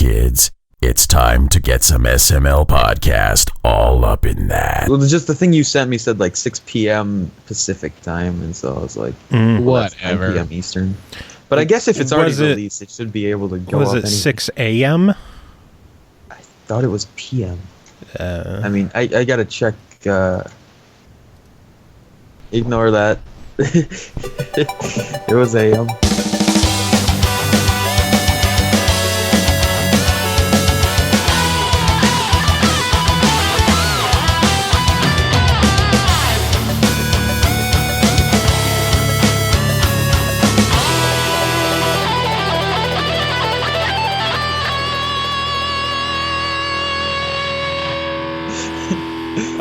kids. It's time to get some SML podcast all up in that. Well, just the thing you sent me said like 6 p.m. Pacific time, and so I was like, whatever. 9 p.m. Eastern. But I guess if it's already released, it should be able to go up. Was it 6 a.m.? I thought it was p.m. I mean, I gotta check. Ignore that. It was a.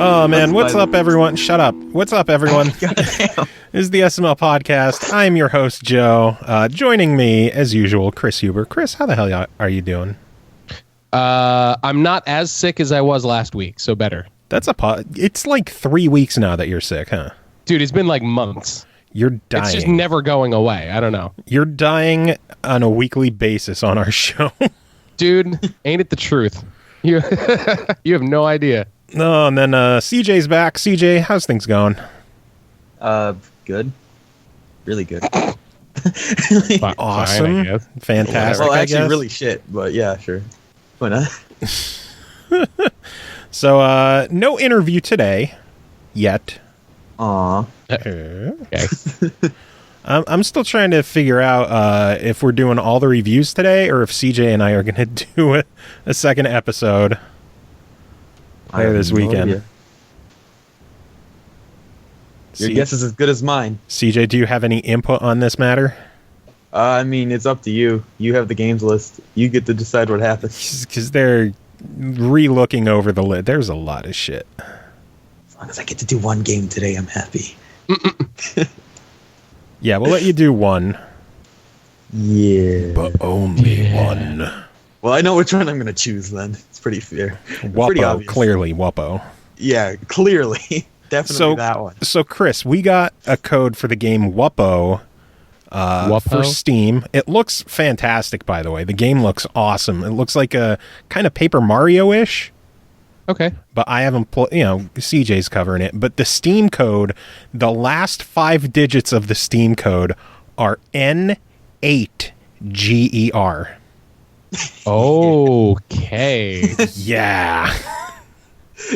Oh man, what's up everyone? Shut up. What's up everyone? Goddamn. This is the SML podcast. I'm your host Joe. Joining me as usual, Chris Huber. Chris, how the hell are you doing? I'm not as sick as I was last week, so better. It's like 3 weeks now that you're sick, huh? Dude, it's been like months. You're dying. It's just never going away. I don't know. You're dying on a weekly basis on our show. Dude, ain't it the truth? You have no idea. No, and then CJ's back. CJ, how's things going? Good. Really good. Awesome. Fine, Fantastic. Well, I actually, guess. really shit, but yeah, sure. Why not? So, no interview today yet. Aw. Okay. I'm still trying to figure out if we're doing all the reviews today or if CJ and I are going to do a second episode later this weekend. Your guess is as good as mine. CJ, do you have any input on this matter? I mean, it's up to you. You have the games list. You get to decide what happens. Because they're re-looking over the list. There's a lot of shit. As long as I get to do one game today, I'm happy. Yeah, we'll let you do one. Yeah. But only one. Well, I know which one I'm going to choose then. It's pretty fair. Pretty Wuppo, obvious. clearly Wuppo. Yeah, clearly. Definitely that one. So, Chris, we got a code for the game Wuppo, for Steam. It looks fantastic, by the way. The game looks awesome. It looks like a kind of Paper Mario-ish. Okay. But I haven't CJ's covering it. But the Steam code, the last 5 digits of the Steam code are N8GER. Okay. Yeah.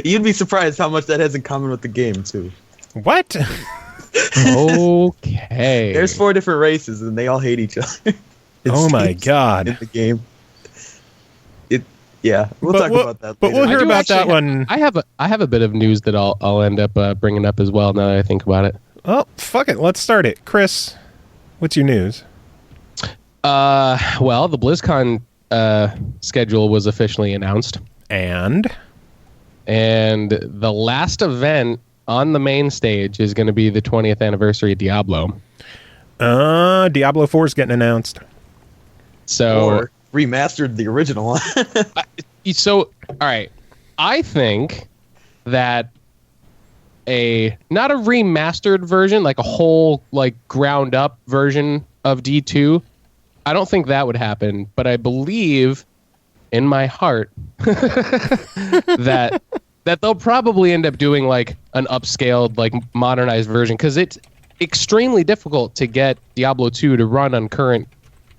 You'd be surprised how much that has in common with the game, too. What? Okay. There's 4 different races, and they all hate each other. Oh, my God. In the game. Yeah, we'll talk about that later. But we'll hear about that one. I have a bit of news that I'll end up bringing up as well now that I think about it. Oh, fuck it. Let's start it. Chris, what's your news? Well, the BlizzCon schedule was officially announced. And the last event on the main stage is going to be the 20th anniversary of Diablo. Diablo 4 is getting announced. So Or remastered the original one. So, all right. I think that not a remastered version, like a whole like ground up version of D2, I don't think that would happen, but I believe in my heart that they'll probably end up doing like an upscaled, like modernized version, because it's extremely difficult to get Diablo 2 to run on current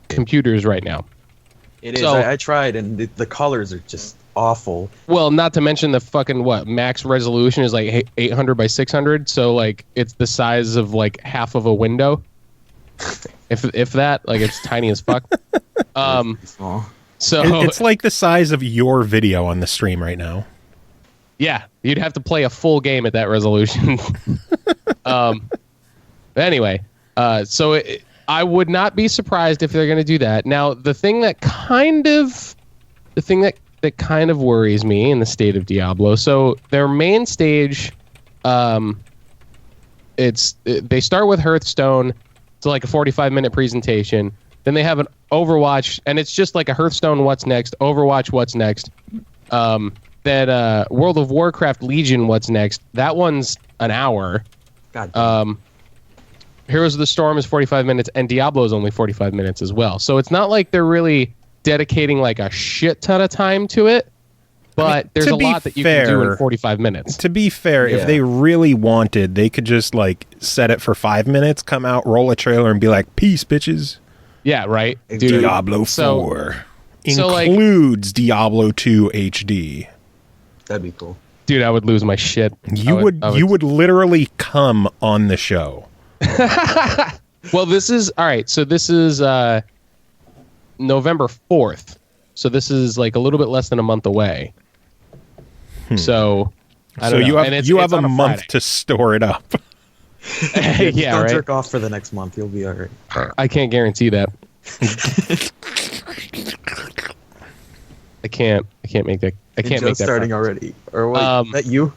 computers right now. It is. So, I tried, and the colors are just awful. Well, not to mention the fucking max resolution is like 800 by 600, so like it's the size of like half of a window. If that, like it's tiny as fuck. Small. So it's like the size of your video on the stream right now. Yeah, you'd have to play a full game at that resolution. Anyway, so I would not be surprised if they're going to do that. Now, the thing that kind of worries me in the state of Diablo. So their main stage, they start with Hearthstone. It's like a 45-minute presentation. Then they have an Overwatch, and it's just like a Hearthstone what's next, Overwatch what's next. That World of Warcraft Legion what's next. That one's an hour. God. Heroes of the Storm is 45 minutes, and Diablo is only 45 minutes as well. So it's not like they're really dedicating like a shit ton of time to it. But there's a lot that you can do in 45 minutes. To be fair, if they really wanted, they could just like set it for 5 minutes, come out, roll a trailer, and be like, "Peace, bitches." Yeah, right. Dude, Diablo 4 includes Diablo 2 HD. That'd be cool. Dude, I would lose my shit. You would literally come on the show. Well, this is all right. So this is November 4th. So this is like a little bit less than a month away. So I don't know. You have a month to store it up. Yeah, don't right. jerk off for the next month. You'll be all right. I can't guarantee that. I can't make that. I can't make that. Starting already, or what? Is that you?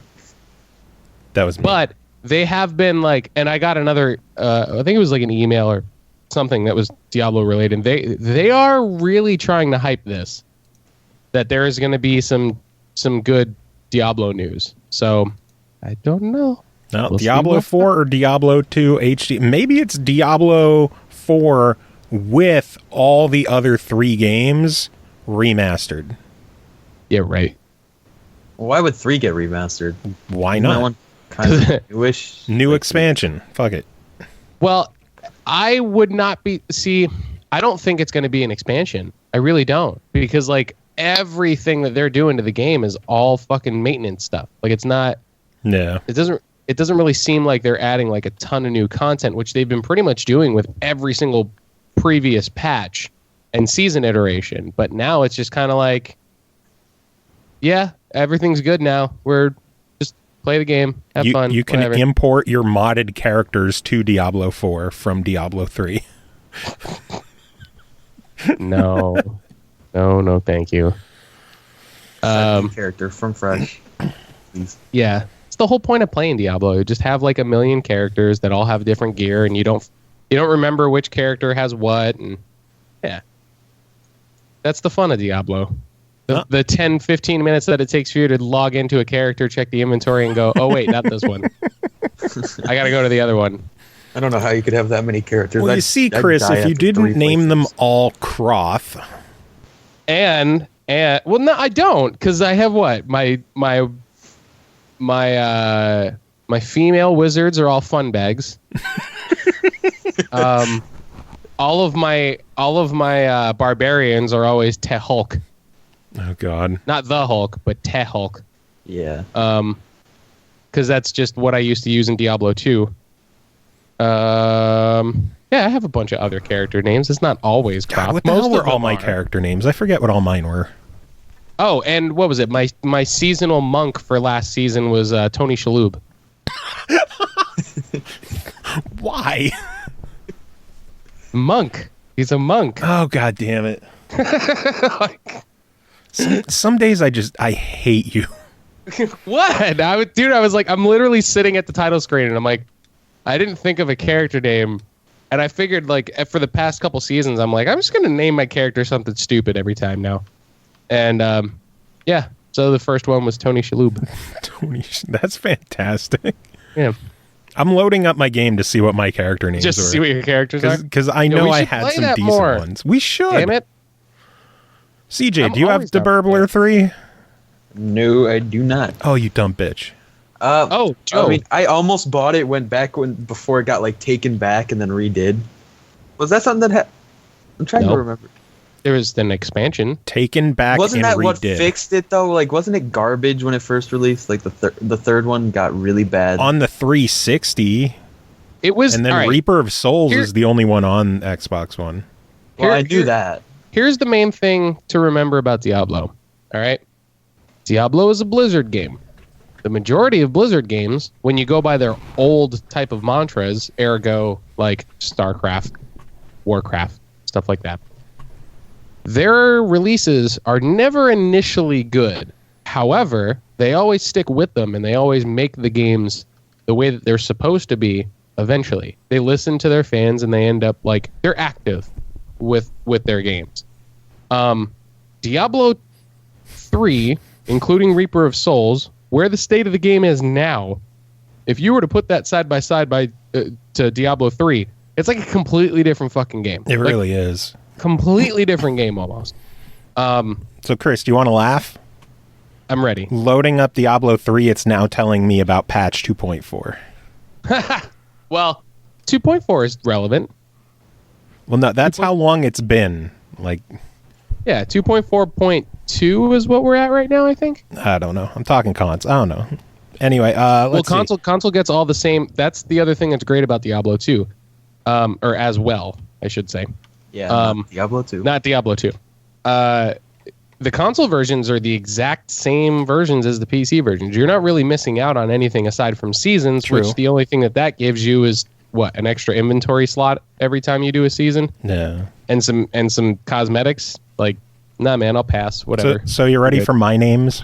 That was me. But they have been like, and I got another. I think it was like an email or something that was Diablo related. They are really trying to hype this. That there is going to be some good Diablo news. So I don't know. No, we'll Diablo 4 or Diablo 2 HD. Maybe it's Diablo 4 with all the other 3 games remastered. Yeah, right. Why would 3 get remastered? Why not? One kind of newish. New expansion. Fuck it. Well, I would not be... See, I don't think it's going to be an expansion. I really don't. Because, like, everything that they're doing to the game is all fucking maintenance stuff. Like, it's not... Yeah. It doesn't really seem like they're adding, like, a ton of new content, which they've been pretty much doing with every single previous patch and season iteration. But now it's just kind of like... Yeah, everything's good now. We're... just play the game, have fun. You can whatever. import your modded characters to Diablo 4 from Diablo 3. No, thank you. Character from Fresh. Please. Yeah, it's the whole point of playing Diablo. You just have like a million characters that all have different gear, and you don't remember which character has what, and yeah, that's the fun of Diablo. The 10, 15 minutes that it takes for you to log into a character, check the inventory, and go, oh wait, not this one. I gotta go to the other one. I don't know how you could have that many characters. Well, you see, Chris, if you didn't name them all Croth. And well, no, I don't, because I have what my female wizards are all fun bags. All of my barbarians are always Te-Hulk. Oh God! Not the Hulk, but Te-Hulk. Yeah. Because that's just what I used to use in Diablo 2. Yeah, I have a bunch of other character names. It's not always Croft. God, what the hell were all my character names? I forget what all mine were. Oh, and what was it? My seasonal monk for last season was Tony Shalhoub. Why? Monk. He's a monk. Oh God damn it! Some days I hate you. What? I was like, I'm literally sitting at the title screen, and I'm like, I didn't think of a character name, and I figured like for the past couple seasons, I'm like, I'm just gonna name my character something stupid every time now, and yeah. So the first one was Tony Shalhoub. That's fantastic. Yeah. I'm loading up my game to see what my character names Just were. to see what your characters are? Because I know I had some decent ones. We should. Damn it. CJ, do you have The Burbler 3? No, I do not. Oh, you dumb bitch. Joe. I mean, I almost bought it before it got like taken back and then redid. Was that something that I'm trying to remember. There was an expansion. Taken back Wasn't and that redid. what fixed it though? Like, wasn't it garbage when it first released? Like the third one got really bad. On the 360. It was, and then Reaper of Souls is the only one on Xbox One. Well, I knew that. Here's the main thing to remember about Diablo. All right? Diablo is a Blizzard game. The majority of Blizzard games, when you go by their old type of mantras, ergo, like StarCraft, Warcraft, stuff like that, their releases are never initially good. However, they always stick with them, and they always make the games the way that they're supposed to be eventually. They listen to their fans, and they end up, like, they're active with their games. Diablo 3, including Reaper of Souls, where the state of the game is now, if you were to put that side by side to Diablo 3, it's like a completely different fucking game. It really is. Completely different game almost. So, Chris, do you want to laugh? I'm ready. Loading up Diablo 3, it's now telling me about patch 2.4. Well, 2.4 is relevant. Well, no, that's how long it's been. Like, yeah, 2.4.2 is what we're at right now, I think. I don't know. I'm talking cons. I don't know. Anyway, let's see. console gets all the same. That's the other thing that's great about Diablo 2. Or as well, I should say. Yeah, not Diablo 2. Not Diablo 2. The console versions are the exact same versions as the PC versions. You're not really missing out on anything aside from seasons, True. which the only thing that gives you is what, an extra inventory slot every time you do a season? Yeah. And some cosmetics. Like, nah, man, I'll pass. Whatever. So you're ready for my names?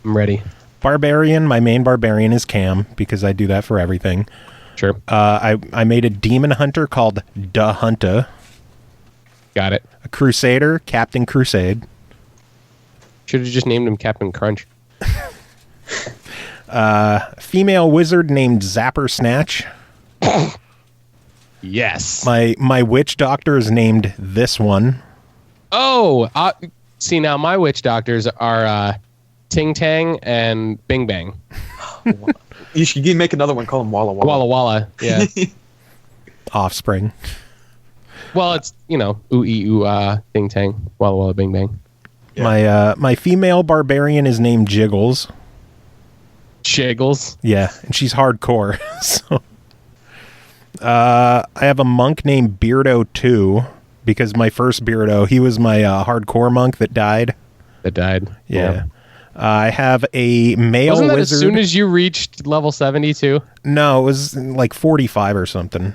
I'm ready. Barbarian. My main barbarian is Cam because I do that for everything. Sure. I made a demon hunter called Da Hunter. Got it. A crusader, Captain Crusade. Should have just named him Captain Crunch. Female wizard named Zapper Snatch. Yes. My witch doctor is named this one. Oh, see, now my witch doctors are Ting Tang and Bing Bang. You should make another one. Call him Walla Walla. Walla Walla, yeah. Offspring. Well, it's, ooh ee ooh ah, Ting Tang, Walla Walla, Bing Bang. Yeah. My female barbarian is named Jiggles. Jiggles. Yeah, and she's hardcore. So, I have a monk named Beardo 2 because my first Beardo, he was my hardcore monk that died. Yeah. I have a male Wasn't that wizard. as soon as you reached level 72? No, it was like 45 or something.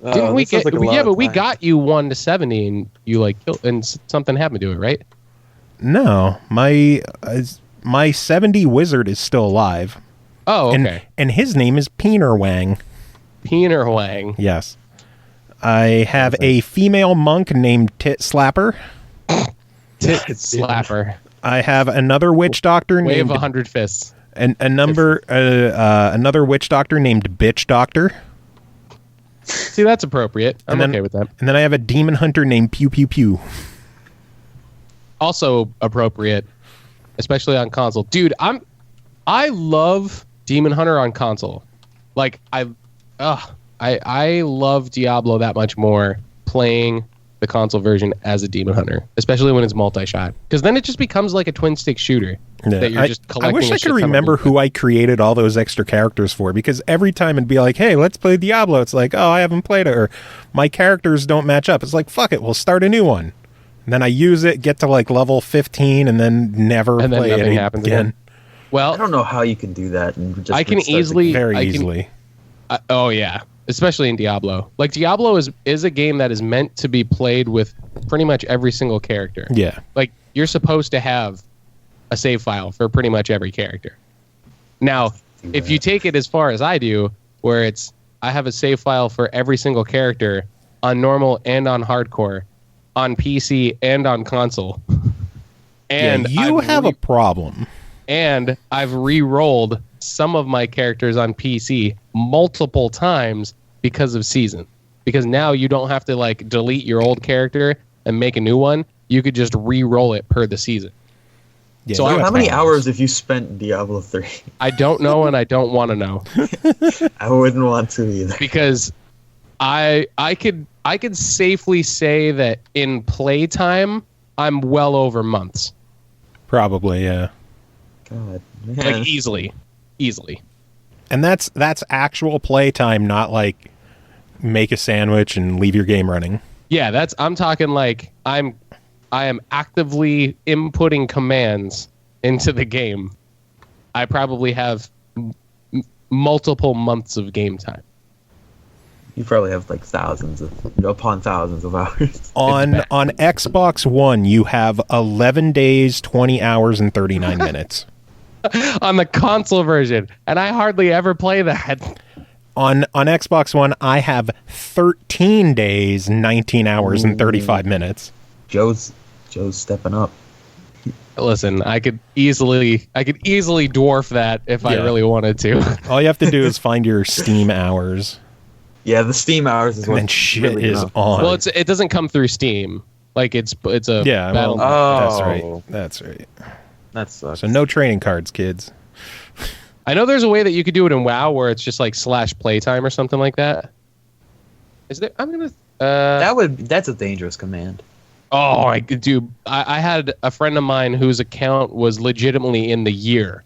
Didn't we that sounds get? like a lot Yeah, of but we time. got you 1 to 70, and you killed, and something happened to it, right? No, my 70 wizard is still alive. Oh, okay. And his name is Peener Wang. Peener Wang. Yes. I have a female monk named Tit Slapper. Tit Slapper. I have another witch doctor Way named of 100 fists. another witch doctor named Bitch Doctor. See, that's appropriate. I'm okay with that. And then I have a demon hunter named Pew Pew Pew. Also appropriate, especially on console. Dude, I love Demon Hunter on console. Like I love Diablo that much more playing the console version as a Demon Hunter, especially when it's multi-shot, because then it just becomes like a twin stick shooter that you're just collecting. I wish I could remember who I created all those extra characters for, because every time it'd be like, hey, let's play Diablo. It's like, oh, I haven't played it, or my characters don't match up. It's like, fuck it, we'll start a new one. And then I use it, get to like level 15, and then never and then play nothing it happens again. Well, I don't know how you can do that. And just I can easily, easily. Oh yeah, especially in Diablo. Like Diablo is a game that is meant to be played with pretty much every single character. Yeah. Like you're supposed to have a save file for pretty much every character. Now, if you take it as far as I do, where I have a save file for every single character on normal and on hardcore, on PC and on console. And yeah, you have a problem. And I've re-rolled some of my characters on PC multiple times because of season. Because now you don't have to like delete your old character and make a new one. You could just re-roll it per the season. Yeah, so how many hours have you spent in Diablo 3? I don't know, and I don't want to know. I wouldn't want to either. Because I could safely say that in playtime I'm well over months. Probably, yeah. God, man. Like easily. And that's actual playtime, not like make a sandwich and leave your game running. Yeah, I'm talking like I am actively inputting commands into the game. I probably have multiple months of game time. You probably have like thousands of hours. On Xbox One, you have 11 days, 20 hours, and 39 minutes. On the console version, and I hardly ever play that. On Xbox One, I have 13 days, 19 hours, and 35 minutes. Joe's stepping up. Listen, I could easily dwarf that if I really wanted to. All you have to do is find your Steam hours. Yeah, the Steam hours is And what then shit really is enough. on. Well, it doesn't come through Steam. Like it's a Yeah, battle. Oh. That's right. That sucks. So no training cards, kids. I know there's a way that you could do it in WoW where it's just like /playtime or something like that. Is there? I'm gonna. That's a dangerous command. Oh, I could do. I had a friend of mine whose account was legitimately in the year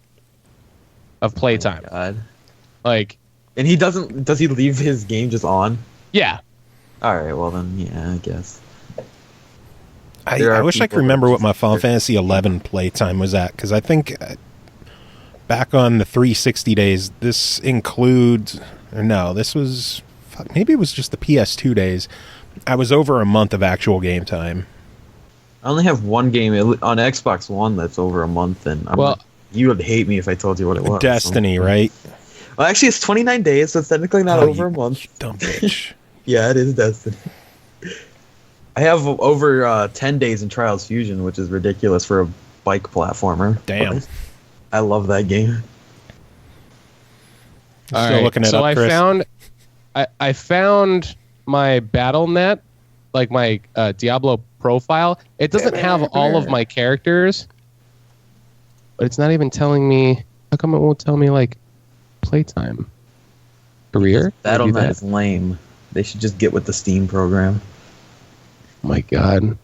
of playtime. Oh God. Like, and he doesn't. Does he leave his game just on? yeah. All right. Well then, yeah, I guess. I wish I could remember what my Final Fantasy 11 playtime was at, because I think back on the 360 days, this includes. Or no, this was. Maybe it was just the PS2 days. I was over a month of actual game time. I only have one game on Xbox One that's over a month, and you would hate me if I told you what it was. Destiny, right? Well, actually, it's 29 days, so it's technically not over a month. You dumb bitch. Yeah, it is Destiny. I have over 10 days in Trials Fusion, which is ridiculous for a bike platformer. Damn. But I love that game. All Still right. looking it so up, Chris. I found my BattleNet, like my Diablo profile. It doesn't have all of my characters, but it's not even telling me. How come it won't tell me like playtime, career? BattleNet is lame. They should just get with the Steam program. Oh my god,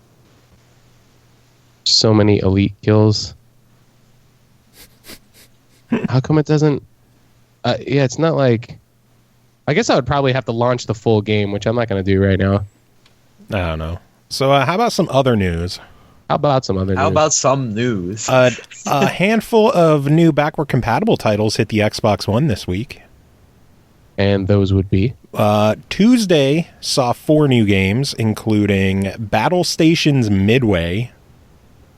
so many elite kills. How come it doesn't? Yeah, it's not like. I guess I would probably have to launch the full game, which I'm not going to do right now. I don't know. So how about some other news? How about some other news? How about some news? A handful of new backward compatible titles hit the Xbox One this week. And those would be? Tuesday saw 4 new games, including Battle Stations Midway.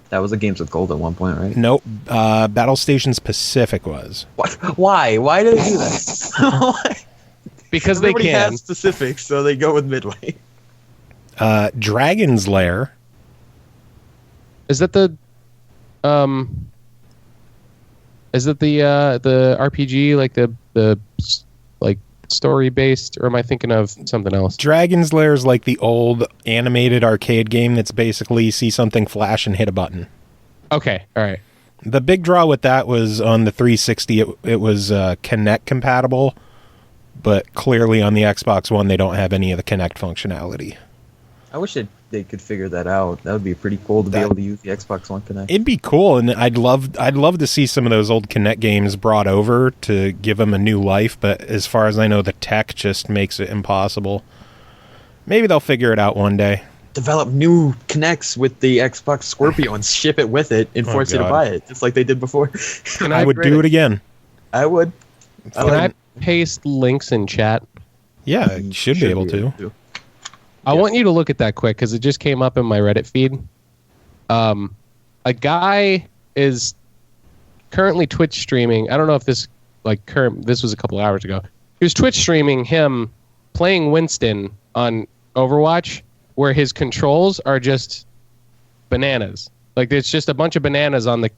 That was a Games with Gold at one point, right? Nope. Battle Stations Pacific was. What? Why? Why did they do that? Because Everybody they can. has specifics, so they go with Midway. Dragon's Lair. Is that the RPG, like the like story based, or am I thinking of something else? Dragon's Lair is like the old animated arcade game that's basically you see something flash and hit a button. Okay, all right. The big draw with that was on the 360, it was Kinect compatible, but clearly on the Xbox One they don't have any of the Kinect functionality. I wish they could figure that out. That would be pretty cool to be able to use the Xbox One Kinect. It'd be cool, and I'd love to see some of those old Kinect games brought over to give them a new life, but as far as I know, the tech just makes it impossible. Maybe they'll figure it out one day. Develop new Kinects with the Xbox Scorpio and ship it with it and force you to buy it, just like they did before. I would do it again. I would. Can I paste links in chat? Yeah, you should be able to. I want you to look at that quick because it just came up in my Reddit feed. A guy is currently Twitch streaming. I don't know if this this was a couple hours ago. He was Twitch streaming him playing Winston on Overwatch, where his controls are just bananas. Like there's just a bunch of bananas on the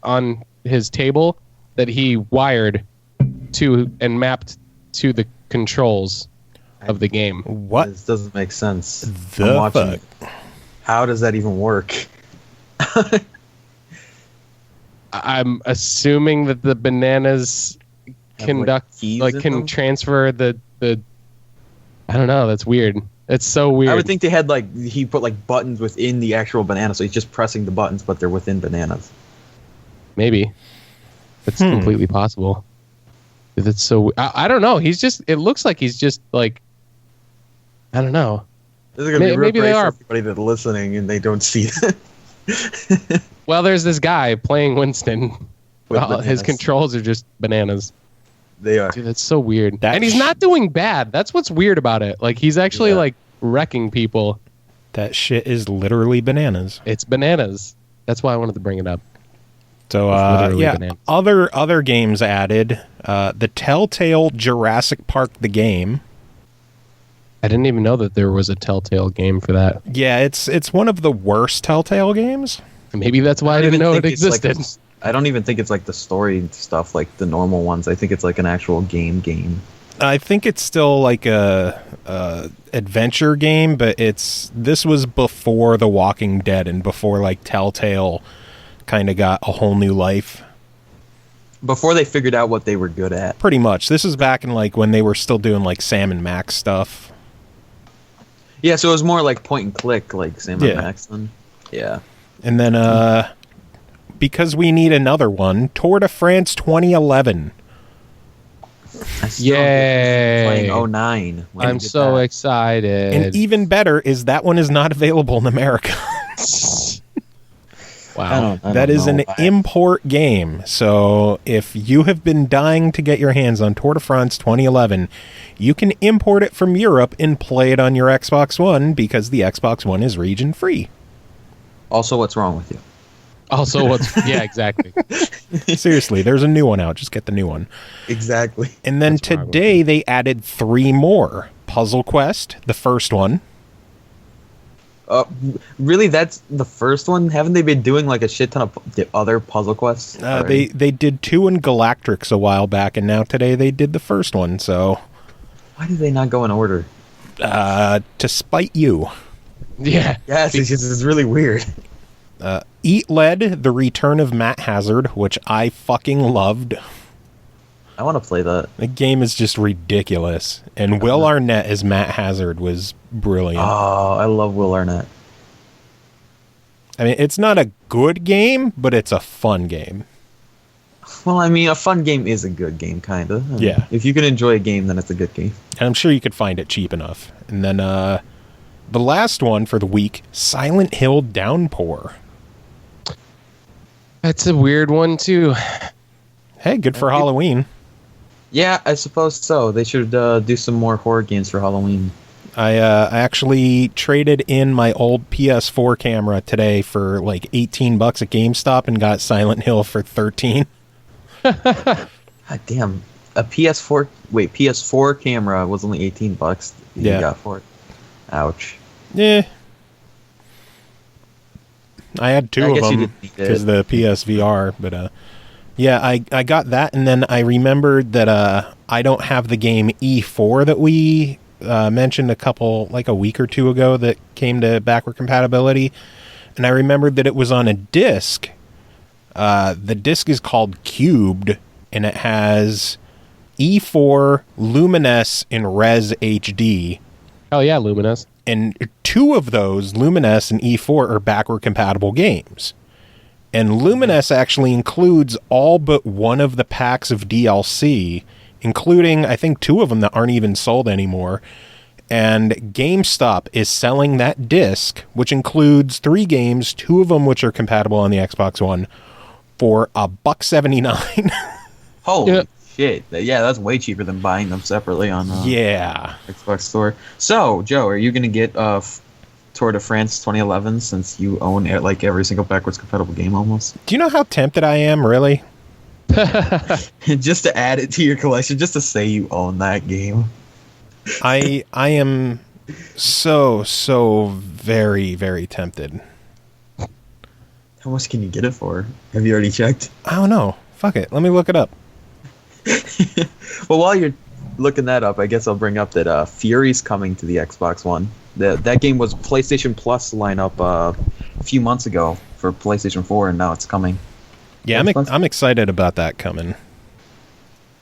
on his table that he wired to and mapped to the controls of the game. What? This doesn't make sense. The I'm watching fuck? it. How does that even work? I'm assuming that the bananas can transfer the I don't know, that's weird. It's so weird. I would think they had he put buttons within the actual banana, so he's just pressing the buttons, but they're within bananas. Maybe. It's completely possible. It's so I don't know. It looks like he's just I don't know. This is gonna be Maybe they are. Everybody that's listening and they don't see that. Well, there's this guy playing Winston. With his controls are just bananas. They are. Dude, that's so weird. And he's not doing bad. That's what's weird about it. He's actually wrecking people. That shit is literally bananas. It's bananas. That's why I wanted to bring it up. So bananas. other games added. The Telltale Jurassic Park the game. I didn't even know that there was a Telltale game for that. Yeah, it's one of the worst Telltale games. Maybe that's why I didn't know it existed. I don't even think it's the story stuff like the normal ones. I think it's an actual game. I think it's still like a adventure game, but this was before The Walking Dead and before like Telltale kind of got a whole new life. Before they figured out what they were good at. Pretty much. This is back in like when they were still doing like Sam and Max stuff. Yeah, so it was more like point and click, like Sam and Max then. Yeah. And then because we need another one, Tour de France 2011. Yay! Playing 09. I'm so excited. And even better is that one is not available in America. Wow. That is an import game. So if you have been dying to get your hands on Tour de France 2011, you can import it from Europe and play it on your Xbox One because the Xbox One is region free. Also, what's wrong with you? Also, yeah, exactly. Seriously, there's a new one out. Just get the new one. Exactly. And then today they added 3 more. Puzzle Quest, the first one. Really, that's the first one? Haven't they been doing like a shit ton of other puzzle quests? They did 2 in Galactrix a while back, and now today they did the first one. So why did they not go in order? To spite you. Yeah. Yes, it's really weird. Eat Lead, The Return of Matt Hazard, which I fucking loved. I want to play that. The game is just ridiculous. And Will Arnett as Matt Hazard was brilliant. Oh, I love Will Arnett. I mean, it's not a good game, but it's a fun game. Well, I mean, a fun game is a good game, kind of. Yeah. If you can enjoy a game, then it's a good game. And I'm sure you could find it cheap enough. And then the last one for the week, Silent Hill Downpour. That's a weird one, too. Hey, good for Halloween. Yeah, I suppose so. They should do some more horror games for Halloween. I actually traded in my old PS4 camera today for like $18 at GameStop and got Silent Hill for $13. God damn. A PS4 camera was only $18 you got for it. Ouch. Yeah. I had 2 of them because the PSVR, but yeah, I got that, and then I remembered that I don't have the game E4 that we mentioned a week or 2 ago that came to backward compatibility, and I remembered that it was on a disc. The disc is called Cubed, and it has E4, Lumines, and Res HD. Hell yeah, Lumines. And 2 of those, Lumines and E4, are backward compatible games. And Lumines actually includes all but one of the packs of DLC, including, I think, 2 of them that aren't even sold anymore. And GameStop is selling that disc, which includes 3 games, 2 of them which are compatible on the Xbox One, for $1.79. Holy shit. Yeah, that's way cheaper than buying them separately on Xbox Store. So, Joe, are you going to get Tour de France 2011 since you own like every single backwards compatible game almost? Do you know how tempted I am, really? Just to add it to your collection, just to say you own that game. I am so very, very tempted. How much can you get it for? Have you already checked? I don't know. Fuck it. Let me look it up. Well, while you're looking that up, I guess I'll bring up that Fury's coming to the Xbox One. That game was PlayStation Plus lineup a few months ago for PlayStation 4, and now it's coming. Yeah, I'm excited about that coming.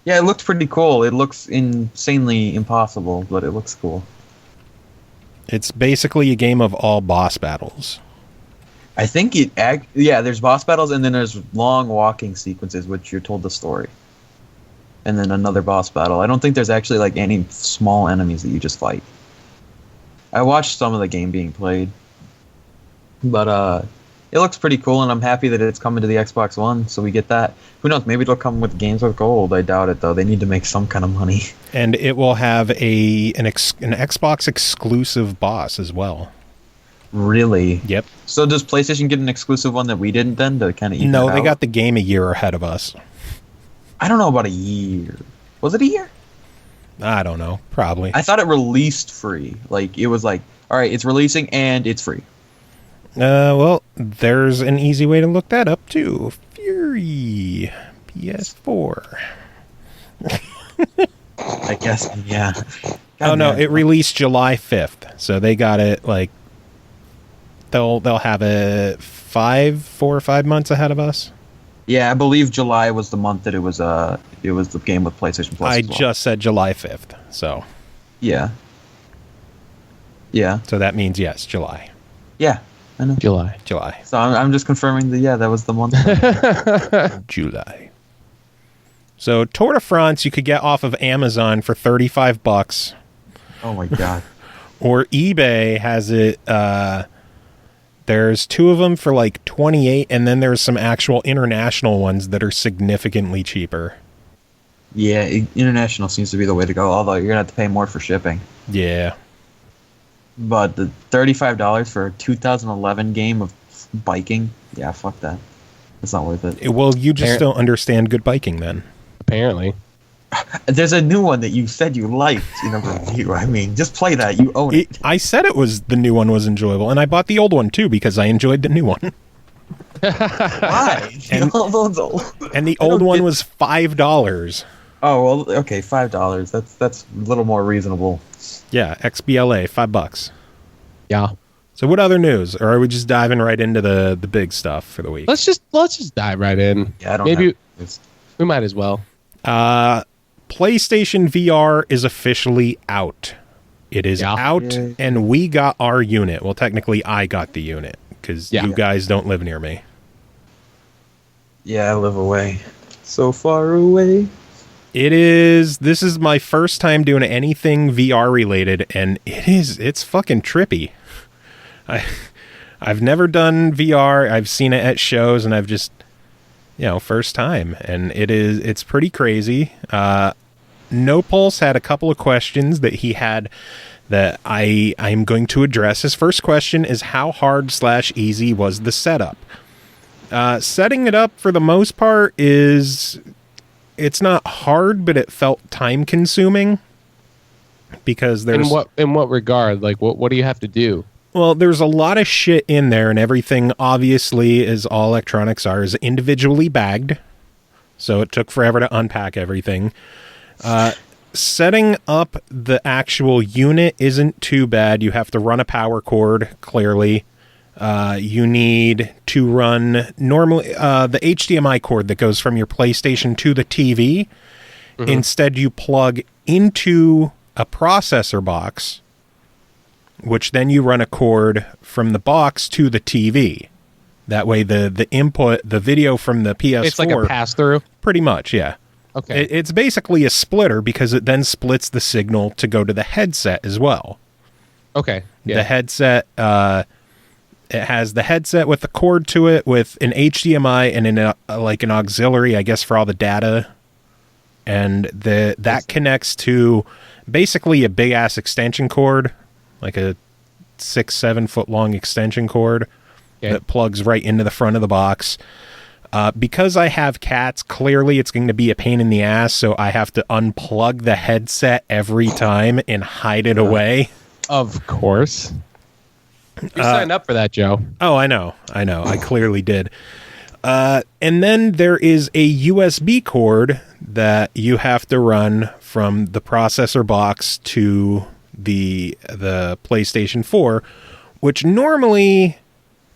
Yeah, it looks pretty cool. It looks insanely impossible, but it looks cool. It's basically a game of all boss battles. I think there's boss battles, and then there's long walking sequences, which you're told the story. And then another boss battle. I don't think there's actually like any small enemies that you just fight. I watched some of the game being played, but it looks pretty cool, and I'm happy that it's coming to the Xbox One, so we get that. Who knows? Maybe it'll come with Games with Gold. I doubt it, though. They need to make some kind of money. And it will have an Xbox exclusive boss as well. Really? Yep. So does PlayStation get an exclusive one that we didn't then to kind of eat No, that they out? got the game a year ahead of us. I don't know about a year. Was it a year? I don't know. Probably. I thought it released free. Like, it was like, all right, it's releasing and it's free. Well, there's an easy way to look that up, too. Fury. PS4. I guess, yeah. Oh no, God, it released July 5th, so they got it like they'll have it 4 or 5 months ahead of us. Yeah, I believe July was the month that it was the game with PlayStation Plus. I as well. just said July 5th, so Yeah. Yeah. so that means yes, July. Yeah. I know. July. So I'm just confirming that that was the month. July. So Tour de France you could get off of Amazon for $35, Oh my god. or eBay has it. There's 2 of them for like $28, and then there's some actual international ones that are significantly cheaper. Yeah, international seems to be the way to go. Although you're gonna have to pay more for shipping. Yeah. But the $35 for a 2011 game of biking, yeah, fuck that. It's not worth it. Well, you just don't understand good biking then. Apparently. There's a new one that you said you liked in a review. I mean, just play that. You own it. I said the new one was enjoyable, and I bought the old one too because I enjoyed the new one. Why? And the old one was $5. Oh well, okay, $5. That's a little more reasonable. Yeah, XBLA, $5. Yeah. So what other news? Or are we just diving right into the big stuff for the week? Let's just dive right in. Yeah, I don't. Maybe have, we might as well. PlayStation VR is officially out. It is out, Yay. and we got our unit. Well, technically, I got the unit because you guys don't live near me. Yeah, I live away, so far away. This is my first time doing anything VR related, and it's fucking trippy. I've never done VR. I've seen it at shows, and I've just, first time, and it's pretty crazy. No Pulse had a couple of questions that he had that I'm going to address. His first question is, how hard/easy was the setup? Setting it up for the most part it's not hard, but it felt time consuming because there's in what regard? Like what do you have to do? Well, there's a lot of shit in there, and everything obviously, as all electronics are, is individually bagged. So it took forever to unpack everything. Setting up the actual unit isn't too bad. You have to run a power cord, clearly. You need to run normally the HDMI cord that goes from your PlayStation to the TV. Mm-hmm. Instead, you plug into a processor box, which then you run a cord from the box to the TV. That way, the input, the video from the PS4... It's like a pass-through? Pretty much, yeah. Okay. It's basically a splitter because it then splits the signal to go to the headset as well. Okay. Yeah. The headset... it has the headset with the cord to it with an HDMI and an auxiliary, I guess, for all the data. And that connects to basically a big-ass extension cord, like a 6-7 foot long extension cord that plugs right into the front of the box. Because I have cats, clearly it's going to be a pain in the ass, so I have to unplug the headset every time and hide it away. Of course. You signed up for that, Joe. Oh, I know. I clearly did. And then there is a USB cord that you have to run from the processor box to the PlayStation 4, which normally,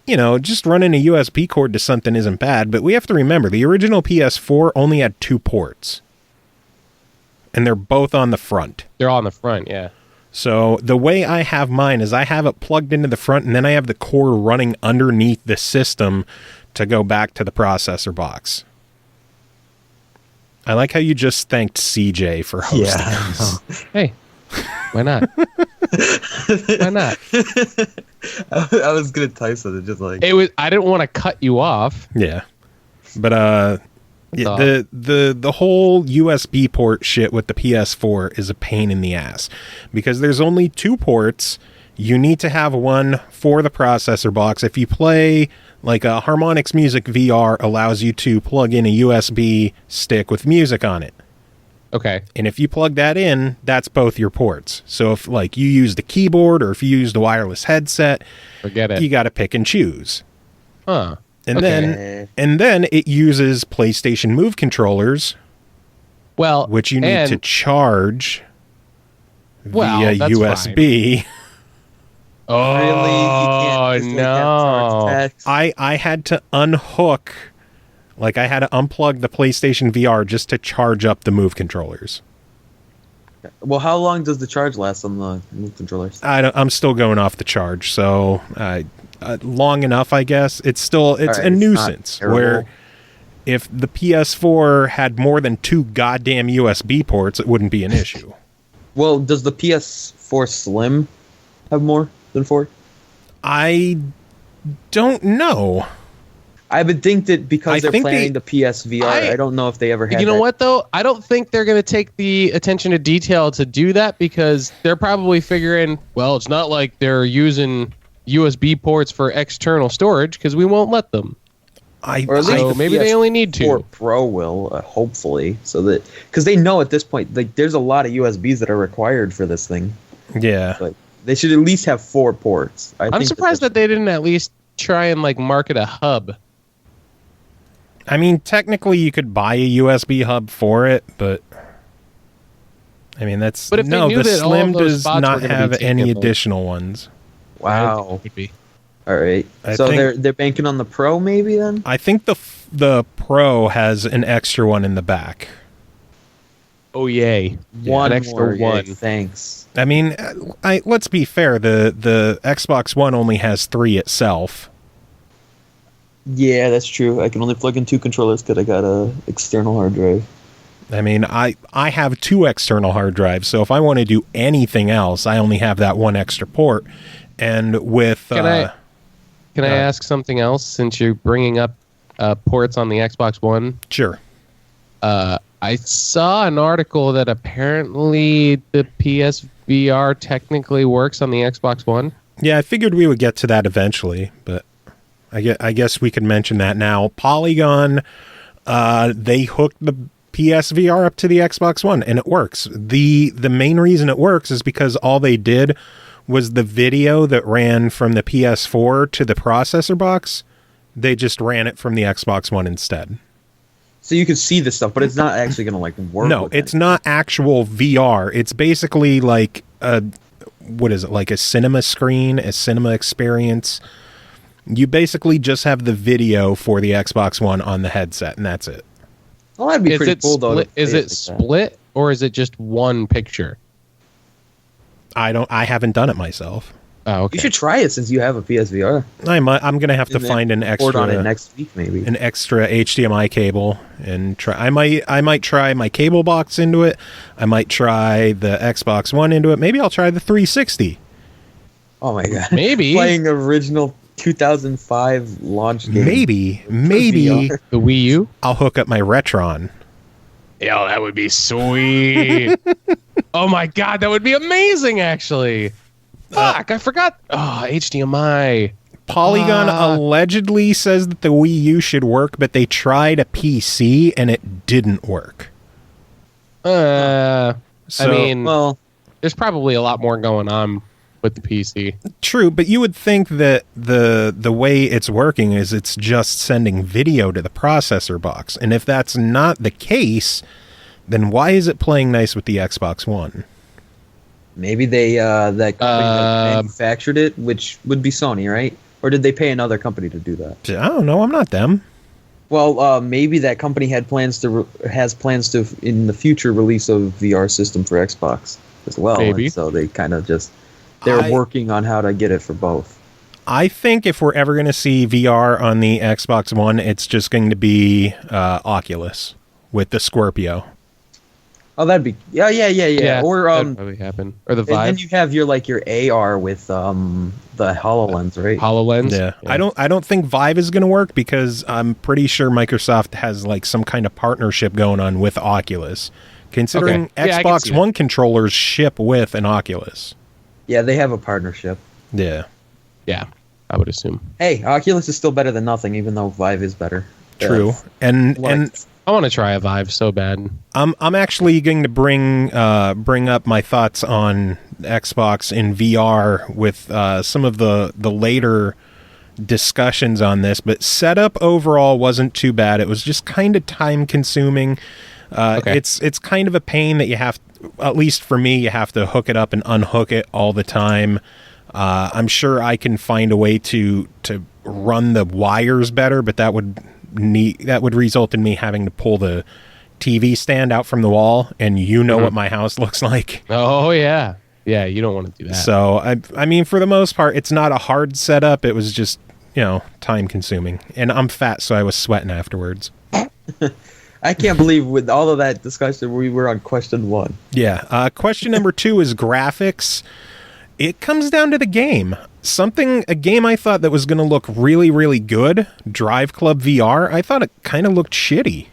just running a USB cord to something isn't bad, but we have to remember the original PS4 only had 2 ports. And they're both on the front. They're all on the front, yeah. So the way I have mine is I have it plugged into the front, and then I have the cord running underneath the system to go back to the processor box. I like how you just thanked CJ for hosting this. Hey, why not? Why not? I was gonna type something just like it was. I didn't want to cut you off. Yeah, but the whole USB port shit with the PS4 is a pain in the ass because there's only 2 ports. You need to have one for the processor box. If you play like a Harmonix Music VR allows you to plug in a USB stick with music on it. Okay. And if you plug that in, that's both your ports. So if like you use the keyboard or if you use the wireless headset, forget it. You got to pick and choose. Huh. And then it uses PlayStation Move controllers. Well, which you need to charge well, via USB. Oh, Really? You can't just, like, have charge text? I had to unhook, like I had to unplug the PlayStation VR just to charge up the Move controllers. Well, how long does the charge last on the Move controllers? I'm still going off the charge, so long enough, I guess. It's a nuisance where if the PS4 had more than 2 goddamn USB ports, it wouldn't be an issue. Well, does the PS4 Slim have more than 4? I don't know. I would think that because they're planning the PSVR, I don't know if they ever had. You know that. what though? I don't think they're going to take the attention to detail to do that, because they're probably figuring, well, it's not like they're using USB ports for external storage because we won't let them. Or at least maybe they only need 2. PS4 Pro will, hopefully, so that because they know at this point, like, there's a lot of USBs that are required for this thing. Yeah, Like, they should at least have 4 ports. I'm surprised that they didn't at least try and like market a hub. I mean, technically, you could buy a USB hub for it, but I mean, the Slim does not have any additional ones. Wow. Maybe. All right. They're banking on the Pro, maybe then. I think the Pro has an extra one in the back. Oh yay! One an extra more, one. yay, thanks. I mean, let's be fair. The Xbox One only has 3 itself. Yeah, that's true. I can only plug in 2 controllers because I got a external hard drive. I mean, I have 2 external hard drives, so if I want to do anything else, I only have that one extra port. And with Can I ask something else, since you're bringing up ports on the Xbox One? Sure. I saw an article that apparently the PSVR technically works on the Xbox One. Yeah, I figured we would get to that eventually, but I guess we could mention that now. Polygon, they hooked the PSVR up to the Xbox One, and it works. The main reason it works is because all they did was the video that ran from the PS4 to the processor box. They just ran it from the Xbox One instead. So you can see this stuff, but it's not actually going to like work. No, it's not actual VR. It's basically like like a cinema screen, a cinema experience. You basically just have the video for the Xbox One on the headset, and that's it. Well, that'd be pretty cool, though. Is it split, or is it just one picture? I haven't done it myself. Oh, okay. You should try it since you have a PSVR. I'm gonna have to find an extra on it next week, maybe an extra HDMI cable and try. I might try my cable box into it. I might try the Xbox One into it. Maybe I'll try the 360. Oh my god! Maybe playing original 2005 launch game. Maybe the Wii U. I'll hook up my Retron. Yeah, that would be sweet. Oh my god, that would be amazing, actually. Fuck, I forgot. Oh, HDMI. Polygon allegedly says that the Wii U should work, but they tried a PC and it didn't work. I mean, well, there's probably a lot more going on with the PC. True, but you would think that the way it's working is it's just sending video to the processor box. And if that's not the case, then why is it playing nice with the Xbox One? maybe they that company that manufactured it, which would be Sony, right? Or did they pay another company to do that? I don't know. I'm not them. Well, maybe that company has plans to in the future release a VR system for Xbox as well. Maybe. And so they kind of they're working on how to get it for both. I think if we're ever going to see VR on the Xbox One, it's just going to be Oculus with the Scorpio. Oh, that'd be yeah. Or that'd probably happen. Or the Vive. And then you have your AR with the HoloLens, right? HoloLens. Yeah. I don't think Vive is going to work because I'm pretty sure Microsoft has some kind of partnership going on with Oculus. Considering Xbox One controllers ship with an Oculus. Yeah, they have a partnership. Yeah. Yeah, I would assume. Hey, Oculus is still better than nothing, even though Vive is better. True. And I want to try a Vive so bad. I'm actually going to bring up my thoughts on Xbox in VR with some of the later discussions on this, but setup overall wasn't too bad. It was just kind of time consuming. Okay. It's kind of a pain that you have, at least for me, you have to hook it up and unhook it all the time. I'm sure I can find a way to run the wires better, but that would result in me having to pull the TV stand out from the wall, and what my house looks like. Oh yeah. Yeah, you don't want to do that. So I mean, for the most part, it's not a hard setup. It was just, time consuming, and I'm fat, so I was sweating afterwards. I can't believe with all of that discussion, we were on question 1. Yeah. Question number 2 is graphics. It comes down to the game. A game I thought that was going to look really, really good, DriveClub VR, I thought it kind of looked shitty.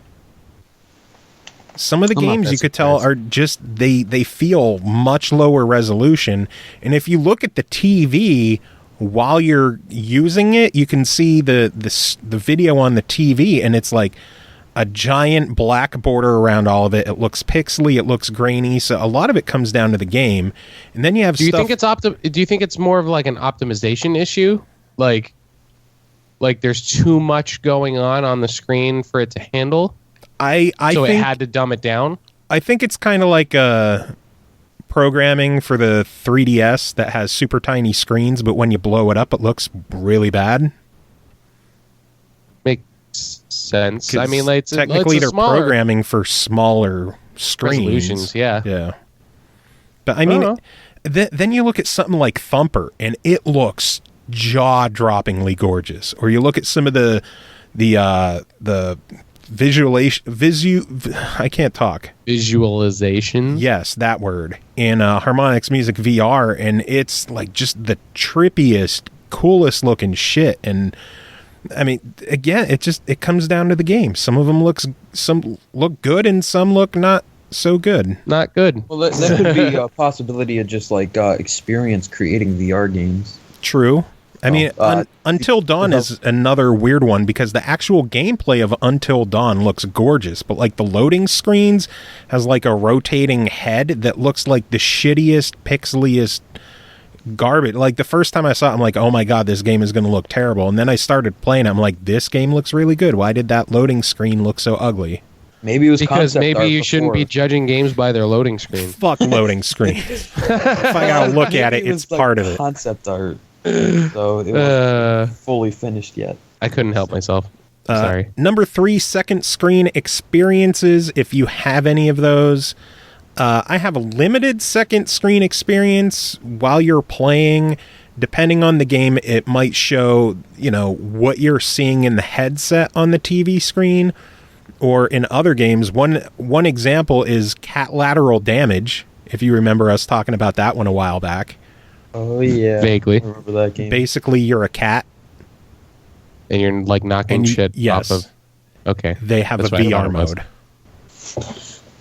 Some of the games you could tell are just, they feel much lower resolution. And if you look at the TV while you're using it, you can see the video on the TV, and it's like a giant black border around all of it. It looks pixely, it looks grainy. So a lot of it comes down to the game. And then you have do you think it's more of like an optimization issue? Like there's too much going on the screen for it to handle? I think it had to dumb it down? I think it's kind of like programming for the 3DS that has super tiny screens, but when you blow it up, it looks really bad. Makes sense. I mean, like, technically they're programming for smaller screens. Resolutions, yeah. Yeah. But I mean, then you look at something like Thumper, and it looks jaw-droppingly gorgeous. Or you look at some of the I can't talk. Visualization? Yes, that word. In Harmonix Music VR, and it's like just the trippiest, coolest looking shit. And I mean, again, it comes down to the game. Some of them look good, and some look not so good. Not good. Well, that could be a possibility of just like experience creating VR games. True. I mean, Until Dawn is another weird one, because the actual gameplay of Until Dawn looks gorgeous, but like the loading screens has like a rotating head that looks like the shittiest, pixeliest garbage. Like the first time I saw it, I'm like, oh my god, this game is going to look terrible. And then I started playing, I'm like, this game looks really good. Why did that loading screen look so ugly? Maybe it was because maybe you before. Shouldn't be judging games by their loading screen. Fuck loading screen. If I gotta look at it, it's like part of it. Concept art. So it wasn't fully finished yet. I couldn't help myself. Sorry. Number 3, second screen experiences, if you have any of those. I have a limited second screen experience while you're playing. Depending on the game, it might show, what you're seeing in the headset on the TV screen. Or in other games, one example is cat lateral damage, if you remember us talking about that one a while back. Oh, yeah. Vaguely. I remember that game. Basically, you're a cat. And you're, like, knocking shit off of... Okay. They have a VR mode.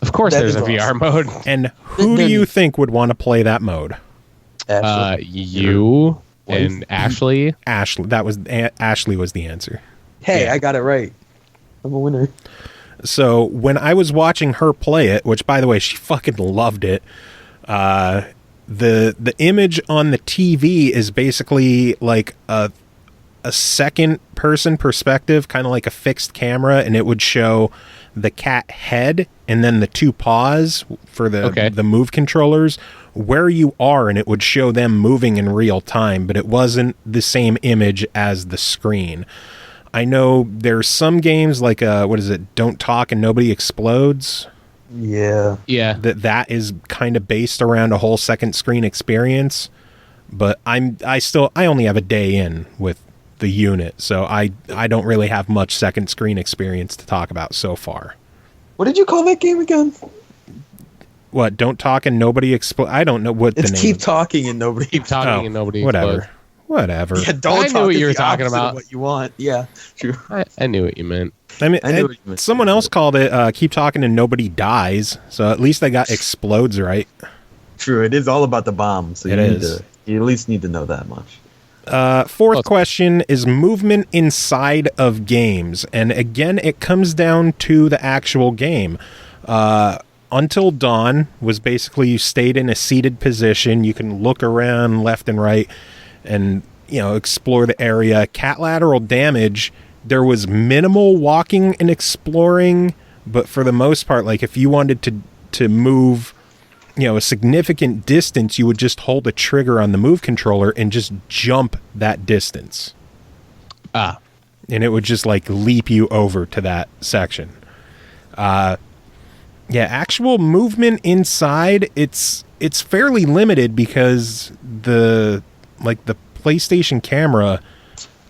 Of course there's a VR mode. And who do you think would want to play that mode? You and Ashley. Ashley. Ashley was the answer. Hey, Yeah. I got it right. I'm a winner. So when I was watching her play it, which by the way, she fucking loved it, the image on the TV is basically like a second person perspective, kind of like a fixed camera, and it would show the cat head and then the 2 paws for the move controllers where you are, and it would show them moving in real time, but it wasn't the same image as the screen. I know there's some games like Don't Talk and Nobody Explodes. Yeah. Yeah. That is kind of based around a whole second screen experience, but I only have a day in with the unit, so I don't really have much second screen experience to talk about so far. What did you call that game again? What? Don't Talk and Nobody Explode? I don't know what the name. It's Keep Talking and Nobody. Keep talking and nobody whatever. Whatever. Yeah, don't I talk knew what is you were the talking opposite of about. What you want? Yeah, true. I knew what you meant. I mean, I knew what you meant. someone else called it "Keep Talking and Nobody Dies," so at least I got explodes right. True, it is all about the bomb, so you at least need to know that much. Fourth question is movement inside of games, and again, it comes down to the actual game. Until Dawn was basically you stayed in a seated position. You can look around left and right and, explore the area. Cat lateral damage, there was minimal walking and exploring, But for the most part, like if you wanted to move, a significant distance, you would just hold the trigger on the move controller and just jump that distance. Ah. And it would just like leap you over to that section. Actual movement inside, it's fairly limited because the PlayStation camera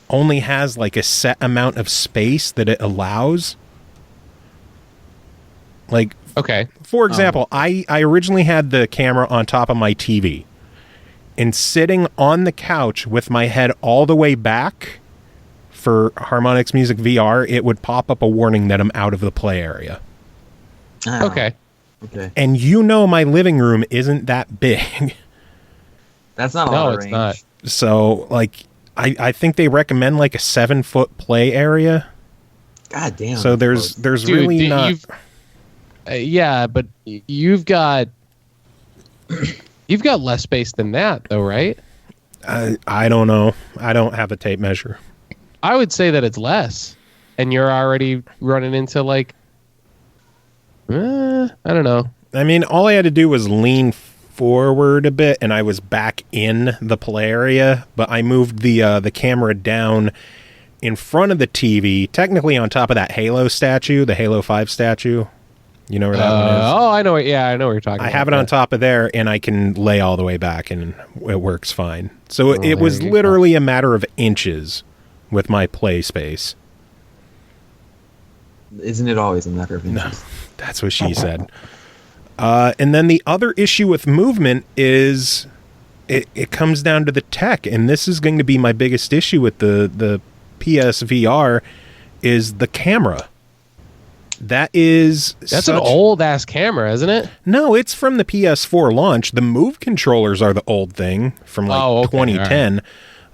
only has like a set amount of space that it allows. Like, okay. For example, I originally had the camera on top of my TV, and sitting on the couch with my head all the way back for Harmonix Music VR, it would pop up a warning that I'm out of the play area. Oh. Okay. And my living room isn't that big. That's not a lot of range. No, it's not. So, like, I think they recommend like a 7-foot play area. God damn. So there's Dude, really not. Yeah, but you've got less space than that, though, right? I don't know. I don't have a tape measure. I would say that it's less, and you're already running into like, I don't know. I mean, all I had to do was lean forward a bit, and I was back in the play area. But I moved the camera down in front of the TV, technically on top of that Halo statue, the Halo 5 statue. You know where that one is? Oh, I know. I know what you're talking about. I have it on top of there, and I can lay all the way back, and it works fine. So it was literally a matter of inches with my play space. Isn't it always a matter of inches? No, that's what she said. And then the other issue with movement is it comes down to the tech, and this is going to be my biggest issue with the PSVR is the camera. That's an old ass camera, isn't it? No, it's from the PS4 launch. The move controllers are the old thing from 2010. Right.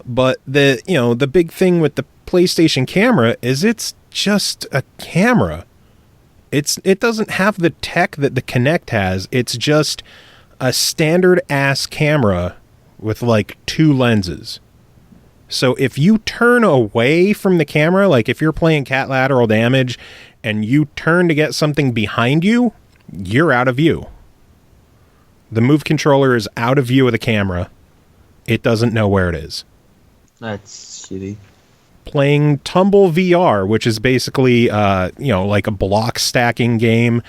But the big thing with the PlayStation camera is it's just a camera. It doesn't have the tech that the Kinect has. It's just a standard ass camera with like 2 lenses. So if you turn away from the camera, like if you're playing cat lateral damage and you turn to get something behind you, you're out of view. The move controller is out of view of the camera. It doesn't know where it is. That's shitty. Playing Tumble VR, which is basically, like a block stacking game,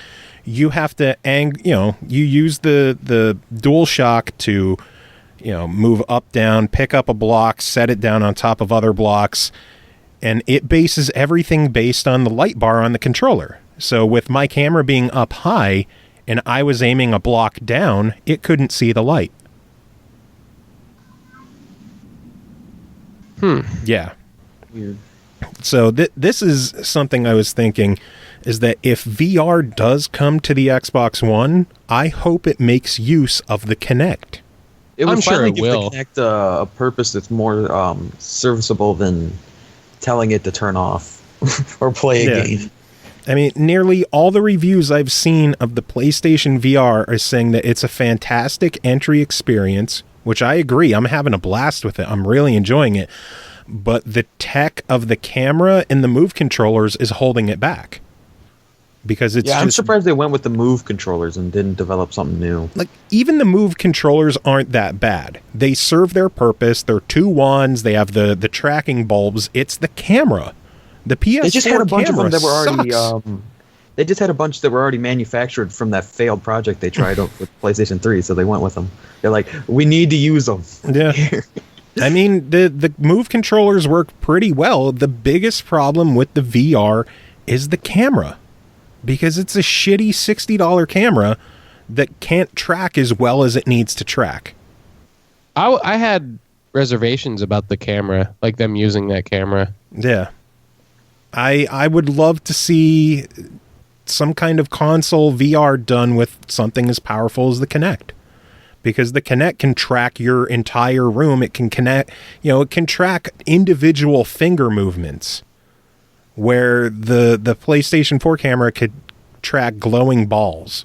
you have to, you use the DualShock to, move up, down, pick up a block, set it down on top of other blocks. And it bases everything based on the light bar on the controller. So with my camera being up high and I was aiming a block down, it couldn't see the light. Yeah. Weird. So this is something I was thinking, is that if VR does come to the Xbox One, I hope it makes use of the Kinect. It would I'm finally sure it give will. the Kinect a purpose that's more serviceable than telling it to turn off or play a game. I mean, nearly all the reviews I've seen of the PlayStation VR are saying that it's a fantastic entry experience, which I agree. I'm having a blast with it. I'm really enjoying it. But the tech of the camera and the move controllers is holding it back. Because it's I'm surprised they went with the move controllers and didn't develop something new. Like, even the move controllers aren't that bad. They serve their purpose. They're 2 wands. They have the tracking bulbs. It's the camera. The PS4 They just had a bunch of them that were already. sucks. They just had a bunch that were already manufactured from that failed project they tried with PlayStation 3, so they went with them. They're like, we need to use them. Yeah. I mean, the move controllers work pretty well. The biggest problem with the VR is the camera. Because it's a shitty $60 camera that can't track as well as it needs to track. I had reservations about the camera, like them using that camera. Yeah. I would love to see some kind of console VR done with something as powerful as the Kinect. Because the Kinect can track your entire room. It can it can track individual finger movements. Where the PlayStation 4 camera could track glowing balls.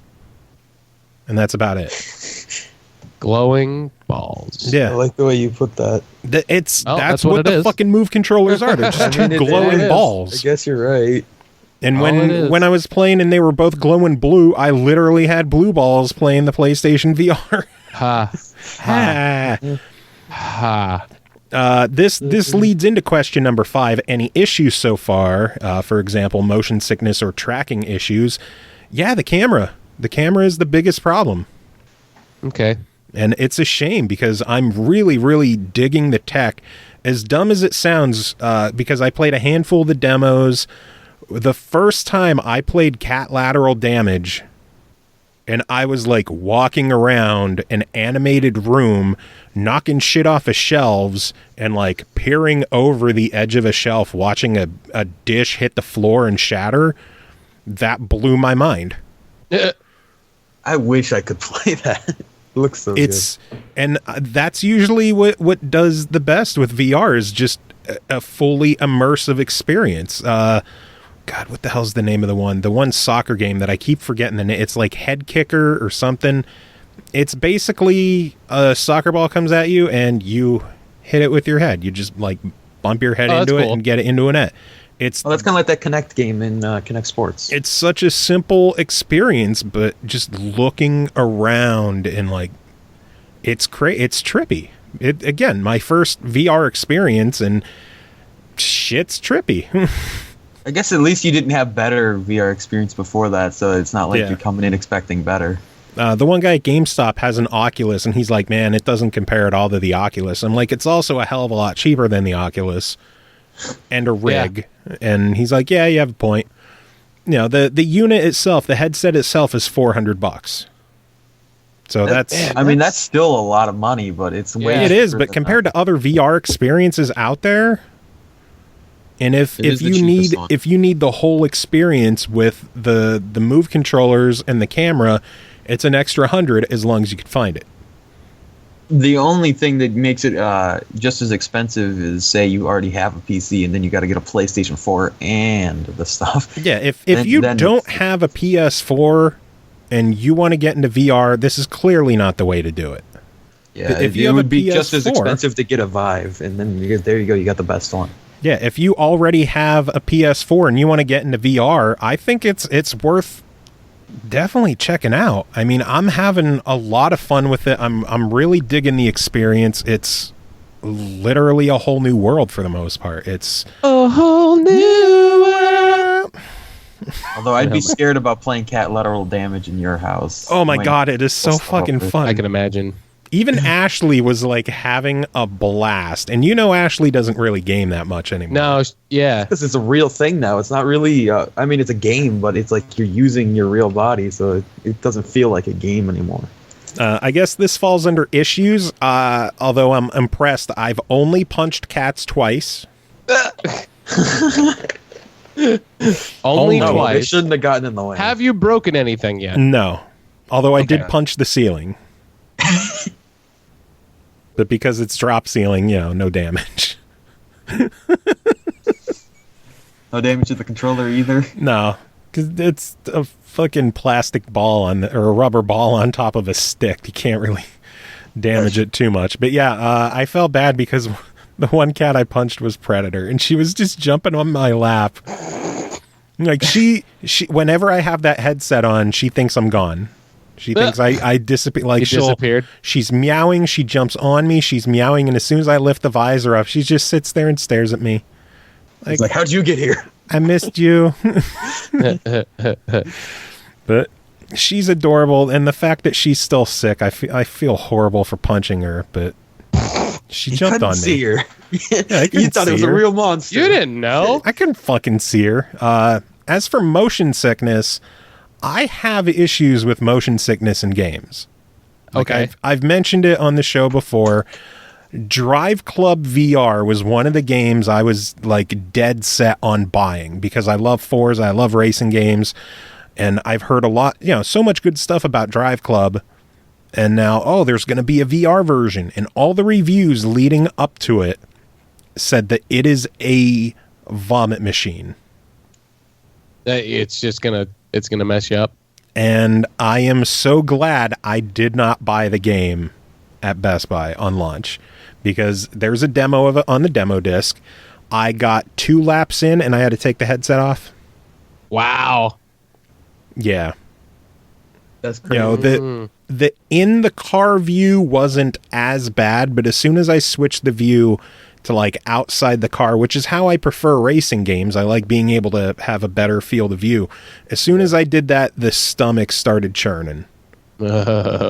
And that's about it. Glowing balls. Yeah. I like the way you put that. That's what it the is. fucking move controllers are. They're just 2 glowing balls. I guess you're right. And when I was playing and they were both glowing blue, I literally had blue balls playing the PlayStation VR. This leads into question number 5. Any issues so far? For example, motion sickness or tracking issues? Yeah, the camera. The camera is the biggest problem. Okay. And it's a shame because I'm really, really digging the tech. As dumb as it sounds, because I played a handful of the demos. The first time I played Cat Lateral Damage, and I was like walking around an animated room, knocking shit off of shelves, and like peering over the edge of a shelf, watching a dish hit the floor and shatter, that blew my mind. I wish I could play that. It looks so good. And that's usually what does the best with VR is just a fully immersive experience. God, what the hell's the name of the one? The one soccer game that I keep forgetting the name. It's like Head Kicker or something. It's basically a soccer ball comes at you and you hit it with your head. You just like bump your head into it and get it into a net. That's kind of like that Kinect game in Kinect Sports. It's such a simple experience, but just looking around and like it's trippy. Again, my first VR experience and shit's trippy. I guess at least you didn't have better VR experience before that, so it's not like you're coming in expecting better. The one guy at GameStop has an Oculus, and he's like, man, it doesn't compare at all to the Oculus. I'm like, it's also a hell of a lot cheaper than the Oculus and a rig. Yeah. And he's like, yeah, you have a point. You know, the unit itself, the headset itself is $400. So that's still a lot of money, but it's way it is, but compared to other VR experiences out there, and if you need the whole experience with the Move controllers and the camera, it's an extra $100 as long as you can find it. The only thing that makes it just as expensive is, say, you already have a PC and then you got to get a PlayStation 4 and the stuff. Yeah, if you don't have a PS4 and you want to get into VR, this is clearly not the way to do it. Yeah, it would be just as expensive to get a Vive, and then there you go, you got the best one. Yeah, if you already have a PS4 and you want to get into VR, I think it's worth definitely checking out. I mean, I'm having a lot of fun with it. I'm really digging the experience. It's literally a whole new world for the most part. It's a whole new world. Although I'd be scared about playing Cat Lateral Damage in your house. Oh my God, it is so fucking fun. I can imagine. Even Ashley was like having a blast, and Ashley doesn't really game that much anymore. No, yeah, because it's a real thing now. It's not really. I mean, it's a game, but it's like you're using your real body, so it doesn't feel like a game anymore. I guess this falls under issues. Although I'm impressed, I've only punched cats twice. Only twice. They shouldn't have gotten in the way. Have you broken anything yet? No, although I did punch the ceiling. But because it's drop ceiling, no damage. No damage to the controller either? No, because it's a fucking plastic ball or a rubber ball on top of a stick. You can't really damage it too much. But yeah, I felt bad because the one cat I punched was Predator, and she was just jumping on my lap. Like she whenever I have that headset on, she thinks I'm gone. She thinks I disappear. Like disappeared. She's meowing. She jumps on me. She's meowing, and as soon as I lift the visor up, she just sits there and stares at me. Like, how'd you get here? I missed you. But she's adorable, and the fact that she's still sick, I feel horrible for punching her. But she jumped on me. See her. Yeah, you thought it was a real monster. You didn't know. I couldn't fucking see her. As for motion sickness, I have issues with motion sickness in games. Okay. I've mentioned it on the show before. DriveClub VR was one of the games I was like dead set on buying because I love Forza, I love racing games, and I've heard a lot, so much good stuff about DriveClub. And now, there's going to be a VR version, and all the reviews leading up to it said that it is a vomit machine. It's gonna mess you up. And I am so glad I did not buy the game at Best Buy on launch, because there's a demo of it on the demo disc. I got 2 laps in and I had to take the headset off. Wow. Yeah. That's crazy. You know, the in the car view wasn't as bad, but as soon as I switched the view to like outside the car, which is how I prefer racing games, I like being able to have a better field of view. As soon as I did that, the stomach started churning. I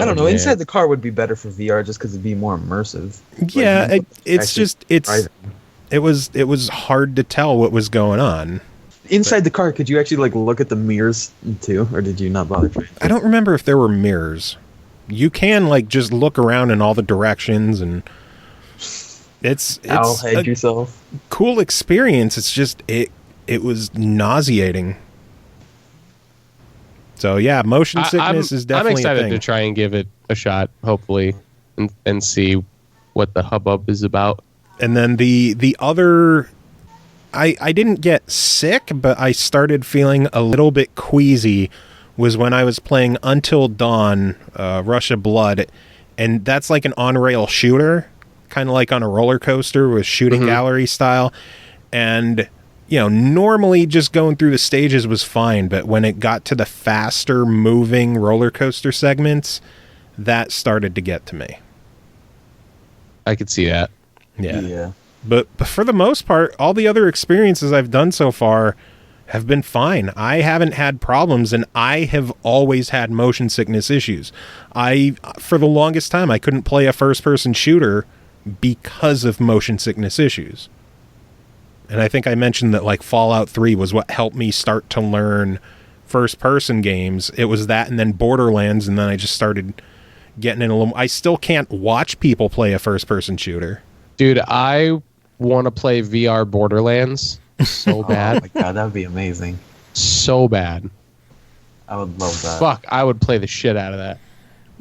don't know. Inside the car would be better for VR just because it'd be more immersive. Yeah, like, it was hard to tell what was going on. Inside the car, could you actually like look at the mirrors too, or did you not bother trying? I don't remember if there were mirrors. You can like just look around in all the directions, and it's head yourself. Cool experience. It's just it was nauseating. So yeah, motion sickness is definitely I'm excited a thing. to try and give it a shot, hopefully, and see what the hubbub is about. And then the other, I didn't get sick, but I started feeling a little bit queasy, was when I was playing Until Dawn, Rush of Blood, and that's like an on-rail shooter, kind of like on a roller coaster with shooting gallery style. And, you know, normally just going through the stages was fine, but when it got to the faster moving roller coaster segments, that started to get to me. I could see that. Yeah. But for the most part, all the other experiences I've done so far have been fine. I haven't had problems, and I have always had motion sickness issues. For the longest time, I couldn't play a first-person shooter because of motion sickness issues. And I think I mentioned that like Fallout 3 was what helped me start to learn first-person games. It was that, and then Borderlands, and then I just started getting in a little... I still can't watch people play a first-person shooter. Dude, I want to play VR Borderlands so bad. Oh my god, that would be amazing. So bad. I would love that. Fuck, I would play the shit out of that.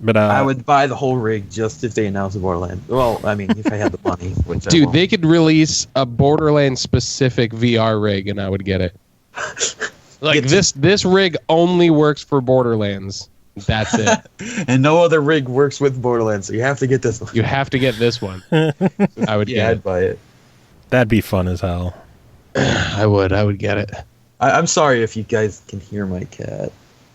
But I would buy the whole rig just if they announced a Borderlands. Well, I mean, if I had the money. Which Dude, they could release a Borderlands-specific VR rig, and I would get it. Like, this rig only works for Borderlands. That's it. And no other rig works with Borderlands, so you have to get this one. You have to get this one. I would get I'd buy it. That'd be fun as hell. I would get it. I'm sorry if you guys can hear my cat.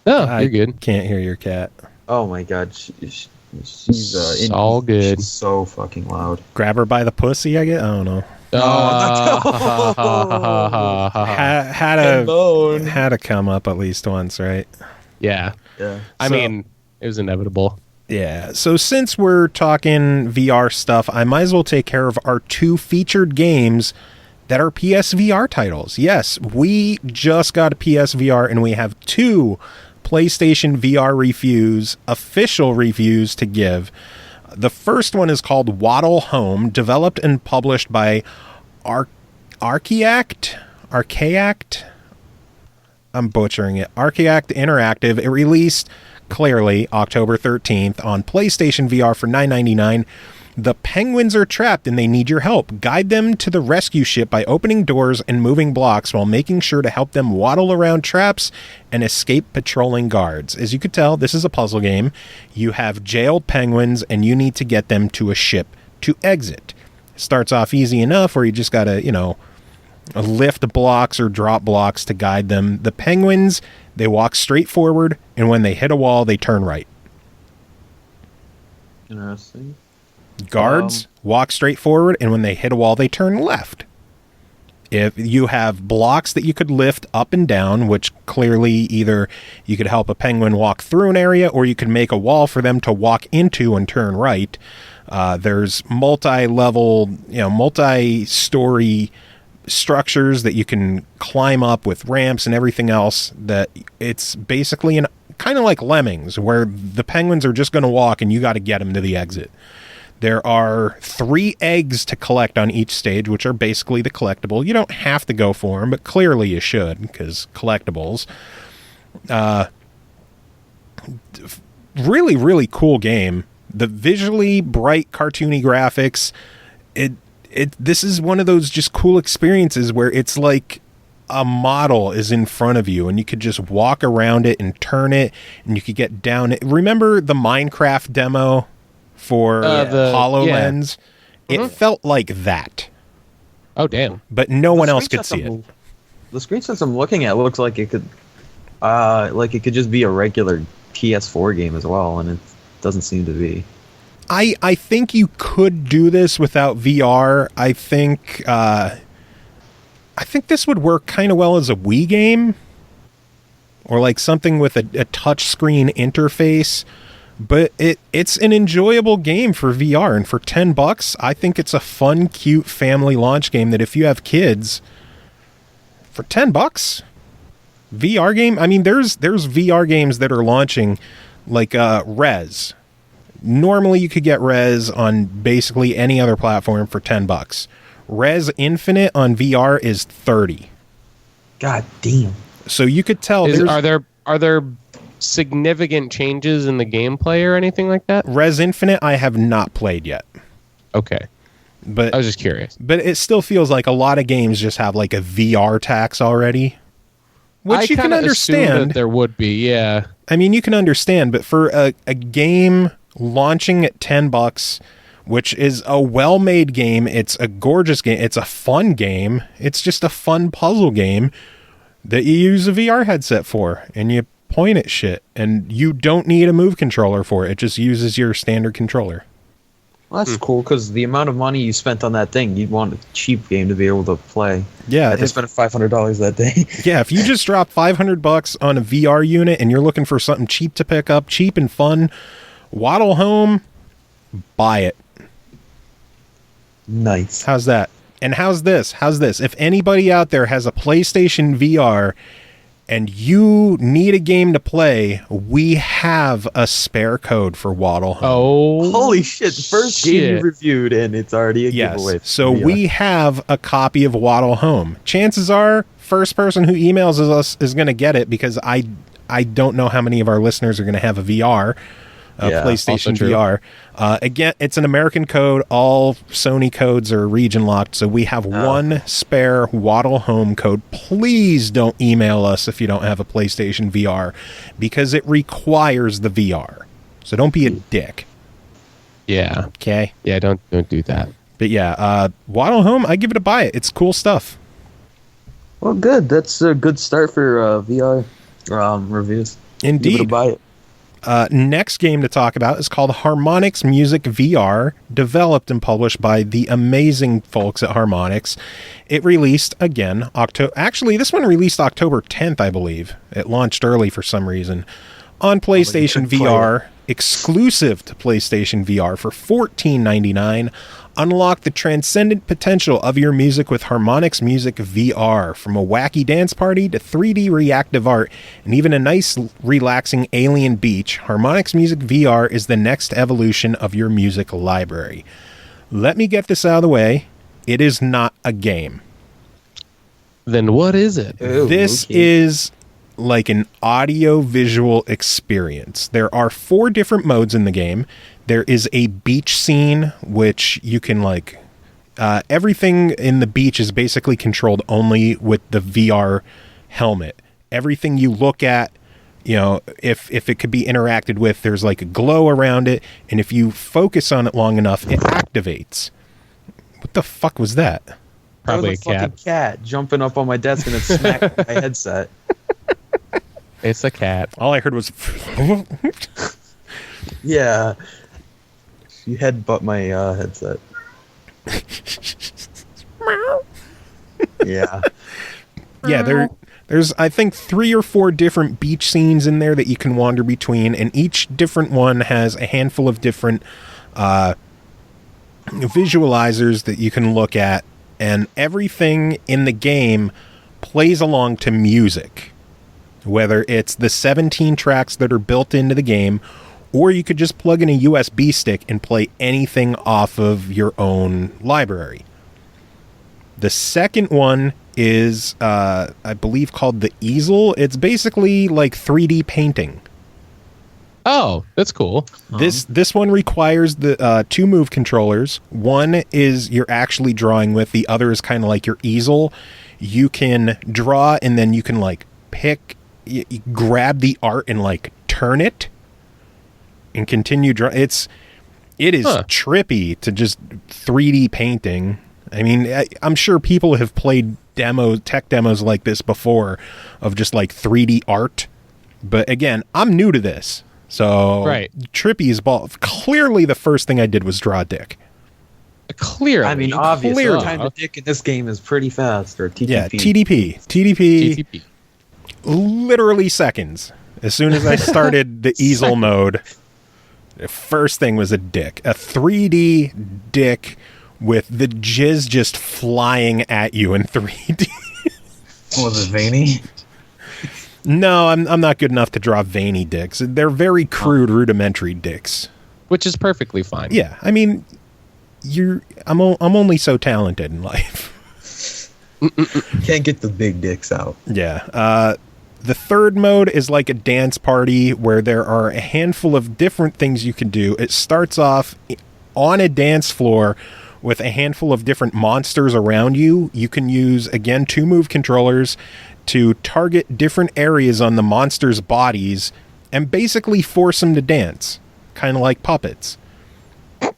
No, you're good. Can't hear your cat. Oh my god, she's all good. She's so fucking loud. Grab her by the pussy, I guess? I don't know. Had to come up at least once, right? Yeah. I mean, it was inevitable. Yeah. So since we're talking VR stuff, I might as well take care of our two featured games that are PSVR titles. Yes, we just got a PSVR, and we have two PlayStation VR reviews, official reviews to give. The first one is called Waddle Home, developed and published by Archiact. I'm butchering it. Archiact Interactive. It released clearly October 13th on PlayStation VR for $9.99. The penguins are trapped and they need your help. Guide them to the rescue ship by opening doors and moving blocks while making sure to help them waddle around traps and escape patrolling guards. As you could tell, this is a puzzle game. You have jailed penguins and you need to get them to a ship to exit. Starts off easy enough where you just gotta, lift blocks or drop blocks to guide them. The penguins, they walk straight forward, and when they hit a wall, they turn right. Interesting. Guards walk straight forward, and when they hit a wall, they turn left. If you have blocks that you could lift up and down, which clearly either you could help a penguin walk through an area, or you could make a wall for them to walk into and turn right. There's multi-level, multi-story structures that you can climb up with ramps and everything else. That it's basically kind of like Lemmings, where the penguins are just going to walk and you got to get them to the exit. There are 3 eggs to collect on each stage, which are basically the collectible. You don't have to go for them, but clearly you should, because collectibles. Really, really cool game. The visually bright, cartoony graphics. This is one of those just cool experiences where it's like a model is in front of you and you could just walk around it and turn it and you could get down it. Remember the Minecraft demo for HoloLens? Yeah. It felt like that. Oh, damn. But no one else could see it. The screenshots I'm looking at looks like it could just be a regular PS4 game as well, and it doesn't seem to be. I think you could do this without VR. I think this would work kind of well as a Wii game, or like something with a touch screen interface. But it's an enjoyable game for VR, and for $10, I think it's a fun, cute family launch game that if you have kids, for $10, VR game. I mean, there's VR games that are launching, like Rez. Normally, you could get Rez on basically any other platform for $10. Rez Infinite on VR is $30. God damn! So you could tell. Are there significant changes in the gameplay or anything like that? Rez Infinite, I have not played yet. Okay, but I was just curious. But it still feels like a lot of games just have like a VR tax already, which you can understand. That there would be, yeah. I mean, you can understand, but for a game launching at $10, which is a well-made game, it's a gorgeous game, it's a fun game, it's just a fun puzzle game that you use a VR headset for, and you point at shit, and you don't need a move controller for it. It just uses your standard controller. Well, that's cool, because the amount of money you spent on that thing, you'd want a cheap game to be able to play. Yeah, I spent $500 that day. Yeah, if you just drop $500 on a VR unit and you're looking for something cheap to pick up, cheap and fun, Waddle Home, buy it. Nice. How's that? And how's this? If anybody out there has a PlayStation VR and you need a game to play, we have a spare code for Waddle Home. Oh, holy shit. The first game you reviewed, and it's already a giveaway. So we have a copy of Waddle Home. Chances are, first person who emails us is going to get it, because I don't know how many of our listeners are going to have a VR. PlayStation VR. Again, it's an American code. All Sony codes are region locked, so we have one spare Waddle Home code. Please don't email us if you don't have a PlayStation VR, because it requires the VR. So don't be a dick. Yeah. Okay. Yeah. Don't do that. But yeah, Waddle Home, I give it a buy. It's cool stuff. Well, good. That's a good start for VR reviews. Indeed. Give it a buy it. Next game to talk about is called Harmonix Music VR, developed and published by the amazing folks at Harmonix. It released again Actually, this one released October 10th, I believe. It launched early for some reason on PlayStation VR, exclusive to PlayStation VR for $14.99. Unlock the transcendent potential of your music with Harmonix Music VR. From a wacky dance party to 3D reactive art and even a nice, relaxing alien beach, Harmonix Music VR is the next evolution of your music library. Let me get this out of the way. It is not a game. Then what is it? This is like an audio-visual experience. There are 4 different modes in the game. There is a beach scene, which you can everything in the beach is basically controlled only with the VR helmet. Everything you look at, if it could be interacted with, there's like a glow around it, and if you focus on it long enough, it activates. What the fuck was that? Probably a fucking cat jumping up on my desk and it smacked my headset. It's a cat. All I heard was... Yeah. You headbutt my headset. Yeah. Yeah, there's I think 3 or 4 different beach scenes in there that you can wander between, and each different one has a handful of different visualizers that you can look at, and everything in the game plays along to music. Whether it's the 17 tracks that are built into the game, or you could just plug in a USB stick and play anything off of your own library. The second one is, I believe, called the Easel. It's basically like 3D painting. Oh, that's cool. This one requires the 2 move controllers. One is you're actually drawing with. The other is kind of like your easel. You can draw, and then you can you grab the art and turn it and continue drawing. It is trippy to just 3D painting. I mean, I'm sure people have played tech demos like this before of just like 3D art. But again, I'm new to this. So trippy as ball. Clearly the first thing I did was draw a dick. Clearly. I mean, obviously, Clearly. the time to dick in this game is pretty fast, or TTP. Yeah, TDP. Literally seconds. As soon as I started the easel mode, the first thing was a dick. A 3D dick with the jizz just flying at you in 3D. Was it veiny? No, I'm not good enough to draw veiny dicks. They're very crude, rudimentary dicks. Which is perfectly fine. Yeah, I mean, I'm only so talented in life. Can't get the big dicks out. Yeah. The third mode is like a dance party where there are a handful of different things you can do. It starts off on a dance floor with a handful of different monsters around you. You can use, again, 2 move controllers to target different areas on the monsters' bodies and basically force them to dance, kind of like puppets.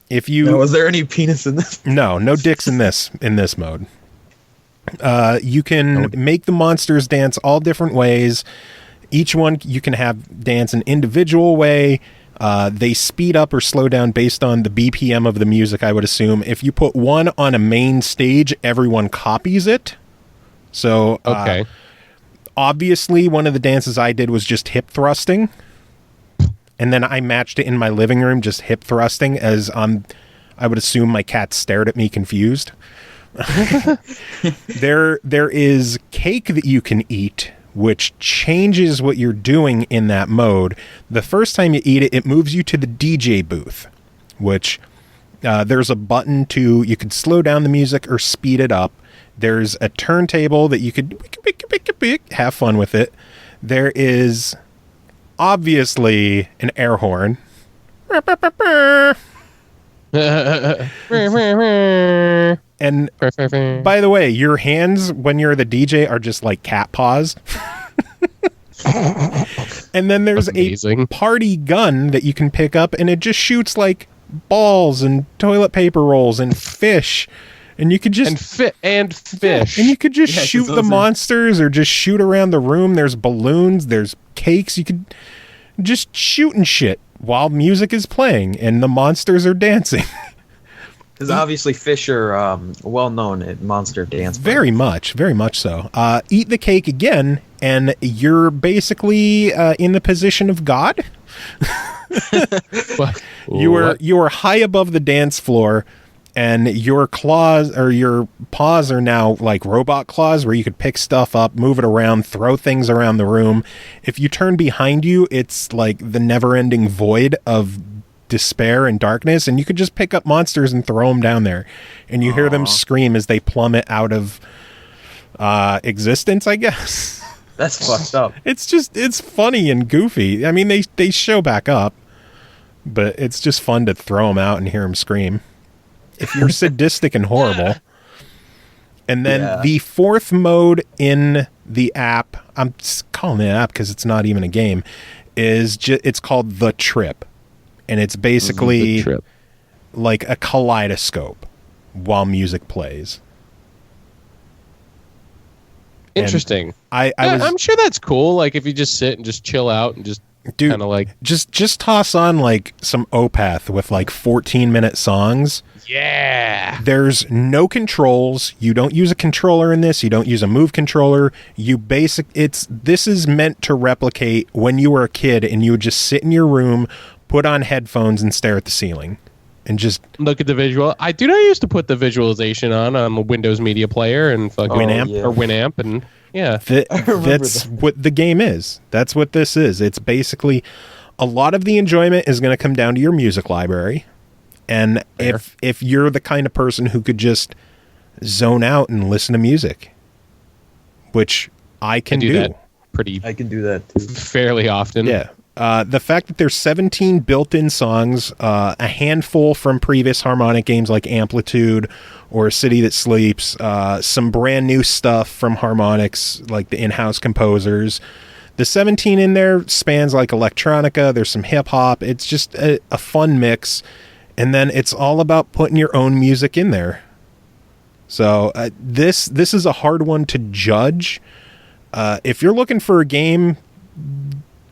If you now, was there any penis in this? No dicks in this mode. You can make the monsters dance all different ways. Each one you can have dance an individual way. They speed up or slow down based on the BPM of the music, I would assume. If you put one on a main stage, everyone copies it. So, obviously, one of the dances I did was just hip thrusting. And then I matched it in my living room, just hip thrusting, as I would assume my cat stared at me confused. There is cake that you can eat, which changes what you're doing in that mode. The first time you eat it, it moves you to the DJ booth, which there's a button you could slow down the music or speed it up. There's a turntable that you could have fun with it. There is obviously an air horn. And by the way, your hands when you're the DJ are just like cat paws. And then there's a party gun that you can pick up, and it just shoots like balls and toilet paper rolls and fish. And you could just and fish. And you could just shoot the monsters or just shoot around the room. There's balloons, there's cakes. You could just shoot and shit while music is playing and the monsters are dancing. Because obviously fish are well known at monster dance. Very much so. Eat the cake again, and you're basically in the position of God. You are high above the dance floor, and your claws or your paws are now like robot claws, where you could pick stuff up, move it around, throw things around the room. If you turn behind you, it's like the never-ending void of despair and darkness, and you could just pick up monsters and throw them down there, and you hear them scream as they plummet out of existence, I guess. That's fucked up. It's funny and goofy. I mean, they show back up, but it's just fun to throw them out and hear them scream if you're sadistic and horrible. And then the fourth mode in the app, I'm calling it an app because it's not even a game, it's called The Trip. And it's basically like a kaleidoscope while music plays. Interesting. I'm sure that's cool. Like if you just sit and just chill out and just kind of like just toss on like some Opeth with like 14-minute songs. Yeah. There's no controls. You don't use a controller in this. You don't use a move controller. This is meant to replicate when you were a kid and you would just sit in your room, put on headphones and stare at the ceiling and just look at the visual. I used to put the visualization on a Windows Media Player and fucking Winamp or Winamp, and that's what the game is. That's what this is. It's basically a lot of the enjoyment is going to come down to your music library. And if you're the kind of person who could just zone out and listen to music, which I can do. That I can do that too. Fairly often. Yeah. The fact that there's 17 built-in songs, a handful from previous Harmonix games like Amplitude or City That Sleeps, some brand new stuff from Harmonix, like the in-house composers. The 17 in there spans like electronica. There's some hip-hop. It's just a fun mix. And then it's all about putting your own music in there. So this is a hard one to judge. If you're looking for a game,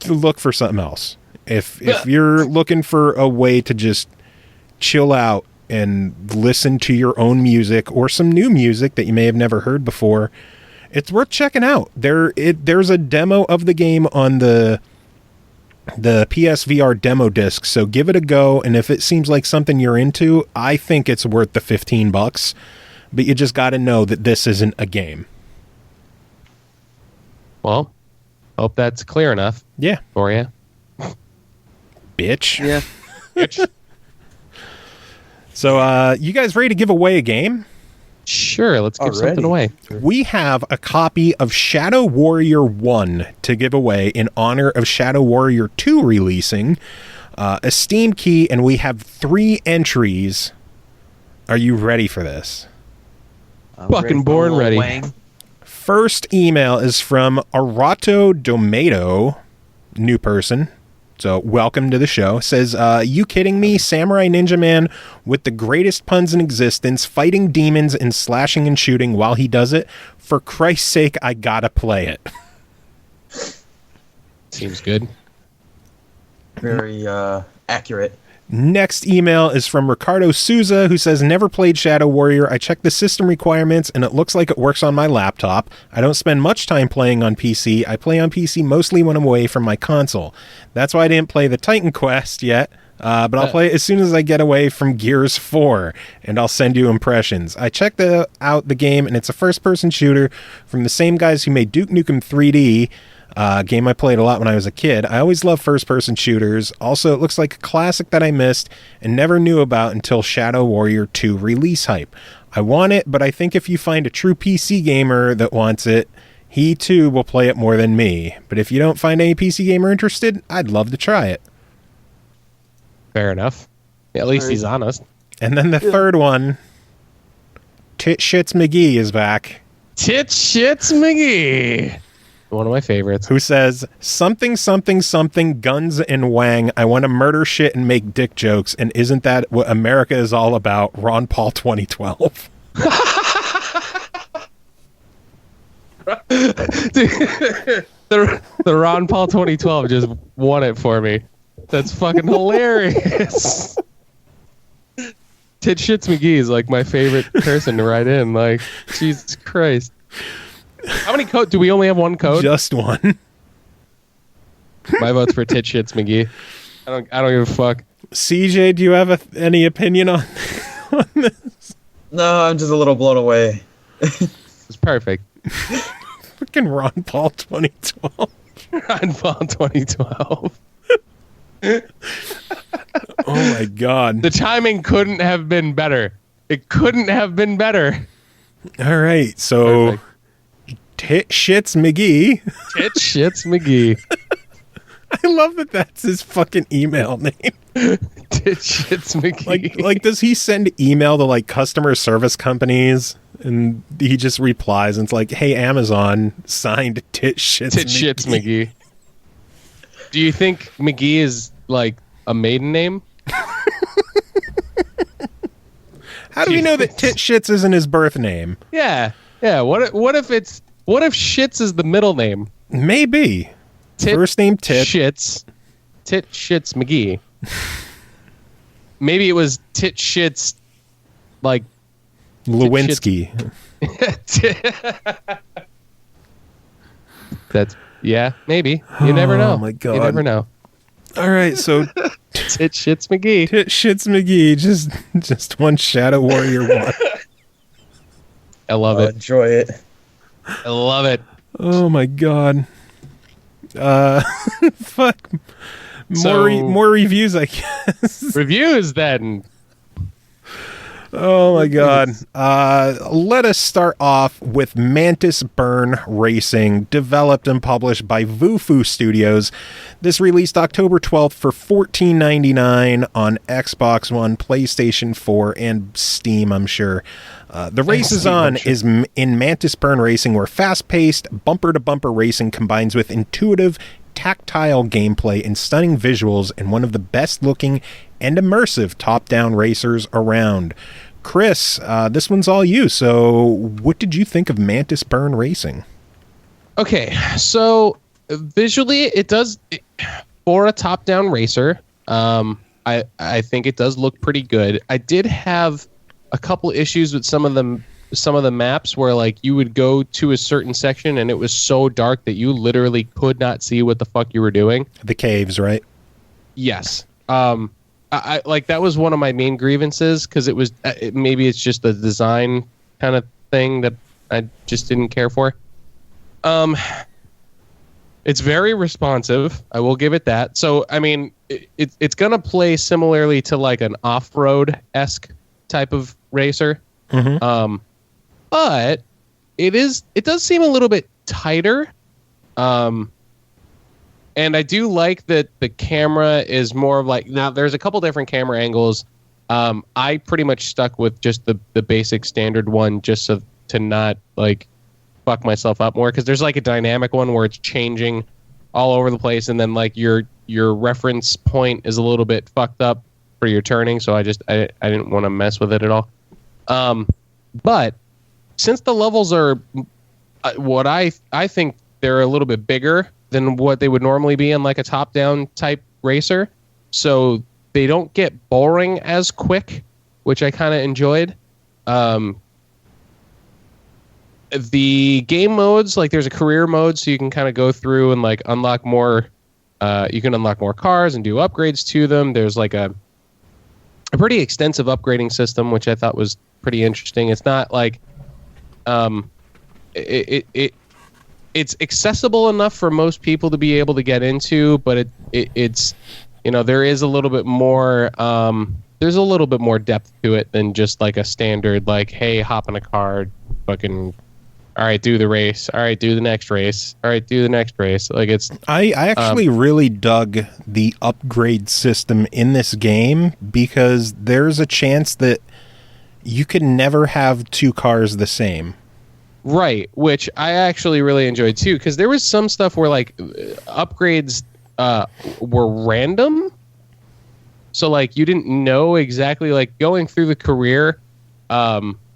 look for something else. If you're looking for a way to just chill out and listen to your own music or some new music that you may have never heard before, it's worth checking out. There's a demo of the game on the PSVR demo disc, so give it a go, and if it seems like something you're into, I think it's worth the $15, but you just got to know that this isn't a game. Well, hope that's clear enough. Yeah. For you. Bitch. Yeah. Bitch. So, you guys ready to give away a game? Sure, let's give Already? something away. We have a copy of Shadow Warrior 1 to give away in honor of Shadow Warrior 2 releasing. A Steam key, and we have 3 entries. Are you ready for this? I'm Fucking ready for born a little ready. wang. First email is from Arato Domato, new person. So welcome to the show. Says, you kidding me? Samurai Ninja Man with the greatest puns in existence, fighting demons and slashing and shooting while he does it. For Christ's sake, I gotta play it. Seems good. Very accurate. Next email is from Ricardo Souza, who says, never played Shadow Warrior. I checked the system requirements, and it looks like it works on my laptop. I don't spend much time playing on PC. I play on PC mostly when I'm away from my console. That's why I didn't play the Titan Quest yet, but I'll play it as soon as I get away from Gears 4, and I'll send you impressions. I checked out the game, and it's a first-person shooter from the same guys who made Duke Nukem 3D, game I played a lot when I was a kid. I always love first-person shooters. Also, it looks like a classic that I missed and never knew about until Shadow Warrior 2 release hype. I want it, but I think if you find a true PC gamer that wants it, he too will play it more than me. But if you don't find any PC gamer interested, I'd love to try it. Fair enough. Yeah, at least he's honest. And then the third one, Tit Shits McGee is back. Tit Shits McGee. One of my favorites. Who says, something, something, something, guns and wang. I want to murder shit and make dick jokes. And isn't that what America is all about? Ron Paul 2012. the Ron Paul 2012 just won it for me. That's fucking hilarious. Tit Shits McGee is like my favorite person to write in. Like, Jesus Christ. How many code? Do we only have one code? Just one. My vote's for Tit Shits McGee. I don't give a fuck. CJ, do you have any opinion on this? No, I'm just a little blown away. It's perfect. Fucking Ron Paul 2012. Ron Paul 2012. Oh my god. The timing couldn't have been better. It couldn't have been better. All right, so Perfect. Tit Shits McGee. Tit Shits McGee. I love that that's his fucking email name. Tit Shits McGee. Like, does he send email to like customer service companies and he just replies and it's like, hey, Amazon, signed Tit Shits Tit Shits McGee. Do you think McGee is like a maiden name? How do we know that Tit Shits isn't his birth name? Yeah. What if Shits is the middle name? Maybe. Tit First name Tit. Shits. Tit Shits McGee. Maybe it was Tit Shits like Lewinsky. That's maybe. You never know. Oh my god. You never know. All right, so Tit Shits McGee. Tit Shits McGee, just one Shadow Warrior 1. I love it. Enjoy it. I love it. Oh my god. Fuck. More reviews, I guess. Reviews then. Oh my god. Let us start off with Mantis Burn Racing, developed and published by VooFoo Studios. This released October 12th for $14.99 on Xbox One, PlayStation 4, and Steam, I'm sure. The race is on is in Mantis Burn Racing, where fast-paced, bumper-to-bumper racing combines with intuitive, tactile gameplay and stunning visuals in one of the best-looking and immersive top-down racers around. Chris, this one's all you. So what did you think of Mantis Burn Racing? Okay, so visually it does, for a top-down racer, I think it does look pretty good. I did have a couple issues with some of the maps where like you would go to a certain section and it was so dark that you literally could not see what the fuck you were doing. The caves, right? Yes. I like that was one of my main grievances because it was maybe it's just a design kind of thing that I just didn't care for. It's very responsive. I will give it that. So I mean, it's gonna play similarly to like an off-road-esque type of racer. Mm-hmm. But it does seem a little bit tighter. And I do like that the camera is more of like, now there's a couple different camera angles. I pretty much stuck with just the basic standard one just so to not like fuck myself up more, because there's like a dynamic one where it's changing all over the place, and then like your reference point is a little bit fucked up for your turning, so I didn't want to mess with it at all. But since the levels are what I think they're a little bit bigger than what they would normally be in like a top-down type racer, so they don't get boring as quick, which I kind of enjoyed. The game modes, like there's a career mode, so you can kind of go through and like unlock more. You can unlock more cars and do upgrades to them. There's like a pretty extensive upgrading system, which I thought was pretty interesting. It's not like it's accessible enough for most people to be able to get into, but it's there is a little bit more. There's a little bit more depth to it than just like a standard like, hey, hop in a car, fucking. All right, do the race. All right, do the next race. All right, do the next race. Like it's. I actually really dug the upgrade system in this game because there's a chance that you can never have two cars the same. Right, which I actually really enjoyed too, because there was some stuff where like upgrades were random. So like you didn't know exactly, like going through the career.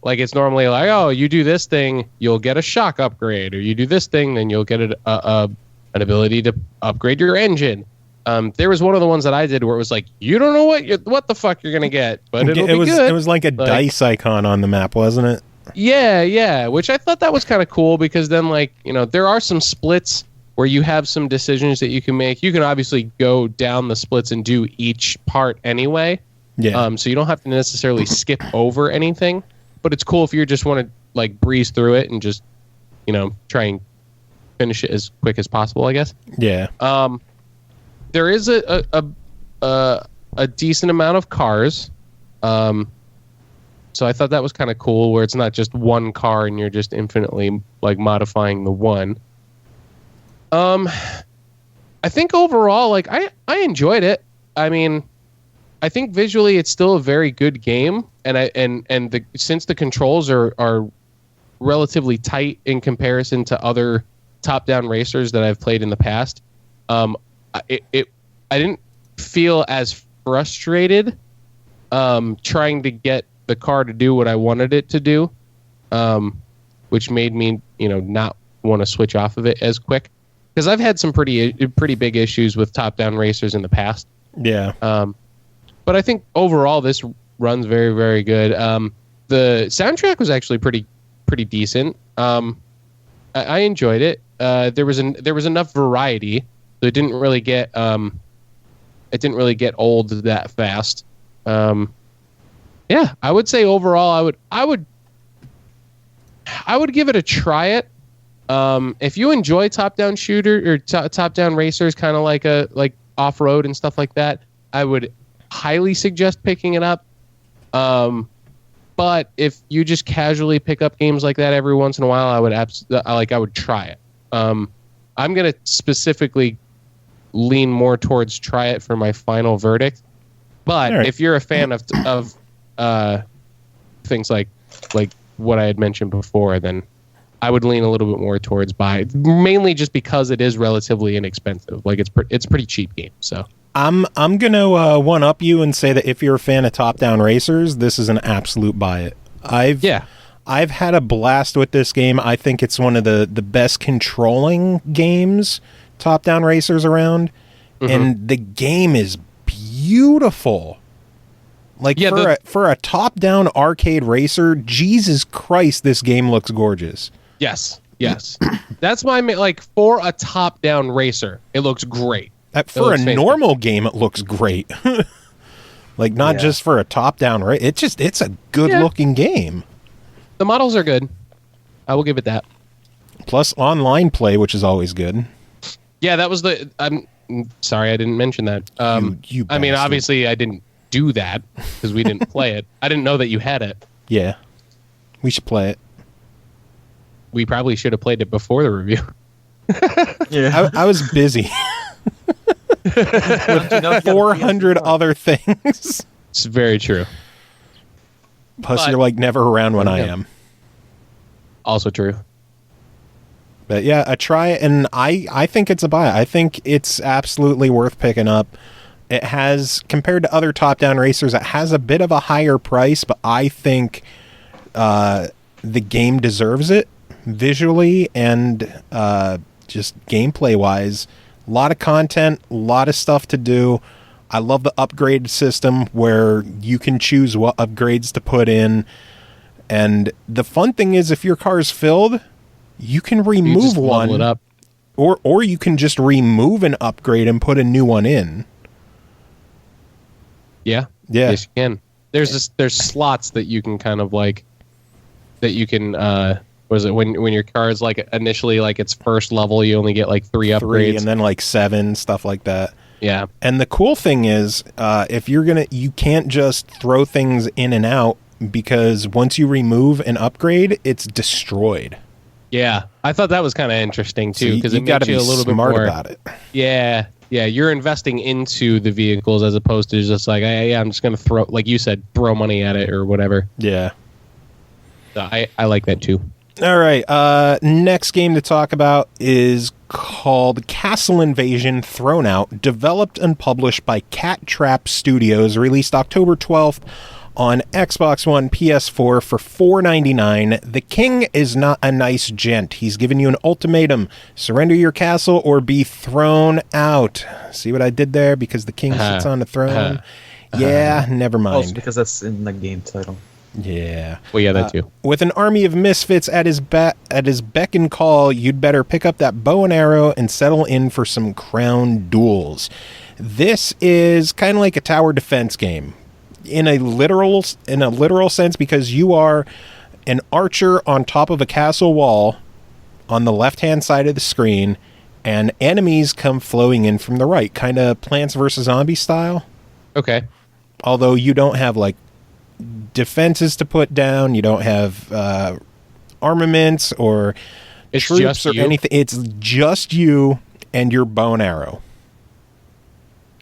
Like it's normally like, oh, you do this thing, you'll get a shock upgrade, or you do this thing, then you'll get an ability to upgrade your engine. There was one of the ones that I did where it was like, you don't know what the fuck you're gonna get, but it'll be good. It was like a dice icon on the map, wasn't it? Yeah. Which I thought that was kind of cool because then like there are some splits where you have some decisions that you can make. You can obviously go down the splits and do each part anyway. Yeah. So you don't have to necessarily skip over anything. But it's cool if you just want to like breeze through it and just, try and finish it as quick as possible, I guess. Yeah. There is a decent amount of cars. So I thought that was kind of cool, where it's not just one car and you're just infinitely like modifying the one. I think overall, like I enjoyed it. I mean, I think visually it's still a very good game, and since the controls are relatively tight in comparison to other top-down racers that I've played in the past, I didn't feel as frustrated trying to get the car to do what I wanted it to do, which made me not want to switch off of it as quick, because I've had some pretty big issues with top-down racers in the past. Yeah. But I think overall this runs very, very good. The soundtrack was actually pretty decent. I enjoyed it. There was enough variety, so it didn't really get old that fast. Yeah, I would say overall I would give it a try it. If you enjoy top-down shooter or top-down racers, kind of like off-road and stuff like that, I would highly suggest picking it up. But if you just casually pick up games like that every once in a while, I would try it. I'm gonna specifically lean more towards try it for my final verdict. But right. If you're a fan of things like what I had mentioned before, then I would lean a little bit more towards buy, mainly just because it is relatively inexpensive. Like it's pretty cheap game. So I'm gonna one up you and say that if you're a fan of top-down racers, this is an absolute buy it. I've had a blast with this game. I think it's one of the best controlling games, top-down racers around, and the game is beautiful. Like for a top-down arcade racer, Jesus Christ, this game looks gorgeous. Yes. That's my like for a top-down racer, it looks great. For a normal game, it looks great. Like not just for a top-down race. It's a good-looking game. The models are good. I will give it that. Plus online play, which is always good. Yeah, that was the. I'm sorry, I didn't mention that. You I mean, obviously, I didn't do that because we didn't play it. I didn't know that you had it. Yeah, we should play it. We probably should have played it before the review. Yeah, I was busy with 400 other things. It's very true. Plus, you're like never around when I am. Also true. But yeah, I try it, and I think it's a buy. I think it's absolutely worth picking up. It has, compared to other top-down racers, it has a bit of a higher price, but I think the game deserves it visually and just gameplay-wise. A lot of content, a lot of stuff to do. I love the upgrade system where you can choose what upgrades to put in. And the fun thing is, if your car's filled, you can remove one. It up. Or you can just remove an upgrade and put a new one in. Yeah. Yes, you can. There's slots that you can kind of like that you can was it when your car is like initially like its first level, you only get like 3 upgrades and then like 7, stuff like that. Yeah. And the cool thing is, if you can't just throw things in and out, because once you remove an upgrade, it's destroyed. Yeah, I thought that was kind of interesting too, because so it makes you a little bit more about it. Yeah, you're investing into the vehicles as opposed to just like, I'm just gonna throw, like you said, throw money at it or whatever. Yeah, so I like that too. All right, next game to talk about is called Castle Invasion Thrown Out, developed and published by Cat Trap Studios, released October 12th on Xbox One, PS4 for $4.99. The king is not a nice gent. He's given you an ultimatum. Surrender your castle or be thrown out. See what I did there? Because the king sits on the throne. Yeah, never mind. Also because that's in the game title. Yeah. Well, yeah, that too. With an army of misfits at his beck and call, you'd better pick up that bow and arrow and settle in for some crown duels. This is kind of like a tower defense game in a literal sense, because you are an archer on top of a castle wall on the left-hand side of the screen, and enemies come flowing in from the right, kind of Plants vs. Zombies style. Okay. Although you don't have like defenses to put down, you don't have armaments or troops or anything. It's just you and your bow and arrow.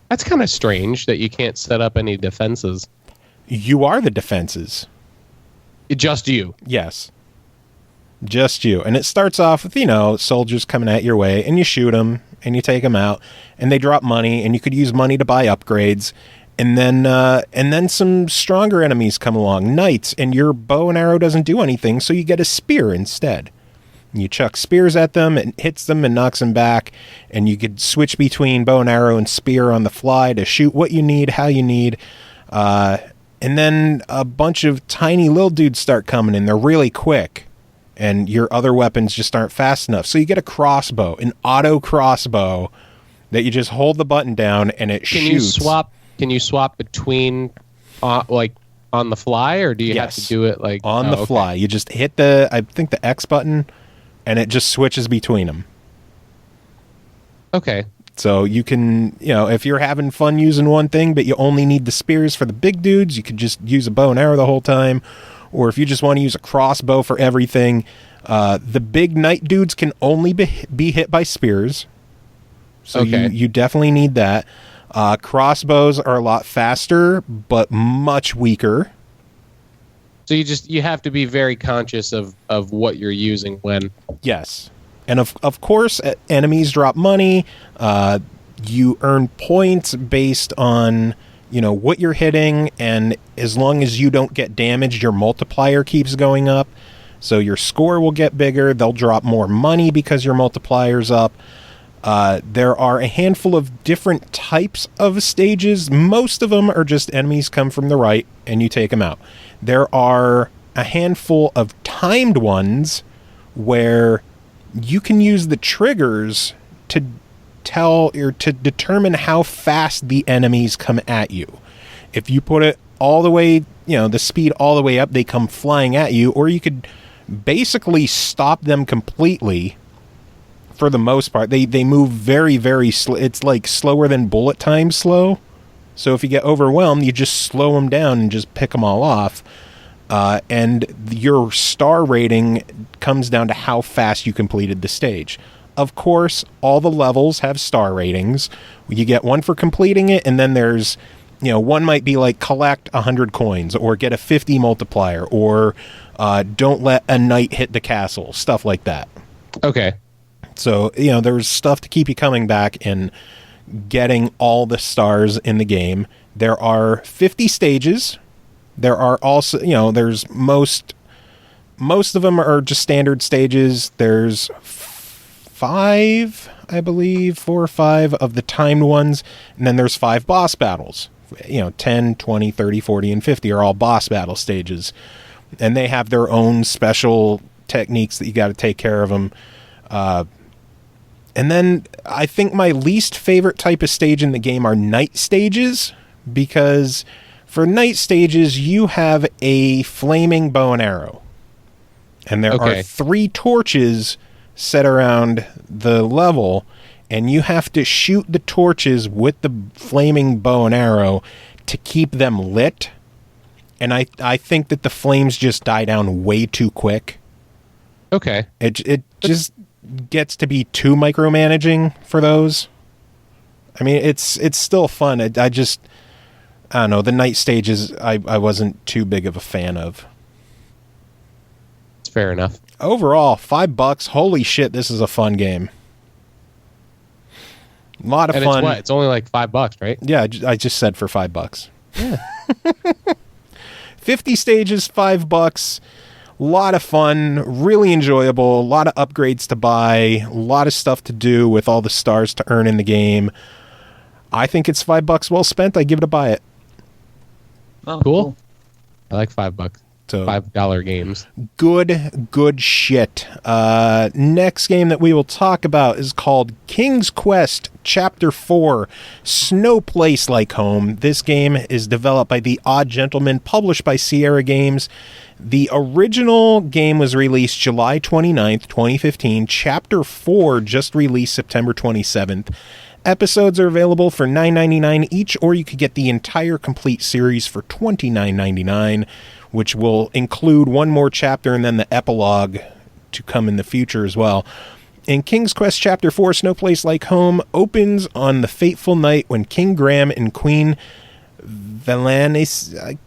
That's kind of strange that you can't set up any defenses. You are the defenses. Just you. Yes. Just you. And it starts off with, soldiers coming at your way, and you shoot them and you take them out, and they drop money, and you could use money to buy upgrades. And then some stronger enemies come along, knights, and your bow and arrow doesn't do anything, so you get a spear instead. You chuck spears at them, it hits them and knocks them back, and you could switch between bow and arrow and spear on the fly to shoot what you need, how you need. And then a bunch of tiny little dudes start coming in. They're really quick, and your other weapons just aren't fast enough. So you get a crossbow, an auto crossbow that you just hold the button down and it shoots. Can you swap between like on the fly, or do you have to do it like on the fly? You just hit the X button, and it just switches between them. Okay. So you can, if you're having fun using one thing, but you only need the spears for the big dudes, you could just use a bow and arrow the whole time. Or if you just want to use a crossbow for everything, the big knight dudes can only be hit by spears. So you definitely need that. Crossbows are a lot faster, but much weaker. So you have to be very conscious of what you're using when. Yes. And of course, enemies drop money. You earn points based on, what you're hitting, and as long as you don't get damaged, your multiplier keeps going up. So your score will get bigger. They'll drop more money because your multiplier's up. There are a handful of different types of stages. Most of them are just enemies come from the right and you take them out. There are a handful of timed ones where you can use the triggers to tell or to determine how fast the enemies come at you. If you put it all the way, the speed all the way up, they come flying at you, or you could basically stop them completely. For the most part, they move very, very slow. It's like slower than bullet time slow. So if you get overwhelmed, you just slow them down and just pick them all off. And your star rating comes down to how fast you completed the stage. Of course, all the levels have star ratings. You get one for completing it, and then there's, one might be like collect 100 coins, or get a 50 multiplier, or don't let a knight hit the castle, stuff like that. Okay. So, there's stuff to keep you coming back and getting all the stars in the game. There are 50 stages. There are also, there's most of them are just standard stages. There's 5, I believe, 4 or 5 of the timed ones. And then there's 5 boss battles. 10, 20, 30, 40, and 50 are all boss battle stages. And they have their own special techniques that you got to take care of them. And then I think my least favorite type of stage in the game are night stages, because for night stages, you have a flaming bow and arrow. And there are 3 torches set around the level, and you have to shoot the torches with the flaming bow and arrow to keep them lit. And I think that the flames just die down way too quick. Okay. It just gets to be too micromanaging for those. I mean, it's still fun. I don't know. The night stages, I wasn't too big of a fan of. It's fair enough. Overall, $5. Holy shit, this is a fun game. A lot of fun. It's what? It's only like $5, right? Yeah, I just said for $5. Yeah. 50 stages, $5. A lot of fun, really enjoyable, a lot of upgrades to buy, a lot of stuff to do with all the stars to earn in the game. I think it's $5 well spent. I give it a buy it. Oh, cool. I like $5. So $5 games. Good shit. Next game that we will talk about is called King's Quest Chapter 4, Snow Place Like Home. This game is developed by The Odd Gentleman, published by Sierra Games. The original game was released July 29th, 2015. Chapter 4 just released September 27th. Episodes are available for $9.99 each, or you could get the entire complete series for $29.99, which will include one more chapter and then the epilogue to come in the future as well. In King's Quest Chapter 4, Snow Place Like Home opens on the fateful night when King Graham and Queen Valanis...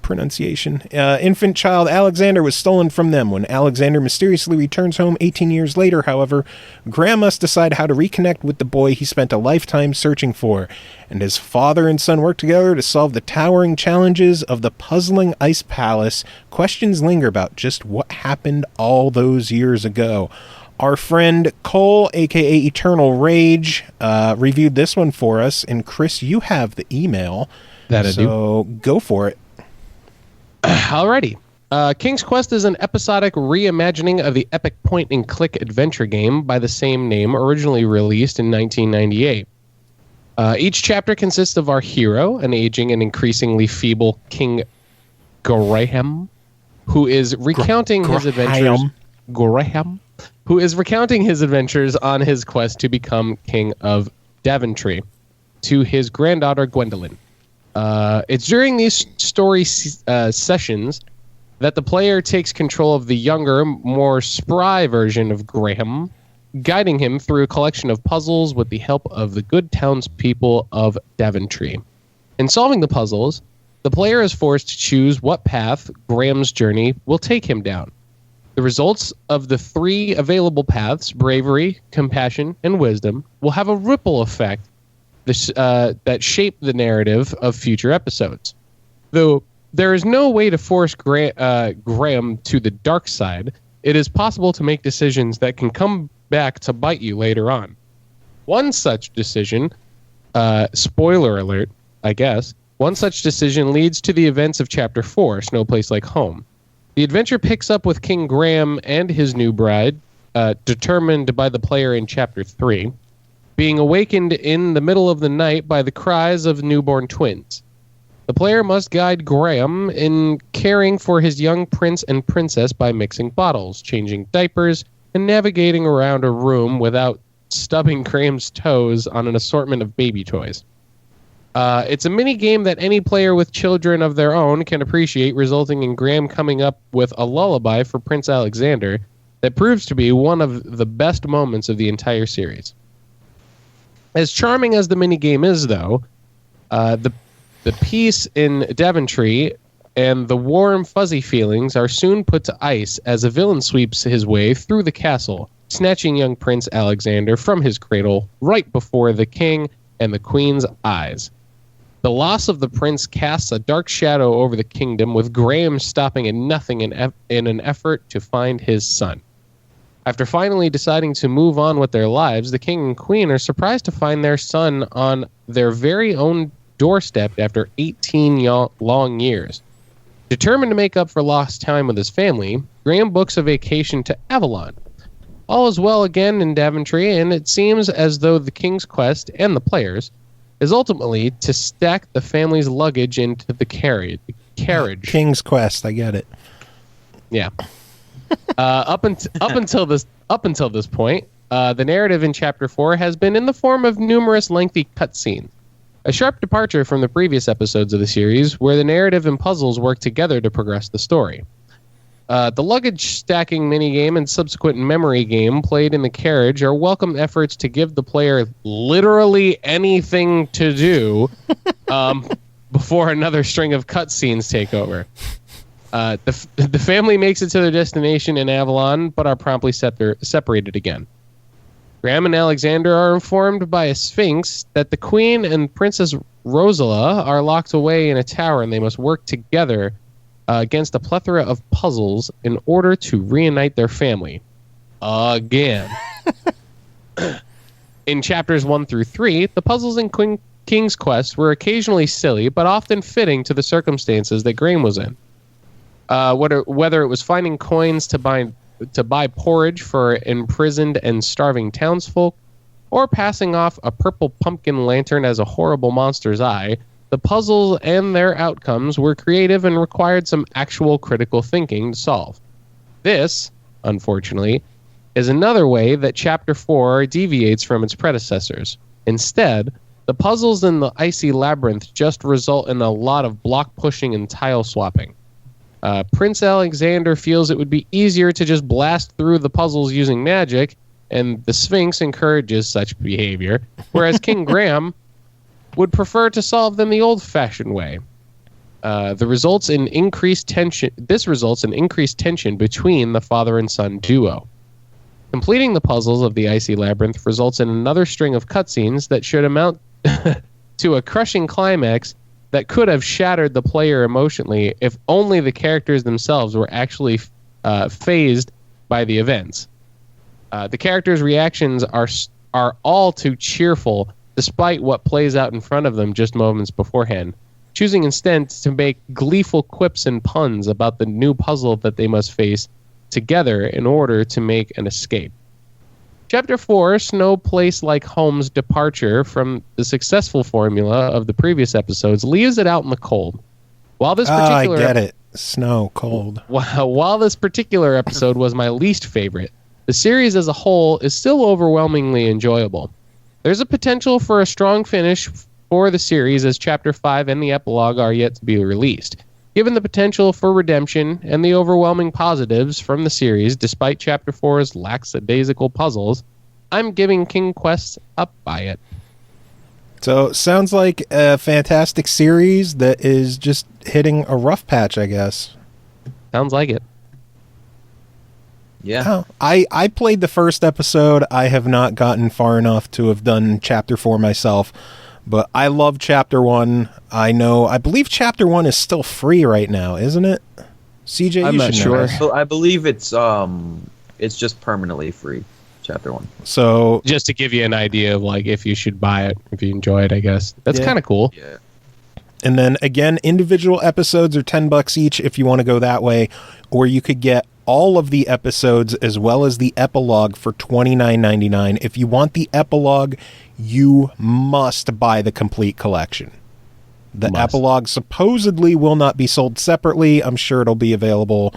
pronunciation. Infant child Alexander was stolen from them. When Alexander mysteriously returns home 18 years later, however, Graham must decide how to reconnect with the boy he spent a lifetime searching for, and his father and son work together to solve the towering challenges of the puzzling ice palace. Questions linger about just what happened all those years ago. Our friend Cole, aka Eternal Rage, reviewed this one for us, and Chris, you have the email. So go for it. Alrighty. King's Quest is an episodic reimagining of the epic point-and-click adventure game by the same name, originally released in 1998. Each chapter consists of our hero, an aging and increasingly feeble King Graham, who is recounting his adventures. Graham, who is recounting his adventures on his quest to become King of Daventry, to his granddaughter Gwendolyn. It's during these story sessions that the player takes control of the younger, more spry version of Graham, guiding him through a collection of puzzles with the help of the good townspeople of Daventry. In solving the puzzles, the player is forced to choose what path Graham's journey will take him down. The results of the 3 available paths, bravery, compassion, and wisdom, will have a ripple effect that shape the narrative of future episodes. Though there is no way to force Graham to the dark side, it is possible to make decisions that can come back to bite you later on. One such decision, spoiler alert, I guess, one such decision leads to the events of Chapter 4, No Place Like Home. The adventure picks up with King Graham and his new bride, determined by the player in Chapter 3, being awakened in the middle of the night by the cries of newborn twins. The player must guide Graham in caring for his young prince and princess by mixing bottles, changing diapers, and navigating around a room without stubbing Graham's toes on an assortment of baby toys. It's a mini game that any player with children of their own can appreciate, resulting in Graham coming up with a lullaby for Prince Alexander that proves to be one of the best moments of the entire series. As charming as the minigame is, though, the peace in Daventry and the warm, fuzzy feelings are soon put to ice as a villain sweeps his way through the castle, snatching young Prince Alexander from his cradle right before the king and the queen's eyes. The loss of the prince casts a dark shadow over the kingdom, with Graham stopping at nothing in an effort to find his son. After finally deciding to move on with their lives, the king and queen are surprised to find their son on their very own doorstep after 18 long years. Determined to make up for lost time with his family, Graham books a vacation to Avalon. All is well again in Daventry, and it seems as though the king's quest, and the players', is ultimately to stack the family's luggage into the carriage. King's Quest, I get it. Yeah. Up until this point, the narrative in Chapter 4 has been in the form of numerous lengthy cutscenes. A sharp departure from the previous episodes of the series, where the narrative and puzzles work together to progress the story. The luggage stacking minigame and subsequent memory game played in the carriage are welcome efforts to give the player literally anything to do before another string of cutscenes take over. The family makes it to their destination in Avalon, but are promptly separated again. Graham and Alexander are informed by a sphinx that the queen and Princess Rosala are locked away in a tower, and they must work together against a plethora of puzzles in order to reunite their family. Again. In chapters 1 through 3, the puzzles in King's Quest were occasionally silly, but often fitting to the circumstances that Graham was in. Whether it was finding coins to buy porridge for imprisoned and starving townsfolk, or passing off a purple pumpkin lantern as a horrible monster's eye, the puzzles and their outcomes were creative and required some actual critical thinking to solve. This, unfortunately, is another way that Chapter 4 deviates from its predecessors. Instead, the puzzles in the icy labyrinth just result in a lot of block pushing and tile swapping. Prince Alexander feels it would be easier to just blast through the puzzles using magic, and the Sphinx encourages such behavior, whereas King Graham would prefer to solve them the old-fashioned way. This results in increased tension between the father and son duo. Completing the puzzles of the icy labyrinth results in another string of cutscenes that should amount to a crushing climax that could have shattered the player emotionally if only the characters themselves were actually phased by the events. The characters' reactions are all too cheerful, despite what plays out in front of them just moments beforehand, choosing instead to make gleeful quips and puns about the new puzzle that they must face together in order to make an escape. Chapter 4, No Place Like Home's departure from the successful formula of the previous episodes leaves it out in the cold. While this particular I get it. Snow, cold. While this particular episode was my least favorite, the series as a whole is still overwhelmingly enjoyable. There's a potential for a strong finish for the series, as Chapter 5 and the epilogue are yet to be released. Given the potential for redemption and the overwhelming positives from the series, despite Chapter 4's lackadaisical puzzles, I'm giving King Quest a buy it. So, sounds like a fantastic series that is just hitting a rough patch, I guess. Sounds like it. Yeah. Oh, I played the first episode. I have not gotten far enough to have done Chapter 4 myself. But I love Chapter 1. I believe Chapter 1 is still free right now, isn't it? CJ, I'm you not should sure. know. So I believe it's just permanently free. Chapter 1. So Just to give you an idea of like if you should buy it, if you enjoy it, I guess. That's Yeah. kind of cool. Yeah. and then again, individual episodes are $10 each if you want to go that way, or you could get all of the episodes as well as the epilogue for $29.99. If you want the epilogue, you must buy the complete collection. The Must. epilogue supposedly will not be sold separately. I'm sure it'll be available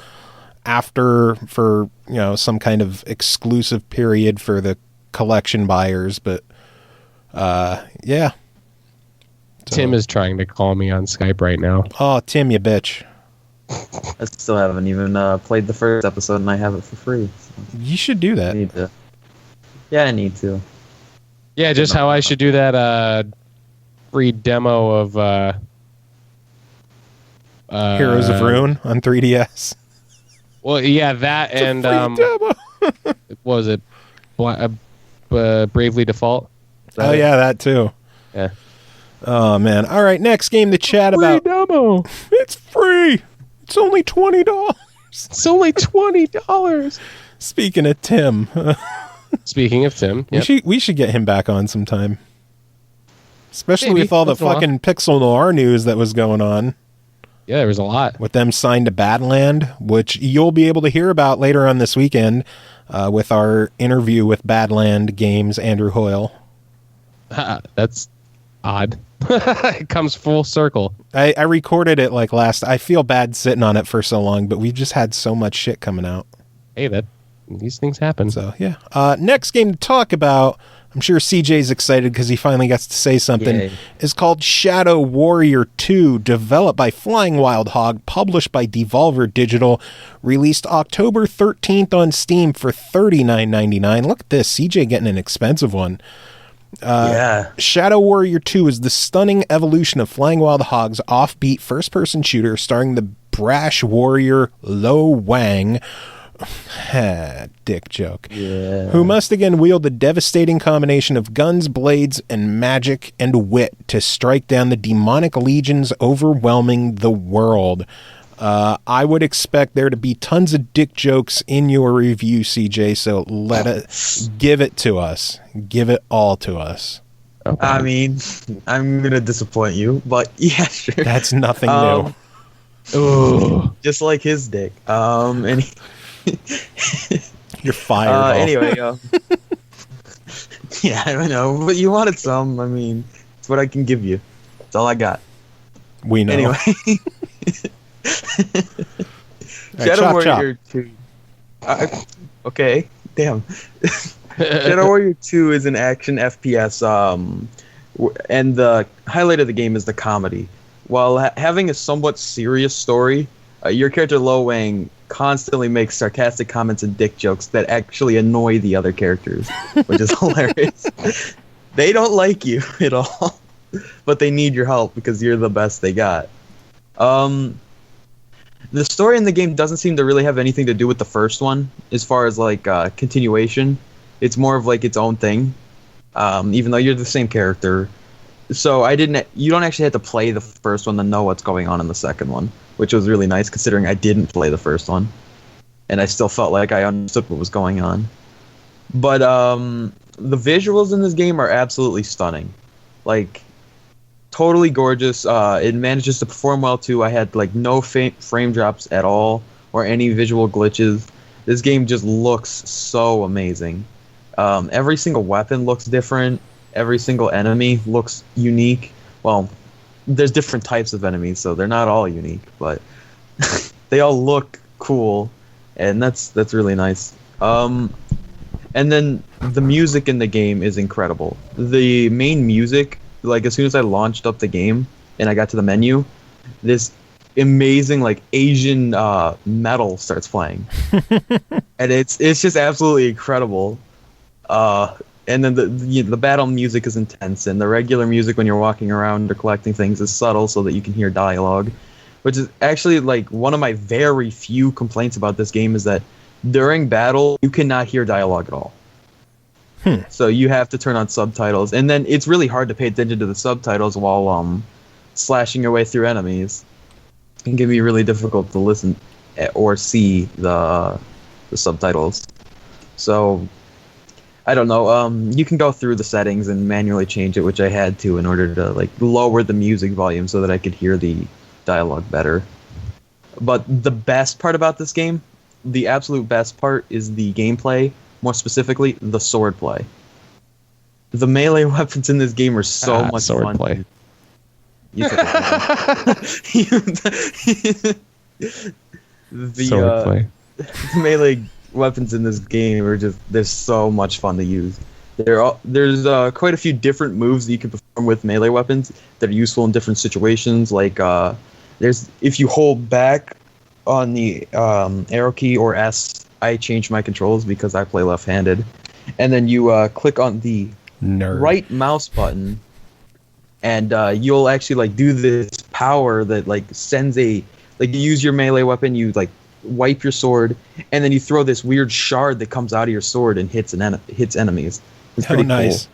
after for, some kind of exclusive period for the collection buyers, but yeah. So- Tim is trying to call me on Skype right now. Oh, Tim, you bitch. I still haven't even played the first episode, and I have it for free. So You should do I that. need to. Yeah, I need to. Yeah, just how I should do that free demo of Heroes of Ruin on 3DS. Well, yeah, that and Free demo. what was it? Bravely Default. Is that Oh it? yeah, that too. Yeah. Oh man. All right, next game to chat Free about. demo. It's free. It's only $20. It's only $20. Speaking of Tim, Speaking of Tim, yep. we should get him back on sometime. Especially Maybe, with all the once in a while. fucking Pixel Noir news that was going on. Yeah, there was a lot. With them signed to Badland, which you'll be able to hear about later on this weekend with our interview with Badland Games, Andrew Hoyle. That's odd. It comes full circle. I recorded it like I feel bad sitting on it for so long, but we've just had so much shit coming out. Hey, these things happen. So, yeah. Next game to talk about, I'm sure CJ's excited because he finally gets to say something, Yay. is called Shadow Warrior 2, developed by Flying Wild Hog, published by Devolver Digital, released October 13th on Steam for $39.99. Look at this, CJ getting an expensive one. Yeah. Shadow Warrior 2 is the stunning evolution of Flying Wild Hog's offbeat first-person shooter starring the brash warrior Lo Wang, dick joke, Yeah. who must again wield the devastating combination of guns, blades, and magic and wit to strike down the demonic legions overwhelming the world. I would expect there to be tons of dick jokes in your review, CJ, so let it give it to us. Give it all to us. Okay. I mean, I'm gonna disappoint you, but yeah, sure. That's nothing Um, new. Ooh. Just like his dick. You're fired. Anyway, yeah, I don't know, but you wanted some. I mean, it's what I can give you. That's all I got. We know. Anyway, All right, Shadow chop, Warrior 2. Okay, damn. Shadow Warrior 2 is an action FPS, and the highlight of the game is the comedy. While having a somewhat serious story, your character Lo Wang constantly makes sarcastic comments and dick jokes that actually annoy the other characters, which is hilarious. They don't like you at all, but they need your help because you're the best they got. The story in the game doesn't seem to really have anything to do with the first one, as far as like continuation. It's more of like its own thing, even though you're the same character. So you don't actually have to play the first one to know what's going on in the second one, which was really nice considering I didn't play the first one, and I still felt like I understood what was going on. But the visuals in this game are absolutely stunning, like totally gorgeous. It manages to perform well too. I had like no frame drops at all or any visual glitches. This game just looks so amazing. Every single weapon looks different. Every single enemy looks unique. Well, there's different types of enemies, so they're not all unique, but they all look cool, and that's really nice. And then the music in the game is incredible. The main music, like as soon as I launched up the game and I got to the menu, this amazing like Asian metal starts playing, and it's just absolutely incredible. And then the battle music is intense, and the regular music when you're walking around or collecting things is subtle so that you can hear dialogue, which is actually like one of my very few complaints about this game is that during battle you cannot hear dialogue at all. So you have to turn on subtitles, and then it's really hard to pay attention to the subtitles while slashing your way through enemies. It can be really difficult to listen or see the subtitles. So I don't know. You can go through the settings and manually change it, which I had to in order to like lower the music volume so that I could hear the dialogue better. But the best part about this game, the absolute best part, is the gameplay. More specifically, the sword play. The melee weapons in this game are so much sword fun. Play. You said the Sword play. The melee weapons in this game are they're so much fun to use. There's quite a few different moves that you can perform with melee weapons that are useful in different situations. Like there's if you hold back on the arrow key or S. I changed my controls because I play left-handed, and then you click on the right mouse button, and you'll actually like do this power that like sends you use your melee weapon, you like wipe your sword, and then you throw this weird shard that comes out of your sword and hits enemies. It's pretty nice. cool.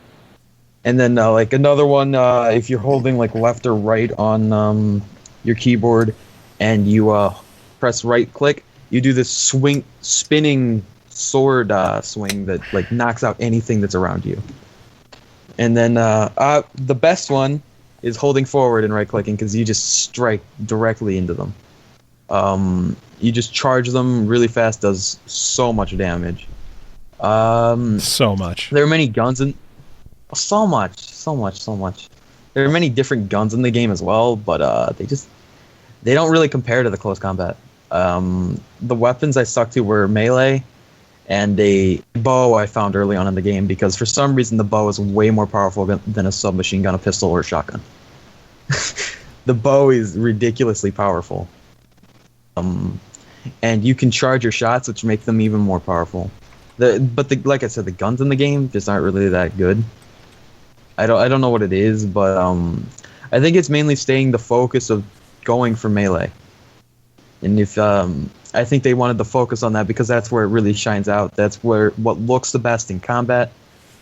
And then like another one, if you're holding like left or right on your keyboard, and you press right click, you do this spinning sword swing that like knocks out anything that's around you. And then the best one is holding forward and right clicking, because you just strike directly into them. You just charge them really fast, does so much damage. So much. There are many guns in so much. There are many different guns in the game as well, but they don't really compare to the close combat. The weapons I stuck to were melee and a bow I found early on in the game, because for some reason the bow is way more powerful than a submachine gun, a pistol, or a shotgun. The bow is ridiculously powerful. And you can charge your shots, which make them even more powerful. Like I said, the guns in the game just aren't really that good. I don't know what it is, but I think it's mainly staying the focus of going for melee. And if I think they wanted to focus on that because that's where it really shines out. That's where what looks the best in combat.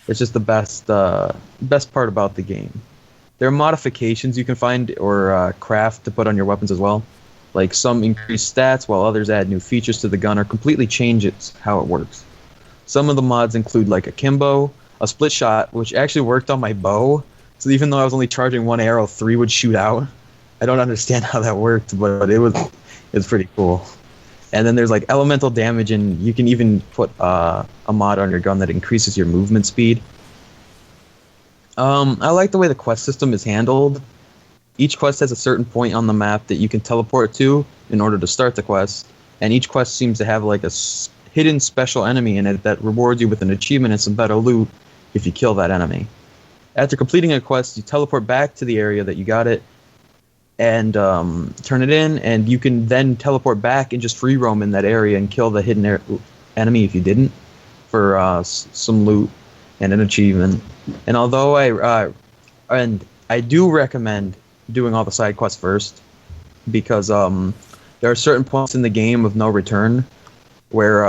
It's just the best part about the game. There are modifications you can find or craft to put on your weapons as well. Like some increase stats, while others add new features to the gun or completely change how it works. Some of the mods include like a kimbo, a split shot, which actually worked on my bow. So even though I was only charging one arrow, 3 would shoot out. I don't understand how that worked, but it was pretty cool. And then there's like elemental damage, and you can even put a mod on your gun that increases your movement speed. I like the way the quest system is handled. Each quest has a certain point on the map that you can teleport to in order to start the quest, and each quest seems to have like a hidden special enemy in it that rewards you with an achievement and some better loot if you kill that enemy. After completing a quest, you teleport back to the area that you got it, and turn it in, and you can then teleport back and just free roam in that area and kill the hidden enemy if you didn't, for some loot and an achievement. And although I do recommend doing all the side quests first, because there are certain points in the game of no return where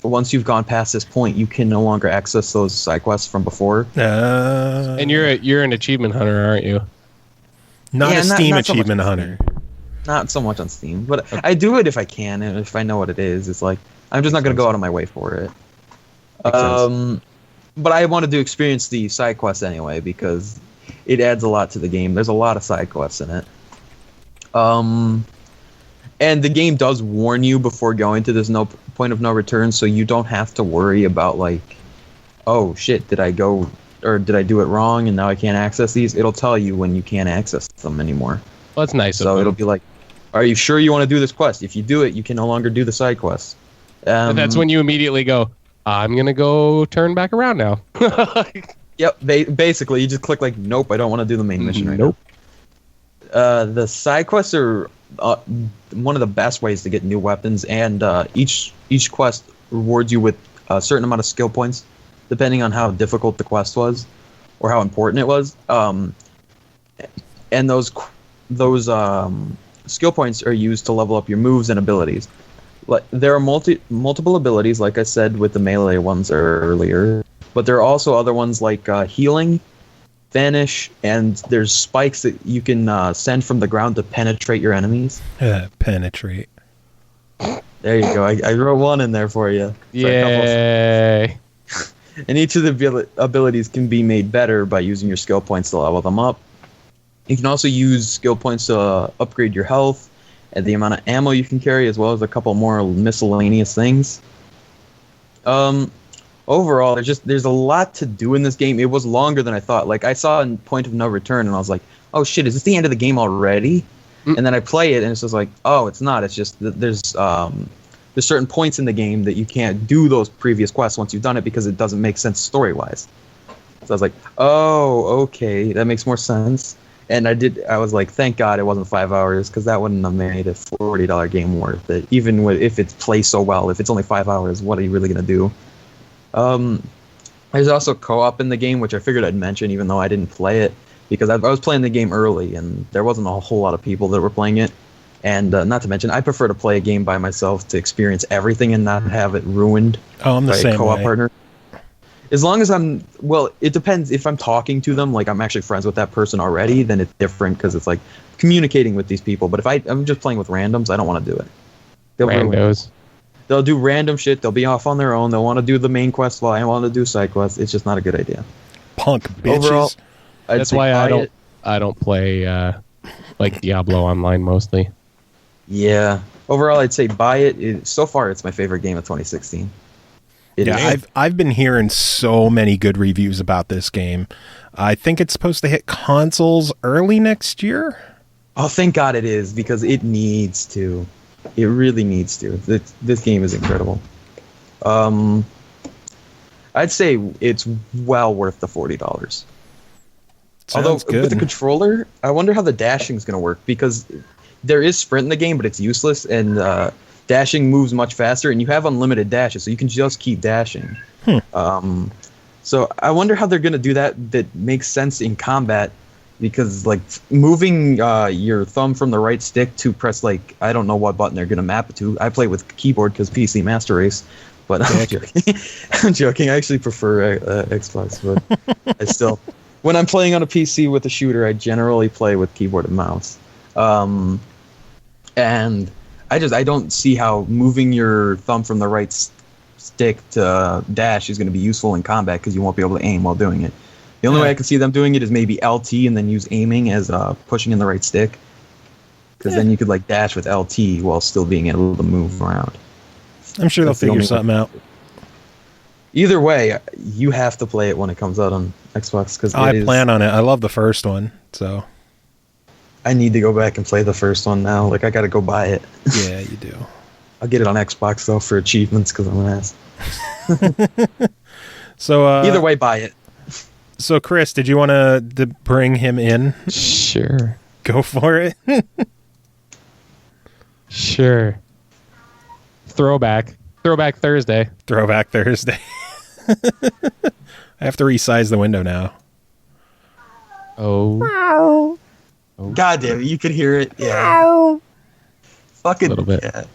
once you've gone past this point, you can no longer access those side quests from before. And you're an achievement hunter, aren't you? Not a Steam not so achievement hunter. Not so much on Steam, but I do it if I can, and if I know what it is. It's like, I'm just not going to go out of my way for it. But I wanted to experience the side quests anyway, because it adds a lot to the game. There's a lot of side quests in it. And the game does warn you before going to this point of no return, so you don't have to worry about like, oh shit, did I do it wrong and now I can't access these? It'll tell you when you can't access them anymore. Well, that's nice. So it'll be like, are you sure you want to do this quest? If you do it, you can no longer do the side quest. And that's when you immediately go, I'm going to go turn back around now. Yep, basically, you just click like, nope, I don't want to do the main mission right now. The side quests are one of the best ways to get new weapons, and each quest rewards you with a certain amount of skill points, depending on how difficult the quest was or how important it was. And those skill points are used to level up your moves and abilities. There are multiple abilities, like I said with the melee ones earlier, But there are also other ones like healing, vanish, and there's spikes that you can send from the ground to penetrate your enemies. Penetrate. There you go. I wrote one in there for you. Yay. And each of the abilities can be made better by using your skill points to level them up. You can also use skill points to upgrade your health and the amount of ammo you can carry, as well as a couple more miscellaneous things. Overall, there's a lot to do in this game. It was longer than I thought. Like, I saw a point of no return, and I was like, oh shit, is this the end of the game already? And then I play it, and it's just like, oh, it's not. It's just that there's certain points in the game that you can't do those previous quests once you've done it because it doesn't make sense story-wise. So I was like, oh, okay, that makes more sense. And I was like, thank God it wasn't 5 hours, because that wouldn't have made a $40 game worth it. Even if it plays so well, if it's only 5 hours, what are you really going to do? There's also co-op in the game, which I figured I'd mention, even though I didn't play it, because I was playing the game early, and there wasn't a whole lot of people that were playing it. And not to mention, I prefer to play a game by myself to experience everything and not have it ruined I'm the by same a co-op way. partner. As long as it depends. If I'm talking to them, like I'm actually friends with that person already, then it's different because it's like communicating with these people. But if I'm just playing with randoms, I don't want to do it. They'll do random shit. They'll be off on their own. They'll want to do the main quest while I want to do side quests. It's just not a good idea. Punk bitches. Overall, That's why I don't play like Diablo online mostly. Yeah. Overall, I'd say buy it. So far, it's my favorite game of 2016. I've been hearing so many good reviews about this game. I think it's supposed to hit consoles early next year. Oh, thank God it is, because it needs to. It really needs to. This game is incredible. I'd say it's well worth the $40. Although good. with the controller, I wonder how the dashing is going to work, because there is sprint in the game, but it's useless, and dashing moves much faster, and you have unlimited dashes, so you can just keep dashing. So I wonder how they're going to do that makes sense in combat, because like moving your thumb from the right stick to press, like, I don't know what button they're going to map it to. I play with keyboard because PC Master Race, but I'm joking. I'm joking. I actually prefer Xbox, but I still, when I'm playing on a PC with a shooter, I generally play with keyboard and mouse. And I don't see how moving your thumb from the right stick to dash is going to be useful in combat, because you won't be able to aim while doing it. The only way I can see them doing it is maybe LT and then use aiming as pushing in the right stick, because then you could like dash with LT while still being able to move around. I'm sure they'll figure something out. Either way, you have to play it when it comes out on Xbox, because I plan on it. I love the first one, so I need to go back and play the first one now. Like, I got to go buy it. yeah, you do. I'll get it on Xbox though for achievements, because I'm an ass. So either way, buy it. So Chris, did you want to bring him in? Sure. Go for it. Sure. Throwback Thursday. Throwback Thursday. I have to resize the window now. Oh. God damn it, you could hear it. Yeah. Fucking Little bit. cat.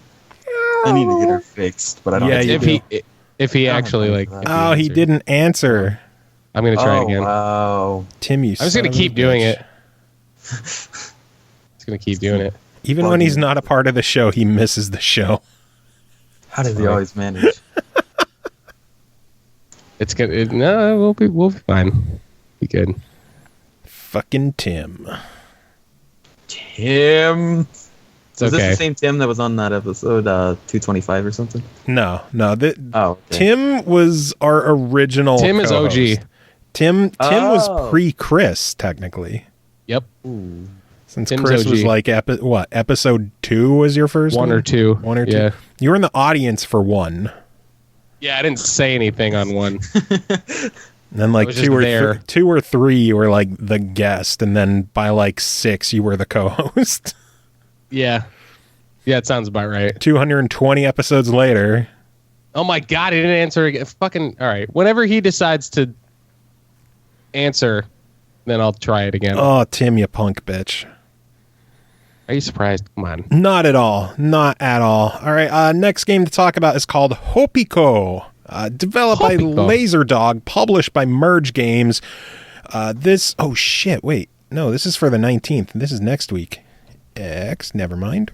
I need to get her fixed, but I don't. Yeah, have to. If he actually like. Oh, he didn't answer. I'm gonna try it again. Wow. Tim, you. I'm just gonna keep doing it. Just gonna keep doing it. Even when he's not a part of the show, he misses the show. How does he always manage? It's good. No, we'll be fine. Be good. Fucking Tim. Tim. It's Was okay. this the same Tim that was on that episode 225 or something? No. Okay. Tim was our original. Tim is co-host. OG. Tim was pre-Chris technically. Yep. Ooh. Since Tim's Chris OG. was like episode 2 was your first one? One or two. One or two. Yeah. You were in the audience for one. Yeah, I didn't say anything on one. And then like was just there. 2 or 3 you were like the guest, and then by like 6 you were the co-host. Yeah. Yeah, it sounds about right. 220 episodes later. Oh my God, he didn't answer again. Fucking, all right. Whenever he decides to answer, then I'll try it again. Oh, Tim, you punk bitch. Are you surprised? Come on. Not at all. Not at all. All right, next game to talk about is called Hopiko. Developed by Laserdog, published by Merge Games. Oh shit, wait. No, this is for the 19th. This is next week. Never mind.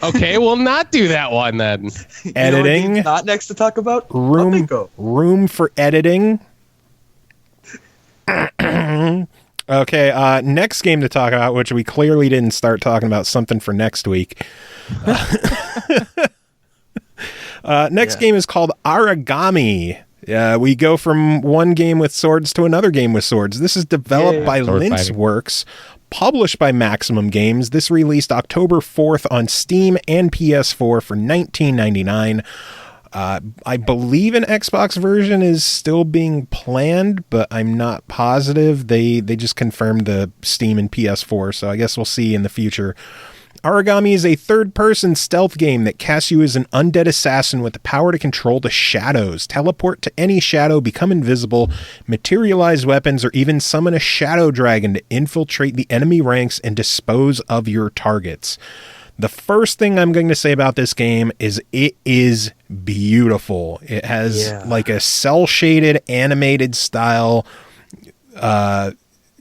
Okay, we'll not do that one then. Editing. You know not next to talk about? Room for editing. Okay, next game to talk about, which we clearly didn't start talking about something for next week. Next game is called Origami. We go from one game with swords to another game with swords. This is developed by Linceworks, published by Maximum Games. This released October 4th on Steam and PS4 for $19.99. I believe an Xbox version is still being planned, but I'm not positive. They just confirmed the Steam and PS4, so I guess we'll see in the future. Origami is a third-person stealth game that casts you as an undead assassin with the power to control the shadows, teleport to any shadow, become invisible, materialize weapons, or even summon a shadow dragon to infiltrate the enemy ranks and dispose of your targets. The first thing I'm going to say about this game is it is beautiful. It has like a cel-shaded animated style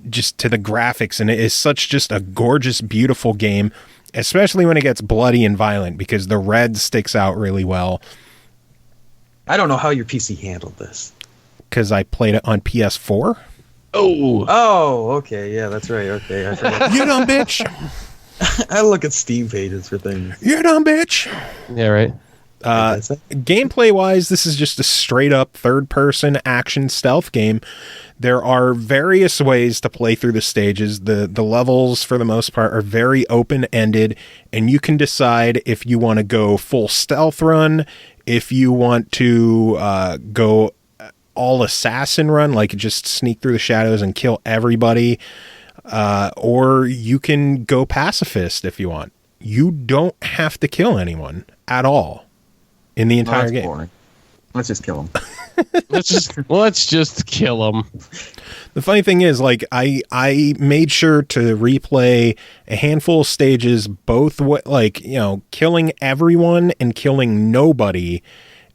just to the graphics, and it is such just a gorgeous, beautiful game, especially when it gets bloody and violent, because the red sticks out really well. I don't know how your PC handled this. Because I played it on PS4? Oh, okay. Yeah, that's right. Okay, I forgot. You dumb bitch. I look at Steam pages for things. You dumb bitch. Yeah, right. Gameplay-wise, this is just a straight-up third-person action stealth game. There are various ways to play through the stages. The levels, for the most part, are very open-ended, and you can decide if you want to go full stealth run, if you want to go all assassin run, like just sneak through the shadows and kill everybody, or you can go pacifist if you want. You don't have to kill anyone at all in the entire game. Boring. Let's just kill him. Let's just kill him. The funny thing is, like, I made sure to replay a handful of stages, both killing everyone and killing nobody,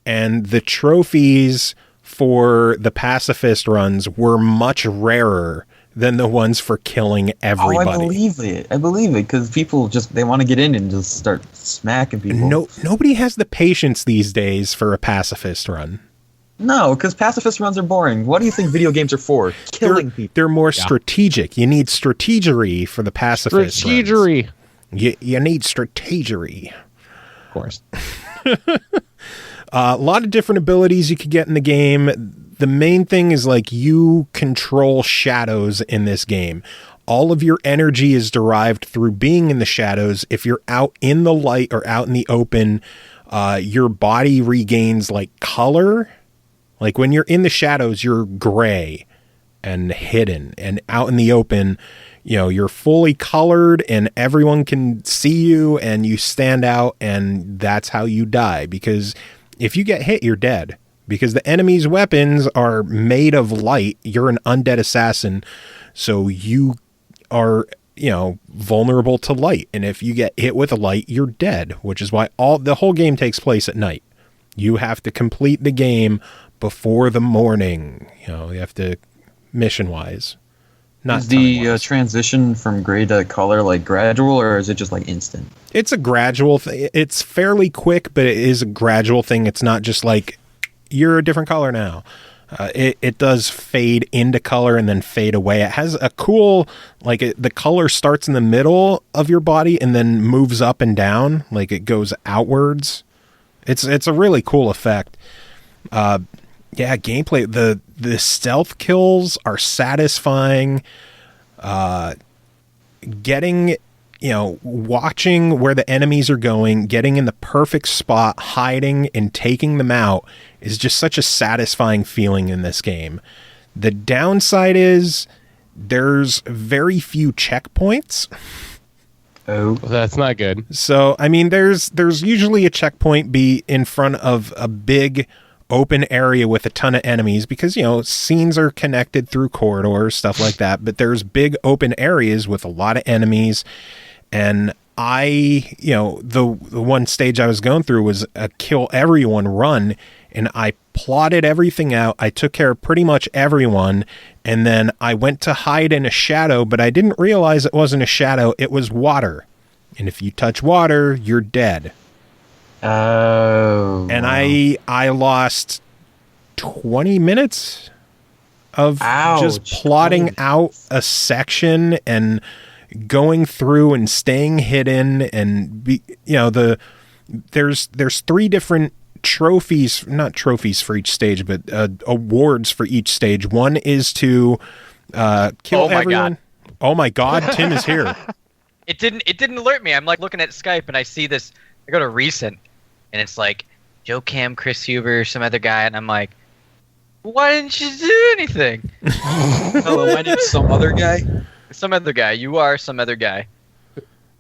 and the trophies for the pacifist runs were much rarer than the ones for killing everybody. Oh, I believe it, because people they want to get in and just start smacking people. Nobody has the patience these days for a pacifist run. No, because pacifist runs are boring. What do you think video games are for? Killing people. They're more strategic. You need strategery for the pacifist runs. You need strategery. Of course. A lot of different abilities you could get in the game. The main thing is, like, you control shadows in this game. All of your energy is derived through being in the shadows. If you're out in the light or out in the open, your body regains, like, color. Like, when you're in the shadows, you're gray and hidden. And out in the open, you're fully colored and everyone can see you and you stand out, and that's how you die. Because if you get hit, you're dead. Because the enemy's weapons are made of light. You're an undead assassin, so you are, vulnerable to light. And if you get hit with a light, you're dead, which is why the whole game takes place at night. You have to complete the game before the morning. You have to, mission-wise. Not is the transition from gray to color, like, gradual, or is it just, like, instant? It's a gradual thing. It's fairly quick, but it is a gradual thing. It's not just like, you're a different color now. It does fade into color and then fade away. It has a cool, the color starts in the middle of your body and then moves up and down, like it goes outwards. It's a really cool effect. Gameplay. The stealth kills are satisfying. Watching where the enemies are going, getting in the perfect spot, hiding and taking them out is just such a satisfying feeling in this game. The downside is there's very few checkpoints. Oh, that's not good. So, I mean, there's usually a checkpoint be in front of a big open area with a ton of enemies because, scenes are connected through corridors, stuff like that. But there's big open areas with a lot of enemies. And the one stage I was going through was a kill everyone run. and I plotted everything out. I took care of pretty much everyone, and then I went to hide in a shadow, but I didn't realize it wasn't a shadow. It was water. And if you touch water, you're dead. Oh. And I lost 20 minutes of just plotting out a section and going through and staying hidden, and there's 3 different trophies, not trophies for each stage, but awards for each stage. One is to kill everyone. Oh my god, Tim is here. It didn't alert me. I'm like looking at Skype and I see this. I go to recent and it's like Joe Cam, Chris Huber, some other guy, and I'm like, why didn't you do anything? Hello, my name's some other guy. Some other guy. You are some other guy.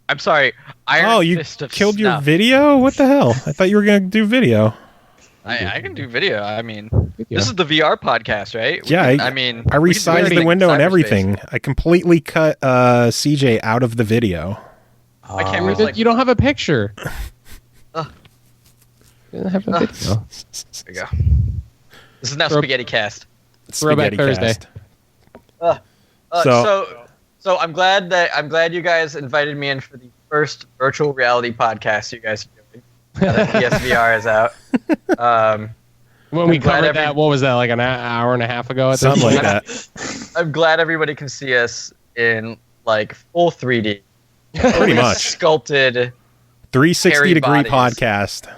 I'm sorry. You Fist of killed your Snuff. video? What the hell? I thought you were going to do video. I can do video. I mean, this is the VR podcast, right? Yeah, I resized the window and everything. I completely cut CJ out of the video. My camera's like, you don't have a picture. You don't have a video. There we go. This is now Spaghetti Cast. Throwback Thursday. So I'm glad you guys invited me in for the first virtual reality podcast you guys are doing. Now that PSVR is out. When we covered that, what was that, like an hour and a half ago? Something like that. I'm glad everybody can see us in like full 3D. Pretty much. Sculpted 360-degree podcast.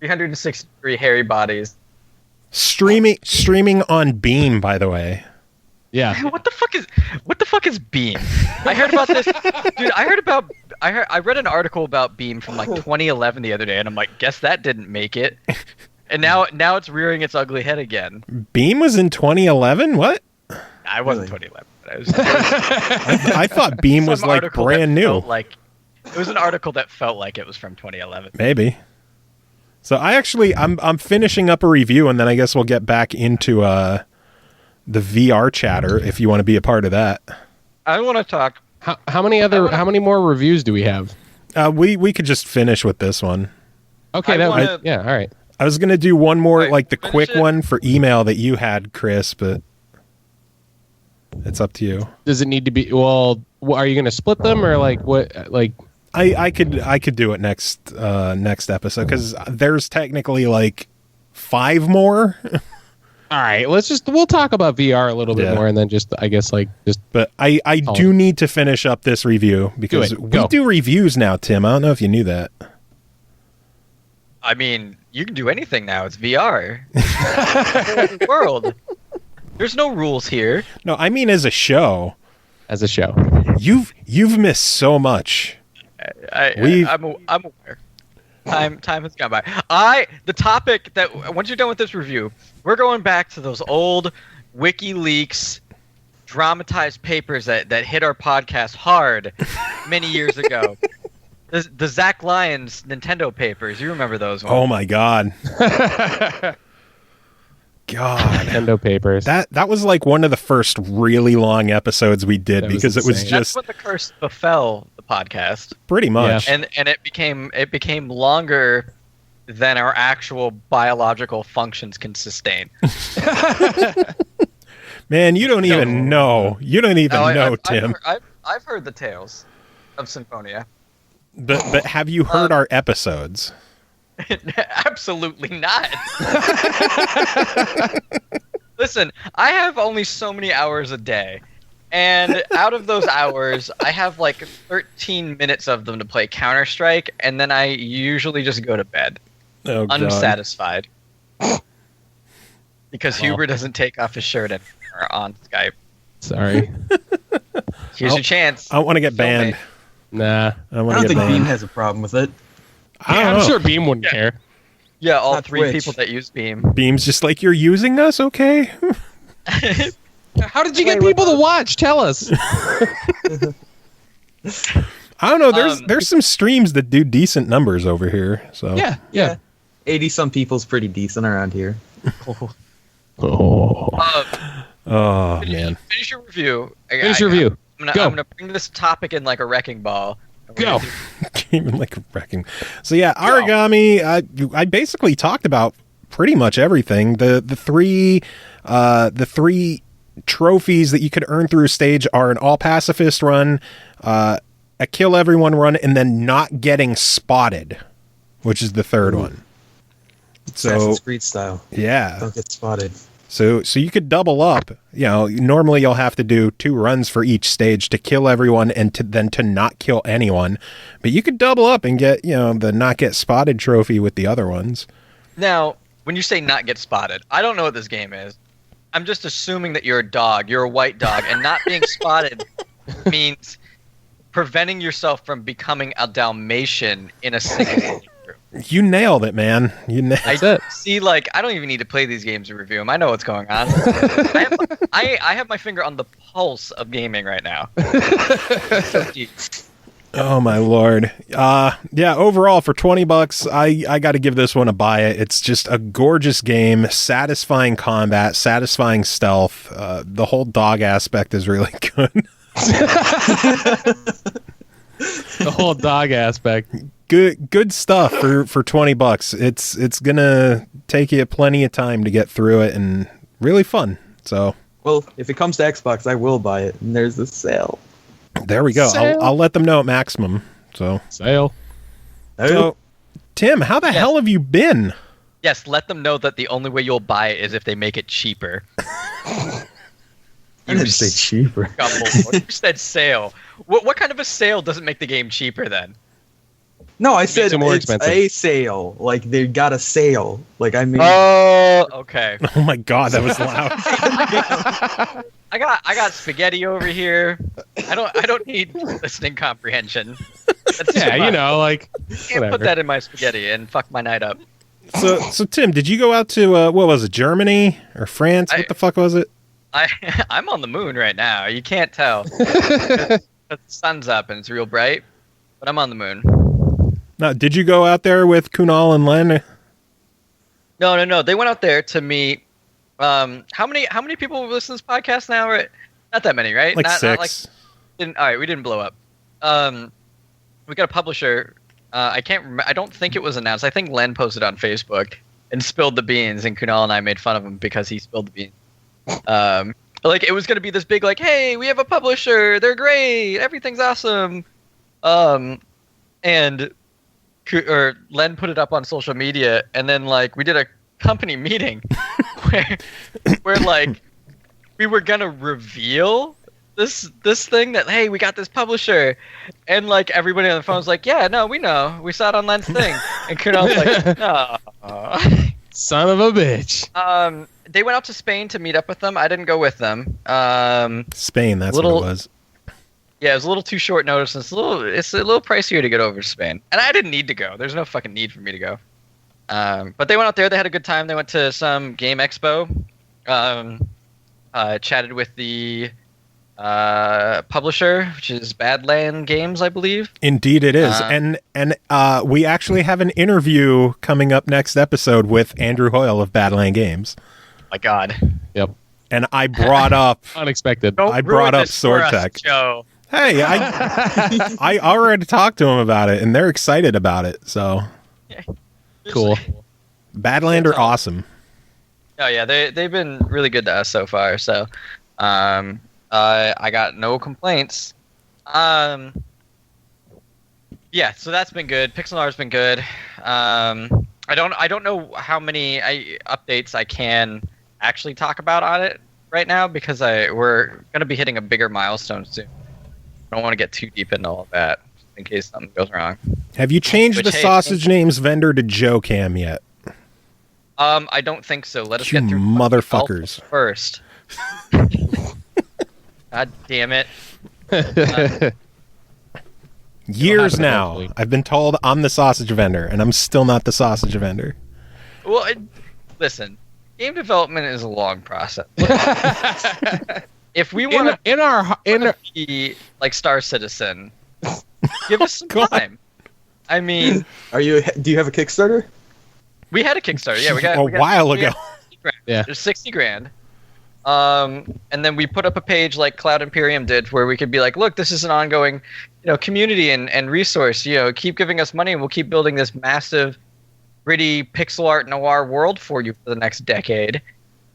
360-degree hairy bodies. Streaming on Beam, by the way. Yeah. What the fuck is Beam? I heard about this, dude. I read an article about Beam from like 2011 the other day, and I'm like, guess that didn't make it. And now it's rearing its ugly head again. Beam was in 2011. What? I wasn't 2011. But I thought Beam was like brand new. It was an article that felt like it was from 2011. Maybe. So I'm finishing up a review, and then I guess we'll get back into the VR chatter if you want to be a part of that. I want to talk. How many more reviews do we have? We could just finish with this one. Okay, all right. I was gonna do one more, like the quick it. one for email that you had, Chris, but it's up to you. Does it need to be? Well, are you gonna split them or like what? Like I could do it next episode because there's technically like 5 more. All right, we'll talk about VR a little bit more, and then But I do need to finish up this review because we do reviews now, Tim. I don't know if you knew that. I mean, you can do anything now. It's VR. It's the world. There's no rules here. No, I mean as a show. As a show, you've missed so much. I'm aware. Time has gone by. The topic that once you're done with this review, we're going back to those old WikiLeaks dramatized papers that hit our podcast hard many years ago. The Zach Lyons Nintendo papers. You remember those ones? Oh my god. God. Nintendo papers. That was like one of the first really long episodes we did because it was just that's when the curse befell the podcast. Pretty much. Yeah. And it became longer than our actual biological functions can sustain. Man, you don't even know. You don't even know, Tim. I've heard the tales of Symphonia. But have you heard our episodes? Absolutely not. Listen, I have only so many hours a day. And out of those hours, I have like 13 minutes of them to play Counter-Strike, and then I usually just go to bed. Oh, God. Unsatisfied. Because Huber doesn't take off his shirt anymore on Skype. Sorry. Here's your chance. I want to get banned. Nah. I don't think Beam has a problem with it. I'm sure Beam wouldn't care. Yeah, all Not 3 Twitch. people that use Beam. Beam's just like, you're using us, okay? How did you get people to watch? Tell us. I don't know. There's some streams that do decent numbers over here. So Yeah. 80-some people's pretty decent around here. Man. Finish your review. Finish your review. I'm gonna bring this topic in like a wrecking ball. Go. Even like wrecking. So yeah, origami. I basically talked about pretty much everything. The three trophies that you could earn through a stage are an all pacifist run, a kill everyone run, and then not getting spotted, which is the third one. So Assassin's Creed style. Yeah. Don't get spotted. So you could double up. Normally you'll have to do 2 runs for each stage to kill everyone and then to not kill anyone. But you could double up and get, the not get spotted trophy with the other ones. Now, when you say not get spotted, I don't know what this game is. I'm just assuming that you're a dog. You're a white dog. And not being spotted means preventing yourself from becoming a Dalmatian in a single You nailed it, man. That's it. See, I don't even need to play these games to review them. I know what's going on. I have my finger on the pulse of gaming right now. Oh my lord. Overall for $20, I got to give this one a buy it. It's just a gorgeous game, satisfying combat, satisfying stealth. The whole dog aspect is really good. The whole dog aspect. Good stuff for $20. It's gonna take you plenty of time to get through it and really fun. So, well, if it comes to Xbox, I will buy it. And there's a sale. There we go. I'll let them know at maximum. So sale. So, Tim, how the hell have you been? Yes, let them know that the only way you'll buy it is if they make it cheaper. I didn't say cheaper. You said sale. What kind of a sale doesn't make the game cheaper then? No, I said more it's expensive. a sale. Like, they got a sale. Like, I mean... Oh, okay. Oh my god, that was loud. I got spaghetti over here. I don't need listening comprehension. That's can't put that in my spaghetti and fuck my night up. So Tim, did you go out to what was it, Germany or France? What the fuck was it? I'm on the moon right now. You can't tell. The sun's up and it's real bright, but I'm on the moon. Now, did you go out there with Kunal and Len? No. They went out there to meet. How many people listen to this podcast now? Right? Not that many, right? Like 6. All right, we didn't blow up. We got a publisher. I can't remember. I don't think it was announced. I think Len posted on Facebook and spilled the beans, and Kunal and I made fun of him because he spilled the beans. It was gonna be this big, hey, we have a publisher. They're great. Everything's awesome. And Len put it up on social media, and then we did a company meeting where we were gonna reveal this thing that, hey, we got this publisher, and everybody on the phone was like, yeah, no, we know, we saw it on Len's thing, and Kunal was like, no. Son of a bitch. They went out to Spain to meet up with them. I didn't go with them. Spain, that's what it was. Yeah, it was a little too short notice. It's a little pricier to get over to Spain, and I didn't need to go. There's no fucking need for me to go. But they went out there. They had a good time. They went to some game expo. Chatted with the publisher, which is Badland Games, I believe. Indeed, it is. And we actually have an interview coming up next episode with Andrew Hoyle of Badland Games. My God. Yep. And I brought up unexpected. I brought up Swordtech. Joe. Hey, I already talked to them about it, and they're excited about it. So cool. Badland are awesome. Oh yeah, they've been really good to us so far. So, I got no complaints. Yeah, so that's been good. Pixelar's been good. I don't know how many updates I can actually talk about on it right now because we're gonna be hitting a bigger milestone soon. I don't want to get too deep into all of that just in case something goes wrong. Have you changed the Sausage Names vendor to Joe Cam yet? I don't think so. Let us get through motherfuckers first. God damn it. Years now, I've been told I'm the sausage vendor, and I'm still not the sausage vendor. Well, listen, game development is a long process. If we want to be like Star Citizen, give us some time. I mean, do you have a Kickstarter? We had a Kickstarter. Yeah, we got a while ago. Yeah, there's $60,000. And then we put up a page like Cloud Imperium did, where we could be like, look, this is an ongoing, community and resource. Keep giving us money, and we'll keep building this massive gritty pixel art noir world for you for the next decade.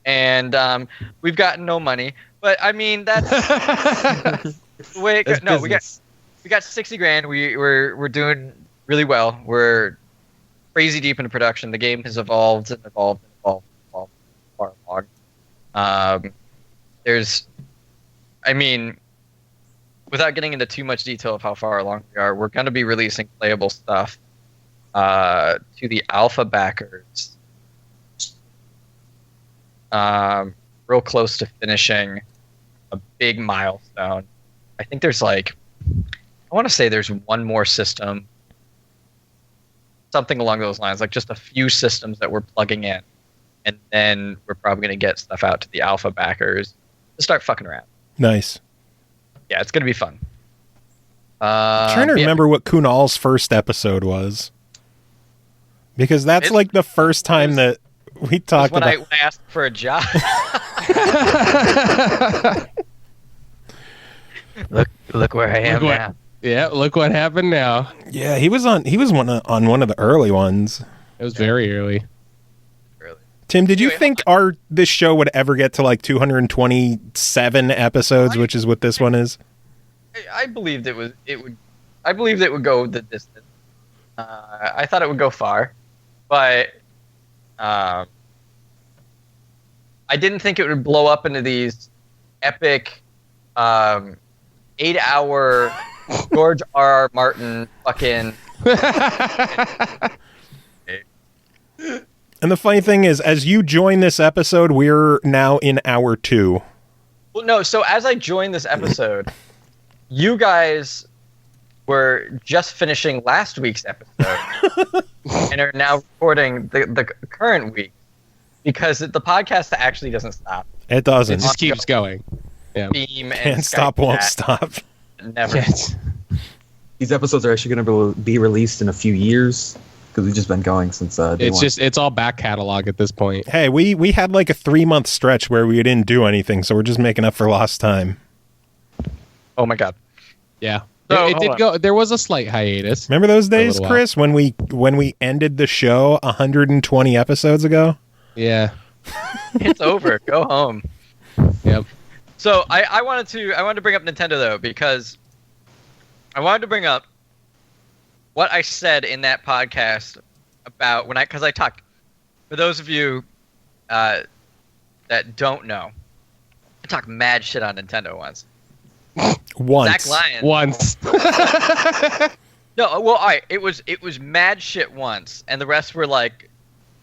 And we've gotten no money. But, I mean, that's the way it goes. No, we got $60,000. We're doing really well. We're crazy deep into production. The game has evolved far along. Without getting into too much detail of how far along we are, we're going to be releasing playable stuff to the alpha backers. Real close to finishing a big milestone. I think there's I want to say there's one more system, something along those lines, like just a few systems that we're plugging in, and then we're probably going to get stuff out to the alpha backers to start fucking around. Nice. Yeah, it's going to be fun. I'm trying to remember what Kunal's first episode was, because that's the first time that we talked when about. I asked for a job. Look where I am now. Yeah, look what happened now. Yeah, he was on one of the early ones. It was very early. Tim, did you think this show would ever get to 227 episodes, which is what this one is? I believed it would. I believed it would go the distance. I thought it would go far, but I didn't think it would blow up into these epic 8-hour George R.R. Martin fucking. And the funny thing is, as you join this episode, we're now in hour 2. Well, no, so as I joined this episode, you guys were just finishing last week's episode and are now recording the current week, because the podcast actually doesn't stop. It doesn't. It just keeps going. Yeah. Beam and Can't stop, won't stop. Never. These episodes are actually going to be released in a few years, because we've just been going since day one. It's all back catalog at this point. Hey, we had a 3-month stretch where we didn't do anything, so we're just making up for lost time. Oh my god. Yeah. So, it did go. There was a slight hiatus. Remember those days, Chris, when we ended the show 120 episodes ago? Yeah. It's over. Go home. Yep. So I wanted to bring up Nintendo though, because I wanted to bring up what I said in that podcast about because I talked, for those of you that don't know, I talked mad shit on Nintendo once. Zach Lyons. Once. No, well, all right. It was mad shit once, and the rest were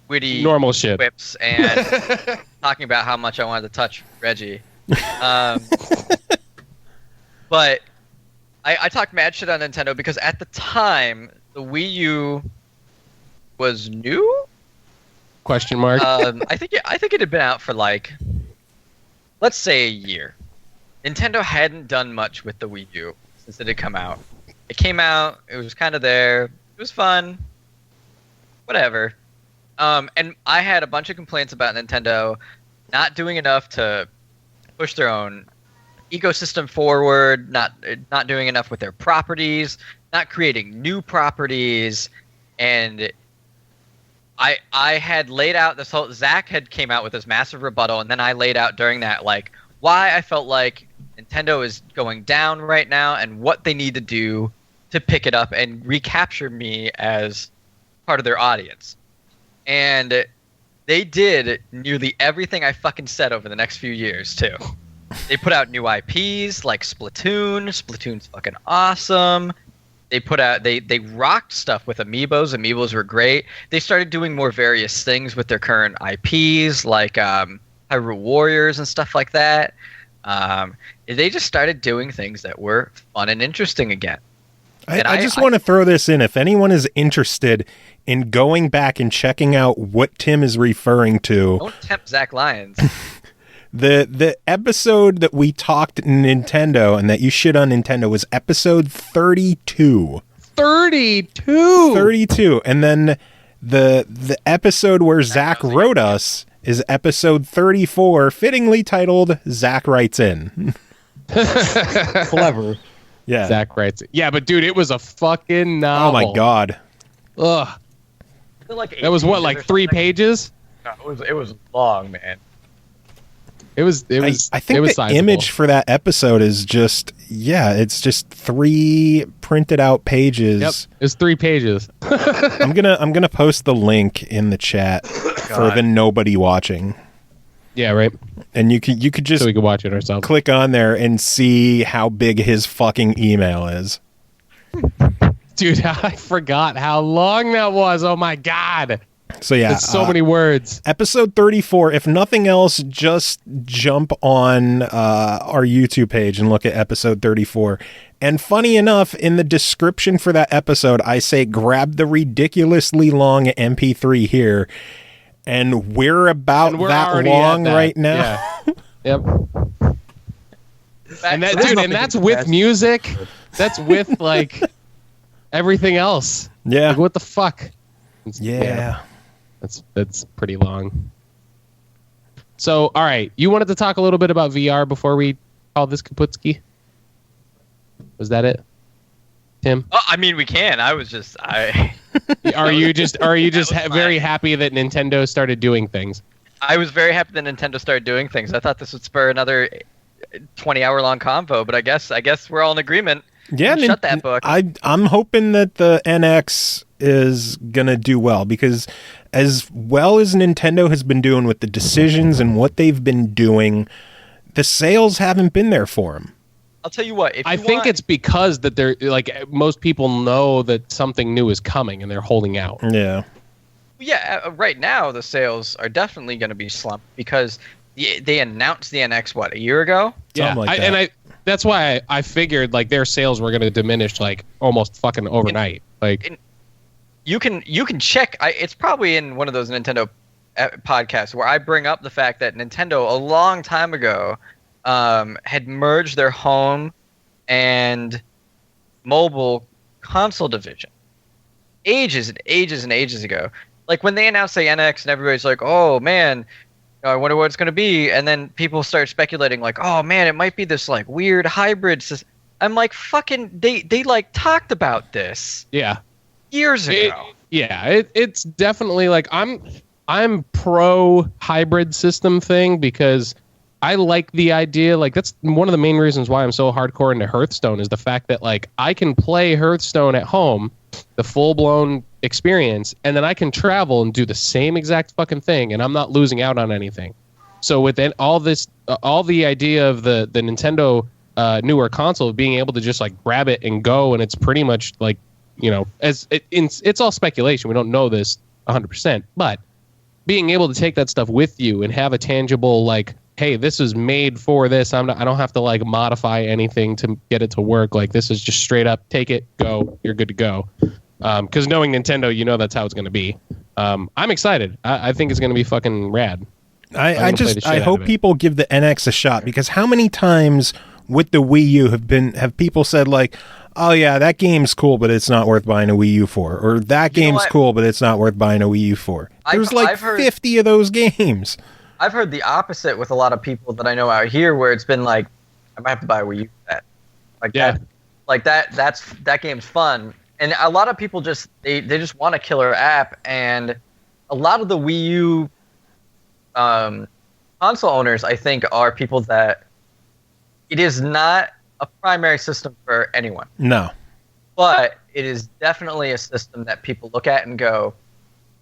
witty normal shit whips and talking about how much I wanted to touch Reggie. But I talked mad shit on Nintendo because at the time the Wii U was new? Question mark. I think it had been out for let's say a year. Nintendo hadn't done much with the Wii U since it had come out. It came out, it was kind of there, it was fun, whatever. And I had a bunch of complaints about Nintendo not doing enough to push their own ecosystem forward, not doing enough with their properties, not creating new properties, and I had laid out this whole. Zach had came out with this massive rebuttal, and then I laid out during that why I felt like Nintendo is going down right now and what they need to do to pick it up and recapture me as part of their audience. And they did nearly everything I fucking said over the next few years too. They put out new IPs like Splatoon. Splatoon's fucking awesome. They put out they rocked stuff with Amiibos. Amiibos were great. They started doing more various things with their current IPs like Hyrule Warriors and stuff like that. They just started doing things that were fun and interesting again. I just want to throw this in. If anyone is interested in going back and checking out what Tim is referring to, don't tempt Zach Lyons. The episode that we talked Nintendo and that you shit on Nintendo was episode 32. 32. And then the episode where Zach wrote us is episode 34, fittingly titled Zach Writes In. Clever. Yeah. Zach writes it. Yeah, but dude, it was a fucking novel. Oh my god. Ugh. Like That was what, like 3 pages? No, it was long, man. It was. I think it was the sizable. image for that episode is just it's just 3 printed out pages. Yep, it's 3 pages. I'm gonna post the link in the chat for the nobody watching. Yeah, right. And you could just So we could watch it ourselves. click on there and see how big his fucking email is. Dude, I forgot how long that was. Oh my god. So yeah, That's so many words. Episode 34. If nothing else, just jump on our YouTube page and look at episode 34. And funny enough, in the description for that episode, I say grab the ridiculously long MP3 here, and we're about that long right now. Yeah. Yep. And that, dude, and that's with music. That's with like everything else. Yeah. Like, what the fuck? Yeah. That's pretty long. So, all right, you wanted to talk a little bit about VR before we call this Kaputski? Was that it, Tim? Oh, I mean, we can. Are you just very happy that Nintendo started doing things? I was very happy that Nintendo started doing things. I thought this would spur another 20-hour-long convo, but I guess we're all in agreement. Yeah, shut that book. I'm hoping that the NX is gonna do well, because as well as Nintendo has been doing with the decisions and what they've been doing, the sales haven't been there for them. I'll tell you what. I think it's because that they're like, most people know that something new is coming and they're holding out. Yeah. Yeah, right now the sales are definitely going to be slumped because they announced the NX a year ago. Yeah, like that. That's why I figured like their sales were going to diminish like almost fucking overnight. You can check. It's probably in one of those Nintendo podcasts where I bring up the fact that Nintendo a long time ago had merged their home and mobile console division ages and ages and ages ago. Like when they announced the NX and everybody's like, "Oh man, I wonder what it's going to be," and then people start speculating like, "Oh man, it might be this like weird hybrid system." I'm like, "Fucking, they like talked about this." Yeah. Years ago. It's definitely like I'm pro hybrid system thing because I like the idea. Like that's one of the main reasons why I'm so hardcore into Hearthstone is the fact that like I can play Hearthstone at home, the full blown experience, and then I can travel and do the same exact fucking thing, and I'm not losing out on anything. So within all this, all the idea of the Nintendo newer console being able to just like grab it and go, and it's pretty much like, you know, it's all speculation. We don't know this 100%, but being able to take that stuff with you and have a tangible like, hey, this is made for this. I don't have to like modify anything to get it to work. Like this is just straight up, take it, go, you're good to go. Because knowing Nintendo, you know that's how it's going to be. I'm excited. I think it's going to be fucking rad. I hope people give the NX a shot, because how many times with the Wii U have people said like, "Oh yeah, that game's cool, but it's not worth buying a Wii U for," or "That game's cool, but it's not worth buying a Wii U for." There's like 50 of those games. I've heard the opposite with a lot of people that I know out here, where it's been like, I might have to buy a Wii U for that. Like that, like that game's fun. And a lot of people just they just want a killer app, and a lot of the Wii U console owners, I think, are people that it is not a primary system for anyone. No. But it is definitely a system that people look at and go,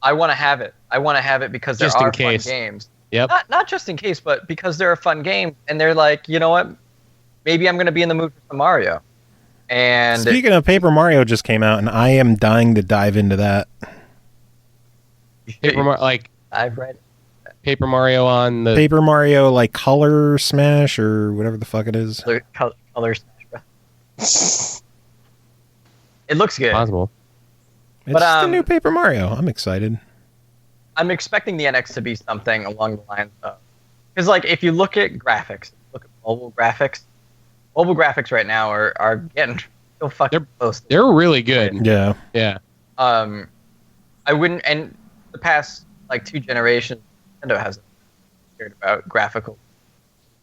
I want to have it. I want to have it because there are fun games. Yep. Not just in case, but because there are fun games, and they're like, you know what? Maybe I'm going to be in the mood for some Mario. And speaking of, Paper Mario just came out, and I am dying to dive into that. I've read Paper Mario on the Paper Mario like Color Smash or whatever the fuck it is. Color Smash. It looks good. Possible. It's just a new Paper Mario. I'm excited. I'm expecting the NX to be something along the lines of, because like if you look at graphics, look at mobile graphics right now are getting so fucking close. They're really good. Yeah. Yeah. I wouldn't, and the past like 2 generations, Nintendo hasn't cared about graphical.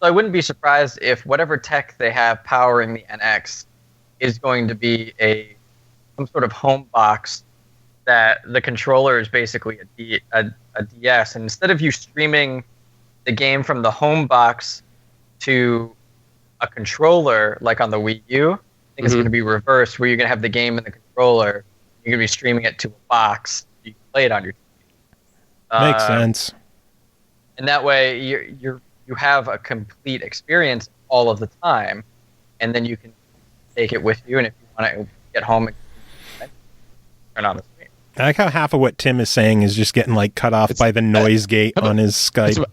So I wouldn't be surprised if whatever tech they have powering the NX is going to be some sort of home box that the controller is basically a DS, and instead of you streaming the game from the home box to a controller like on the Wii U, I think it's going to be reversed, where you're going to have the game in the controller, you're going to be streaming it to a box, you can play it on your TV. Makes sense. And that way you have a complete experience all of the time, and then you can take it with you, and if you want to get home and turn on the screen. I like how half of what Tim is saying is just getting like cut off by the noise gate on his Skype.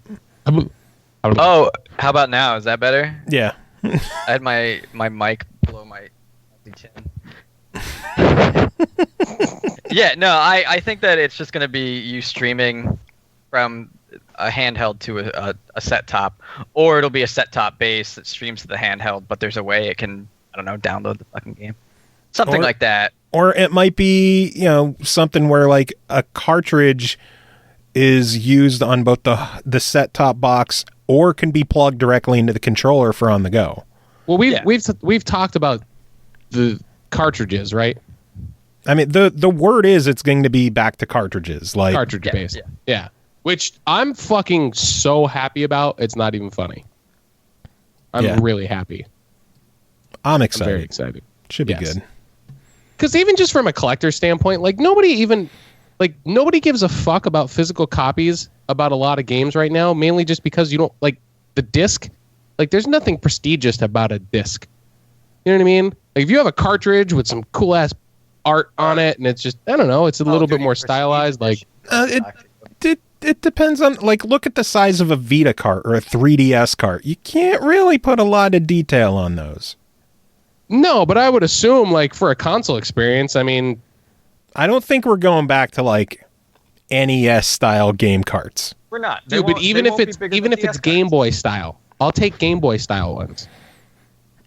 Oh, how about now? Is that better? Yeah. I had my mic below my chin. Yeah, no, I think that it's just going to be you streaming from a handheld to a set-top, or it'll be a set-top base that streams to the handheld, but there's a way it can, I don't know, download the fucking game. Something like that. Or it might be, something where like a cartridge is used on both the set-top box or can be plugged directly into the controller for on the go. Well, we've talked about the cartridges, right? I mean, the word is it's going to be back to cartridges, like cartridge based. Yeah. Which I'm fucking so happy about. It's not even funny. I'm really happy. I'm excited. I'm very excited. Should be good. Because even just from a collector standpoint, like nobody gives a fuck about physical copies about a lot of games right now, mainly just because you don't like the disc. Like there's nothing prestigious about a disc. You know what I mean? Like if you have a cartridge with some cool ass art on it, and it's just, I don't know, it's a little bit more stylized. Like it depends on, like, look at the size of a Vita cart or a 3DS cart. You can't really put a lot of detail on those. No, but I would assume, like, for a console experience, I mean, I don't think we're going back to like NES style game carts. We're not. Dude, but even if it's Game Boy style, I'll take Game Boy style ones.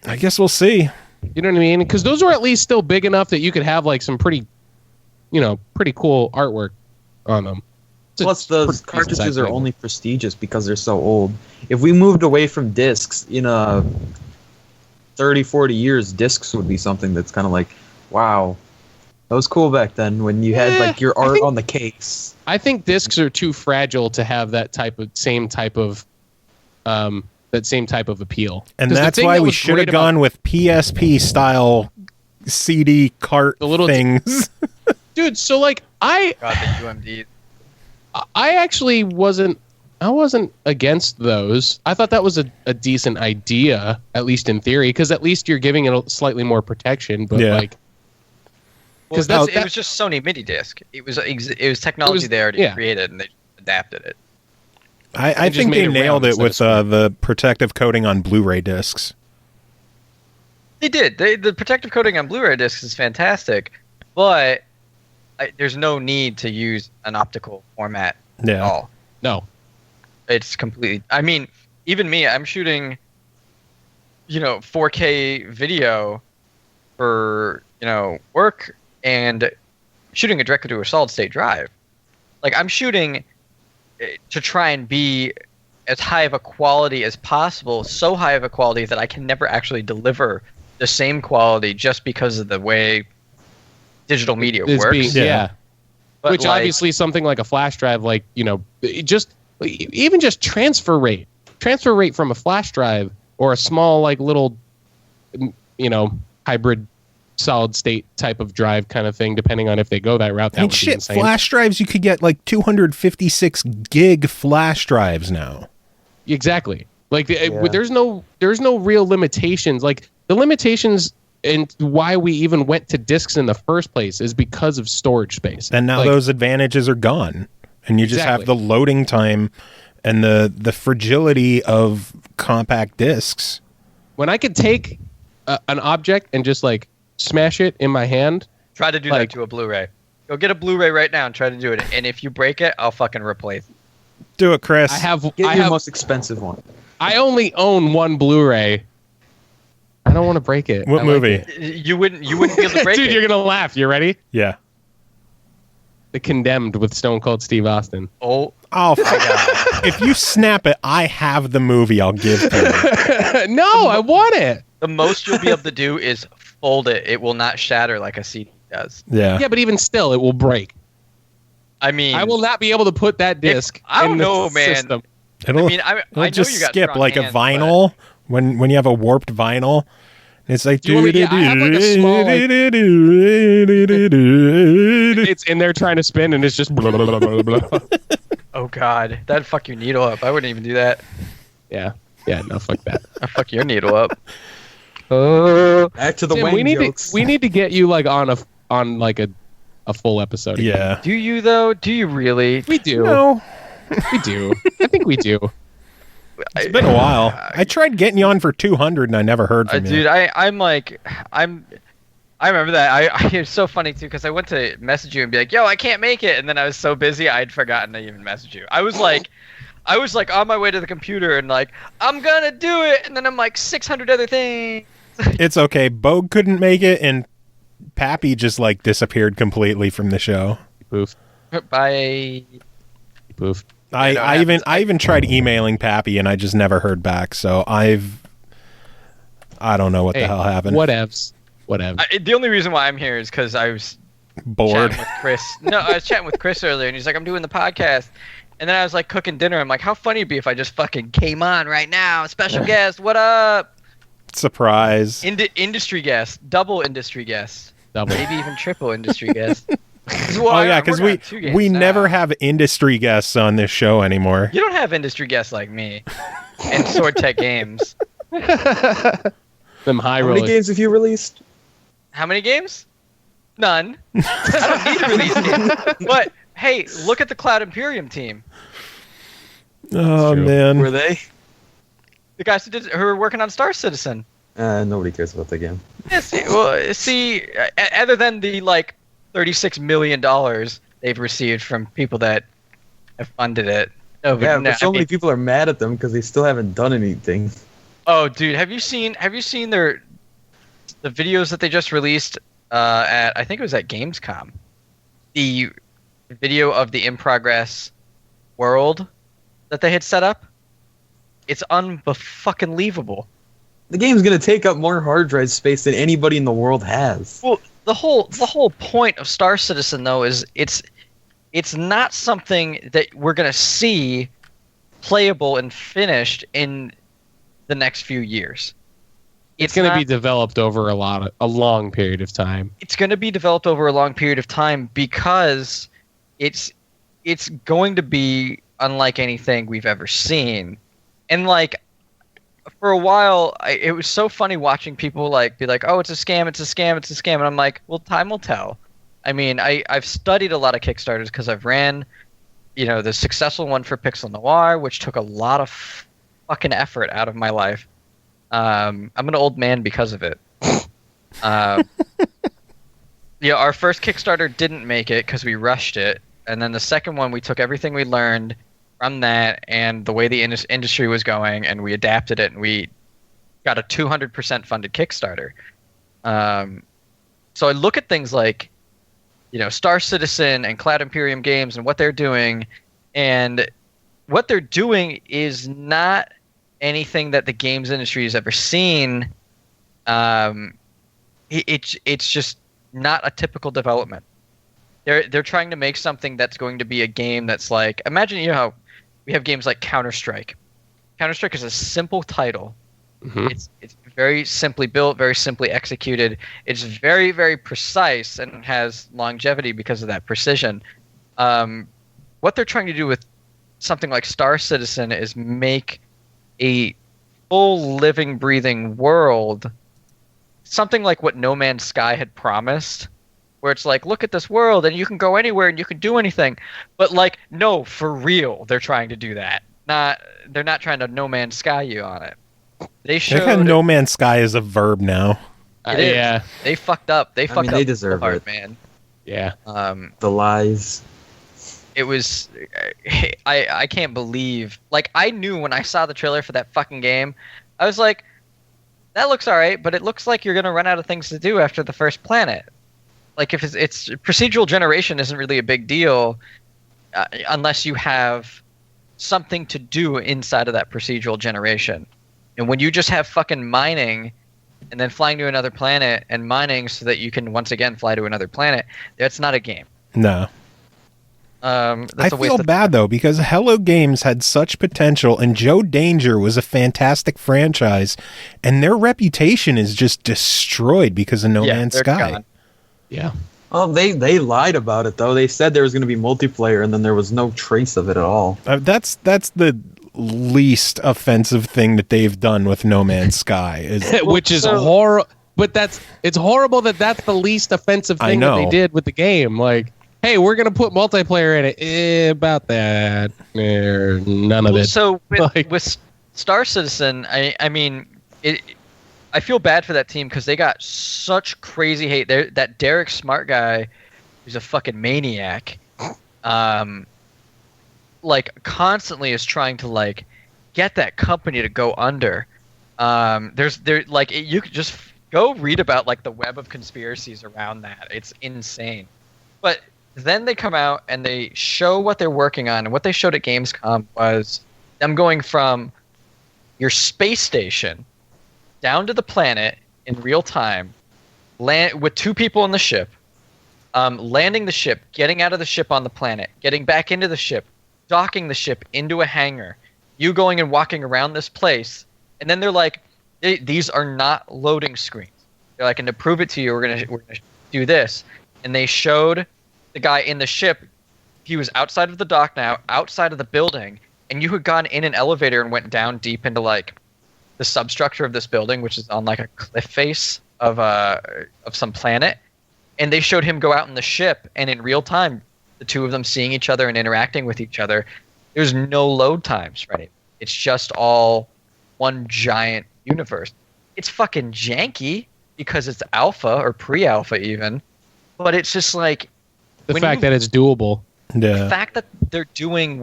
I guess we'll see. You know what I mean? Because those are at least still big enough that you could have like some pretty cool artwork on them. Plus, those cartridges are only prestigious because they're so old. If we moved away from discs in 30, 40 years, discs would be something that's kind of like, wow, that was cool back then when you had like your art on the case. I think discs are too fragile to have that same type of appeal. And that's why we should have gone with PSP style CD cart things. Dude, so like God, the UMD. I actually wasn't against those. I thought that was a decent idea, at least in theory, because at least you're giving it a slightly more protection. But like, because it was just Sony MIDI disc. It was technology they already created, and they adapted it. I think they nailed it with the protective coating on Blu-ray discs. They did. The protective coating on Blu-ray discs is fantastic, but there's no need to use an optical format at all. No. It's completely... I mean, even me, I'm shooting, 4K video for, work, and shooting it directly to a solid-state drive. Like, I'm shooting to try and be as high of a quality as possible, so high of a quality that I can never actually deliver the same quality just because of the way digital media works. But which obviously something like a flash drive, like, even just transfer rate from a flash drive or a small, like, little, hybrid solid state type of drive kind of thing, depending on if they go that route. That would be insane. Flash drives, you could get like 256 gig flash drives now. Exactly. Like there's no real limitations. Like the limitations and why we even went to discs in the first place is because of storage space. And now those advantages are gone, and you just have the loading time and the fragility of compact discs. When I could take an object and just like smash it in my hand. Try to do that to a Blu-ray. Go get a Blu-ray right now and try to do it. And if you break it, I'll fucking replace it. Do it, Chris. Get your most expensive one. I only own one Blu-ray. I don't want to break it. What movie? You wouldn't be able to break it. Dude, you're gonna laugh. You ready? Yeah. The Condemned with Stone Cold Steve Austin. Oh my God. If you snap it, I have the movie I'll give to you. No, I want it. The most you'll be able to do is fold it. It will not shatter like a CD does. Yeah. Yeah, but even still, it will break. I mean, I will not be able to put that disc. I don't in the know, man. system. It'll I just know you got skip strong like hands, a vinyl when you have a warped vinyl. It's like Do you want me- yeah, I have like a small, like- It's in there trying to spin, and it's just. Blah, blah, blah, blah, blah. Oh God, that'd fuck your needle up. I wouldn't even do that. Yeah, no, fuck that. I'd fuck your needle up. Back to the Tim, Wayne we need jokes. we need to get you like on a full episode. again. Yeah. Do you though? Do you really? We do. No, We do. I think we do. it's been a while. I tried getting you on for 200 and I never heard from you. Dude, I remember that. It's so funny too because I went to message you and be like, "Yo, I can't make it," and then I was so busy I'd forgotten to even message you. I was like on my way to the computer and like I'm gonna do it, and then I'm like 600 other things. It's okay. Bogue couldn't make it and Pappy just like disappeared completely from the show. Poof. Bye. Poof. I even tried emailing Pappy and I just never heard back. So I don't know what the hell happened. Whatevs. The only reason why I'm here is because I was Bored. chatting with Chris. No, I was chatting with Chris earlier, and he's like, "I'm doing the podcast," and then I was like cooking dinner. I'm like, "How funny it'd be if I just fucking came on right now, special guest, what up?" Surprise. Industry guest, double industry guest, Double. maybe even triple industry guest. Oh yeah, because we never have industry guests on this show anymore. You don't have industry guests like me, and Sword Tech Games. Them high How many rollers. games have you released? How many games? None. I don't need to release games. But hey, look at the Cloud Imperium team. Oh true. man. Were they? The guys who were working on Star Citizen. Nobody cares about the game. Yes. Well, see, other than the like $36 million they've received from people that have funded it. No, but Yeah, no, but so many people are mad at them because they still haven't done anything. Oh, dude, have you seen the videos that they just released at I think it was at Gamescom? The video of the in progress world that they had set up. It's unfucking-believable. The game's gonna take up more hard drive space than anybody in the world has. Well, the whole point of Star Citizen though is it's not something that we're gonna see playable and finished in the next few years. It's going to be developed over a long period of time. It's going to be developed over a long period of time because it's going to be unlike anything we've ever seen. And like for a while, it was so funny watching people like be like, "Oh, it's a scam, it's a scam, it's a scam," and I'm like, "Well, time will tell." I mean, I've studied a lot of Kickstarters because I've ran, the successful one for Pixel Noir, which took a lot of fucking effort out of my life. I'm an old man because of it. Our first Kickstarter didn't make it because we rushed it, and then the second one we took everything we learned from that and the way the industry was going, and we adapted it, and we got a 200% funded Kickstarter. So I look at things like, Star Citizen and Cloud Imperium Games and what they're doing, and what they're doing is not anything that the games industry has ever seen. It's just not a typical development. They're trying to make something that's going to be a game that's like, imagine how we have games like Counter-Strike. Counter-Strike is a simple title. Mm-hmm. It's very simply built, very simply executed. It's very, very precise and has longevity because of that precision. What they're trying to do with something like Star Citizen is make a full living, breathing world, something like what No Man's Sky had promised, where it's like, look at this world and you can go anywhere and you can do anything. But like, no, for real, they're trying to do that. They're not trying to No Man's Sky you on it. They showed No Man's Sky is a verb now. Yeah. They fucked up. They fucked up. They deserve hard, it, man. Yeah. The lies. It was, I can't believe, like, I knew when I saw the trailer for that fucking game, I was like, that looks alright, but it looks like you're gonna run out of things to do after the first planet. Like, if it's procedural generation isn't really a big deal unless you have something to do inside of that procedural generation. And when you just have fucking mining and then flying to another planet and mining so that you can once again fly to another planet, that's not a game. No. I feel bad though because Hello Games had such potential, and Joe Danger was a fantastic franchise, and their reputation is just destroyed because of No Man's Sky. Gone. Yeah. Oh, they lied about it though. They said there was going to be multiplayer, and then there was no trace of it at all. That's the least offensive thing that they've done with No Man's Sky, which is horrible. But it's horrible that that's the least offensive thing that they did with the game. Like, hey, we're gonna put multiplayer in it. About that, none of it. So with Star Citizen, I mean, I feel bad for that team because they got such crazy hate. That Derek Smart guy, who's a fucking maniac, like constantly is trying to like get that company to go under. You could just go read about like the web of conspiracies around that. It's insane. But then they come out and they show what they're working on, and what they showed at Gamescom was them going from your space station down to the planet in real time, with 2 people in the ship, landing the ship, getting out of the ship on the planet, getting back into the ship, docking the ship into a hangar, you going and walking around this place, and then they're like, these are not loading screens. They're like, and to prove it to you, we're gonna do this. And they showed the guy in the ship. He was outside of the dock now, outside of the building, and you had gone in an elevator and went down deep into like the substructure of this building, which is on like a cliff face of some planet. And they showed him go out in the ship, and in real time, the 2 of them seeing each other and interacting with each other. There's no load times, right? It's just all one giant universe. It's fucking janky because it's alpha or pre-alpha even, but it's just like the fact that it's doable. Yeah. The fact that they're doing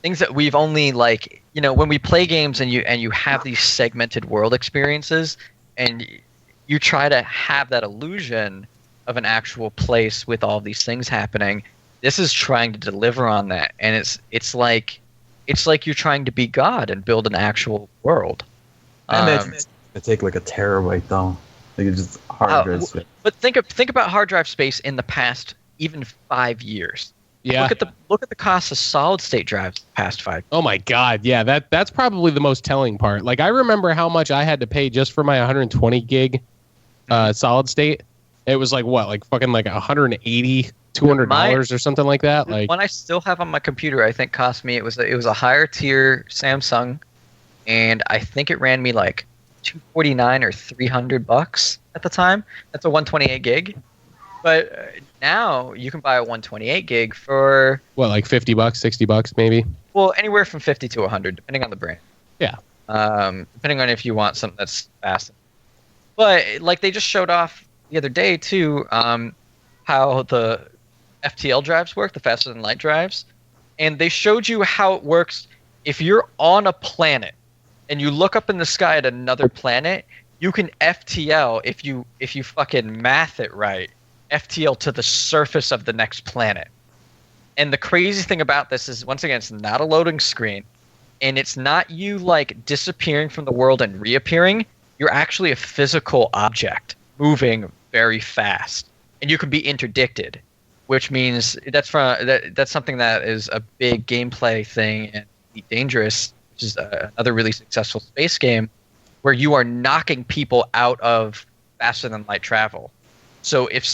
things that we've only like, when we play games and you have these segmented world experiences and you try to have that illusion of an actual place with all these things happening. This is trying to deliver on that, and it's like you're trying to be God and build an actual world. And it take like a terabyte though. Like it's just hard drive space. But think about hard drive space in the past even 5 years. Yeah. Look at the cost of solid state drives the past 5 years. Oh my god, yeah, that's probably the most telling part. Like I remember how much I had to pay just for my 120 gig solid state. It was like what, like fucking like $180, $200 or something like that. Like one I still have on my computer, I think cost me it was a higher tier Samsung, and I think it ran me like $249 or $300 at the time. That's a 128 gig. But now you can buy a 128 gig for what, like $50, $60 maybe? Well, anywhere from 50 to 100, depending on the brand. Yeah. Depending on if you want something that's fast. But like they just showed off the other day too, how the FTL drives work, the faster than light drives, and they showed you how it works if you're on a planet and you look up in the sky at another planet. You can FTL if you fucking math it right. FTL to the surface of the next planet. And the crazy thing about this is, once again, it's not a loading screen, and it's not you like disappearing from the world and reappearing. You're actually a physical object moving very fast, and you can be interdicted, which means that's something that is a big gameplay thing and dangerous, which is another really successful space game where you are knocking people out of faster than light travel. So if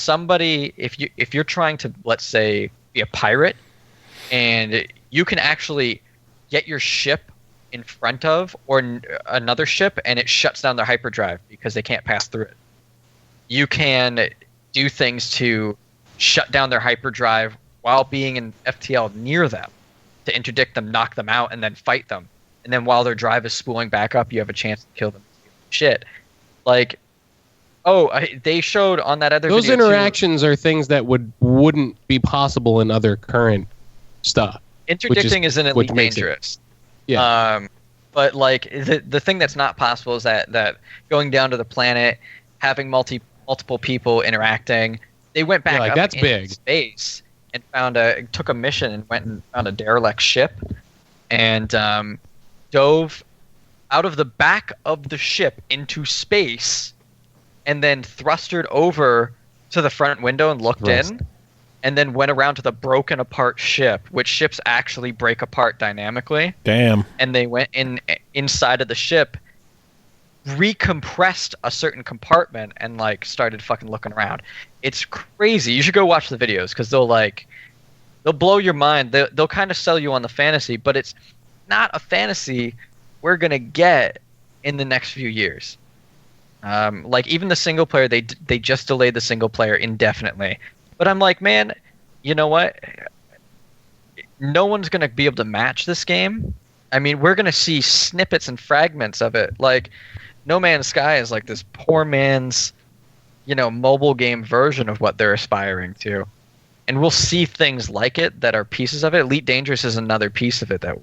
you're trying to, let's say, be a pirate, and you can actually get your ship in front of or another ship and it shuts down their hyperdrive because they can't pass through it. You can do things to shut down their hyperdrive while being in FTL near them to interdict them, knock them out, and then fight them. And then while their drive is spooling back up, you have a chance to kill them. Shit. Like, they showed on that other those video interactions too, are things that wouldn't be possible in other current stuff. Interdicting is elite dangerous. Yeah. But like the thing that's not possible is that going down to the planet, having multiple people interacting. They went back up that's into big. Space and took a mission and went and found a derelict ship and dove out of the back of the ship into space and then thrustered over to the front window and looked in and then went around to the broken apart ship, which ships actually break apart dynamically. Damn. And they went inside of the ship, recompressed a certain compartment, and like started fucking looking around. It's crazy. You should go watch the videos because they'll blow your mind. They'll kind of sell you on the fantasy, but it's not a fantasy we're gonna get in the next few years. Like even the single player, they just delayed the single player indefinitely. But I'm like, man, you know what? No one's gonna be able to match this game. I mean, we're gonna see snippets and fragments of it. Like, No Man's Sky is like this poor man's, mobile game version of what they're aspiring to, and we'll see things like it that are pieces of it. Elite Dangerous is another piece of it that.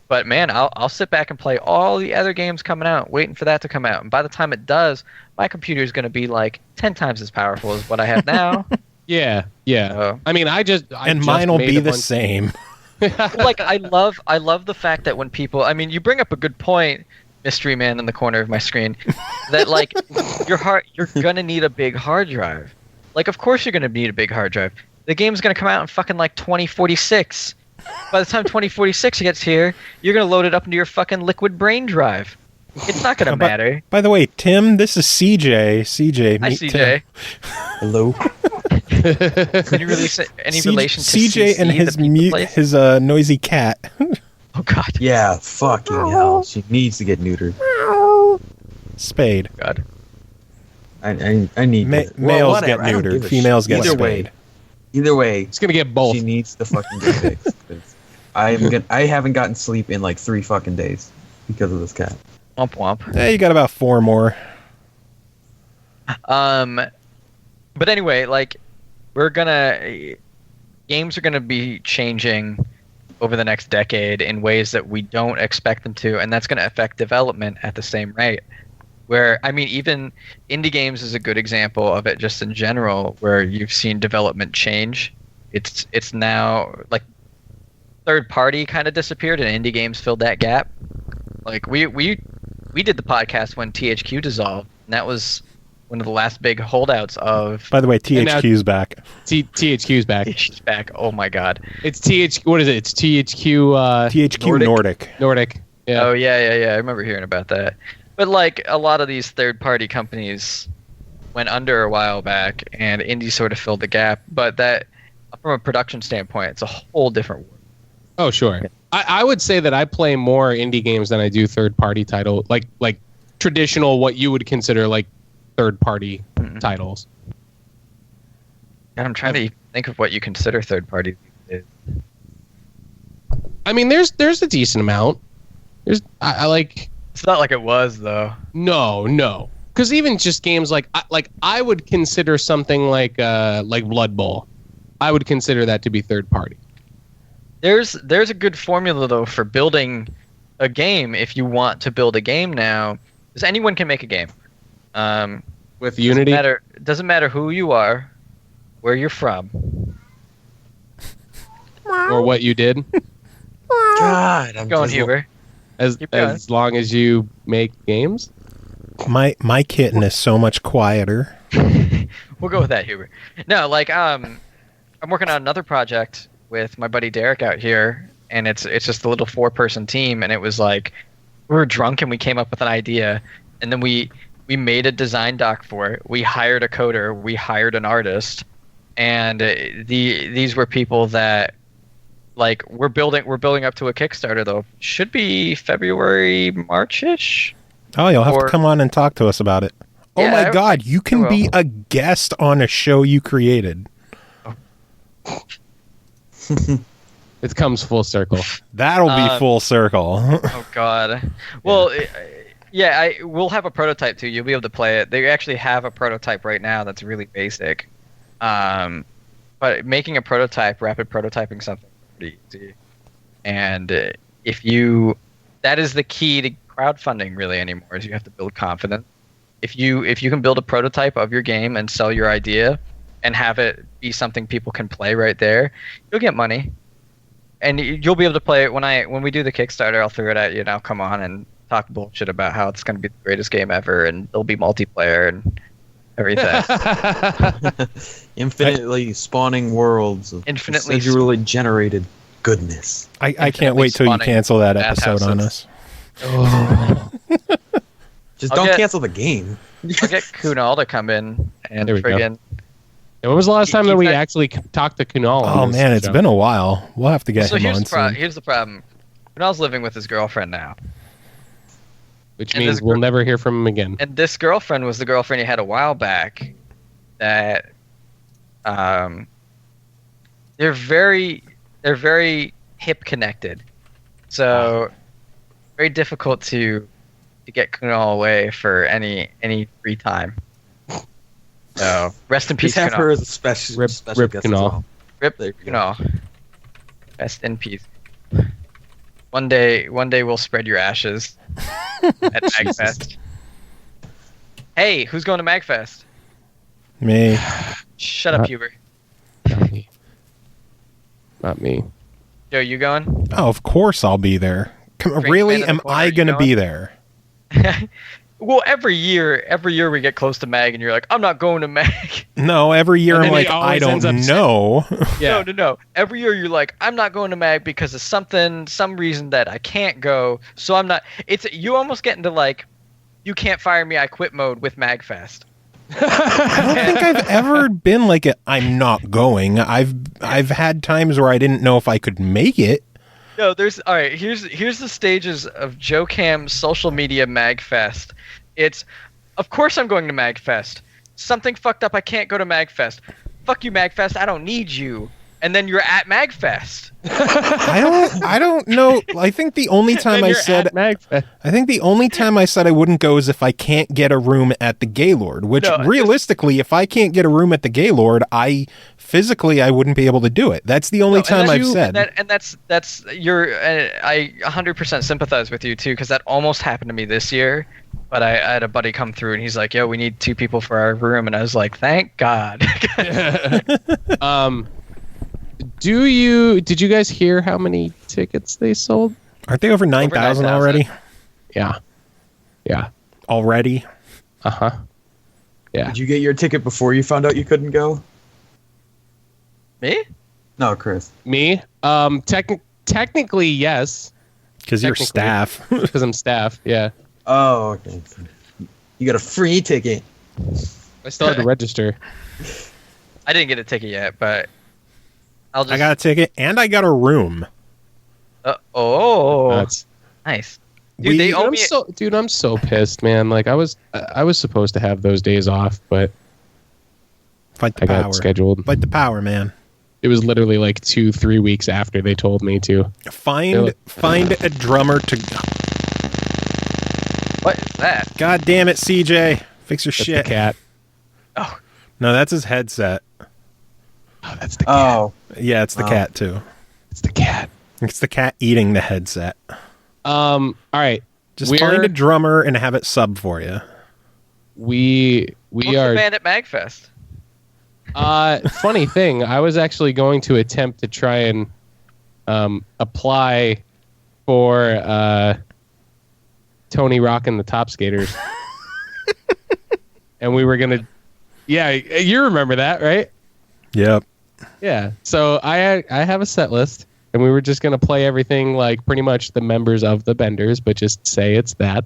But man, I'll sit back and play all the other games coming out, waiting for that to come out. And by the time it does, my computer is going to be like 10 times as powerful as what I have now. Yeah. I mean, mine will be the same. Like I love the fact that when people, I mean, you bring up a good point, mystery man in the corner of my screen, that like you're gonna need a big hard drive. Like, of course you're gonna need a big hard drive. The game's gonna come out in fucking like 2046. By the time 2046 gets here, you're going to load it up into your fucking liquid brain drive. It's not going to matter. By the way, Tim, this is CJ. CJ, hi, CJ. Hello. Any relation to CJ and his noisy cat? Oh, God. Yeah, fucking hell. She needs to get neutered. Spayed. God. I need males get neutered. Females get spayed. Either way, it's gonna get both. She needs to fucking get fixed. I haven't gotten sleep in like 3 fucking days because of this cat. Womp womp. Yeah, you got about 4 more. But anyway, like games are gonna be changing over the next decade in ways that we don't expect them to, and that's gonna affect development at the same rate. Where, I mean, even indie games is a good example of it just in general, where you've seen development change. It's now, like, third party kind of disappeared and indie games filled that gap. Like, we did the podcast when THQ dissolved, and that was one of the last big holdouts of... By the way, THQ's back. THQ's back. THQ's back. Oh, my God. It's THQ... What is it? It's THQ... THQ Nordic. Yeah. Oh, yeah. I remember hearing about that. But like a lot of these third-party companies went under a while back, and indie sort of filled the gap. But that, from a production standpoint, it's a whole different world. Oh, sure. I would say that I play more indie games than I do third-party title, like traditional, what you would consider like third-party titles. And I'm trying to think of what you consider third-party. I mean, there's a decent amount. I like. It's not like it was, though. No. Because even just games like I would consider something like Blood Bowl, I would consider that to be third party. There's a good formula though for building a game if you want to build a game now, because anyone can make a game. With Unity, doesn't matter who you are, where you're from, or what you did. God, I'm going Huber. As long as you make games. My kitten is so much quieter. We'll go with that, Huber. No, like I'm working on another project with my buddy Derek out here, and it's just a little 4-person team, and it was like we were drunk and we came up with an idea, and then we made a design doc for it. We hired a coder, we hired an artist, and these were people that like we're building up to a Kickstarter though. Should be February, March-ish. Oh, you'll have to come on and talk to us about it. Oh my God, you can be a guest on a show you created. It comes full circle. That'll be full circle. Oh God. Well, yeah, we'll have a prototype too. You'll be able to play it. They actually have a prototype right now that's really basic. But making a prototype, rapid prototyping something pretty easy. And that is the key to crowdfunding really anymore, is you have to build confidence. If you can build a prototype of your game and sell your idea and have it be something people can play right there, you'll get money. And you'll be able to play it when we do the Kickstarter. I'll throw it at you, and I'll come on and talk bullshit about how it's going to be the greatest game ever, and it'll be multiplayer and everything. Infinitely spawning worlds of Infinitely individually generated goodness. I can't wait till you cancel that episode on us. Just don't cancel the game. I'll get Kunal to come in and friggin'. When was the last time that we actually talked to Kunal? Oh man, it's been a while. We'll have to get him on soon. Here's the problem. Kunal's living with his girlfriend now. Which means we'll never hear from him again. And this girlfriend was the girlfriend he had a while back that they're very hip connected. So very difficult to get Kunal away for any free time. So rest in peace, Kunal. Kunal. Is a special Rip guest Kunal. as well. Rip Kunal. Rest in peace. One day we'll spread your ashes at MagFest. Hey, who's going to MagFest? Me. Shut up, Hubert. Not me. Joe, you going? Oh, of course I'll be there. Really? Am I going to be there? Well, every year we get close to Mag, and you're like, I'm not going to Mag. No, every year I'm like, I don't know. Yeah. No. Every year you're like, I'm not going to Mag because of some reason that I can't go. So I'm not. You almost get into like, you can't fire me, I quit mode with MagFest. I don't think I've ever been like I'm not going. I've had times where I didn't know if I could make it. No, all right. Here's the stages of Joe Cam's social media MagFest. It's, of course I'm going to MagFest. Something fucked up. I can't go to MagFest. Fuck you, MagFest. I don't need you. And then you're at MagFest. I don't know. I think the only time I said I wouldn't go is if I can't get a room at the Gaylord. Which realistically, if I can't get a room at the Gaylord, I wouldn't be able to do it. That's the only time I've said. And that's I 100% sympathize with you too, because that almost happened to me this year. But I had a buddy come through and he's like, "Yo, we need 2 people for our room," and I was like, "Thank God." Did you guys hear how many tickets they sold? Aren't they over 9,000 already? Yeah. Already? Uh-huh. Yeah. Did you get your ticket before you found out you couldn't go? Me? No, Chris. Me? Technically, yes. Because you're staff. Because I'm staff, yeah. Oh, okay. You got a free ticket. I still had to register. I didn't get a ticket yet, but I got a ticket and I got a room. That's nice. Dude, I'm so pissed, man. Like I was supposed to have those days off, but Fight the power. Got scheduled. Fight the power, man. It was literally like 2-3 weeks after they told me to. Find a drummer to. What is that? God damn it, CJ! Fix your That's shit. The cat. Oh no, that's his headset. Oh, that's the cat. Oh yeah, it's the cat too. It's the cat. It's the cat eating the headset. All right. Just find a drummer and have it sub for you. What's the band at MagFest? Funny thing, I was actually going to attempt to try and apply for Tony Rock and the Top Skaters. And we were gonna, yeah, you remember that, right? Yep. Yeah. So I have a set list, and we were just gonna play everything like pretty much the members of the Benders, but just say it's that,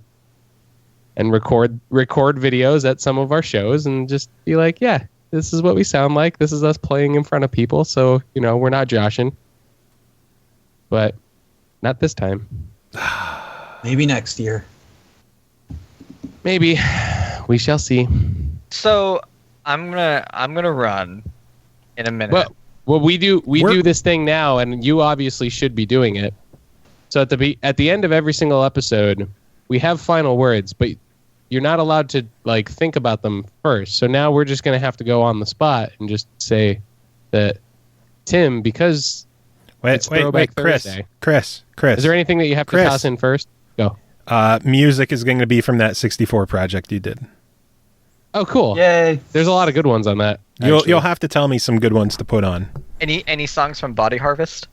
and record videos at some of our shows, and just be like, yeah, this is what we sound like. This is us playing in front of people. So we're not joshing, but not this time. Maybe next year. Maybe. We shall see. So I'm gonna run in a minute. Well, we do this thing now, and you obviously should be doing it. So at the end of every single episode, we have final words, but you're not allowed to like think about them first. So now we're just gonna have to go on the spot and just say that Tim, because wait, Chris. Is there anything that you have to toss in first? Go. Music is going to be from that 64 project you did. Oh, cool! Yay! There's a lot of good ones on that. You'll have to tell me some good ones to put on. Any songs from Body Harvest?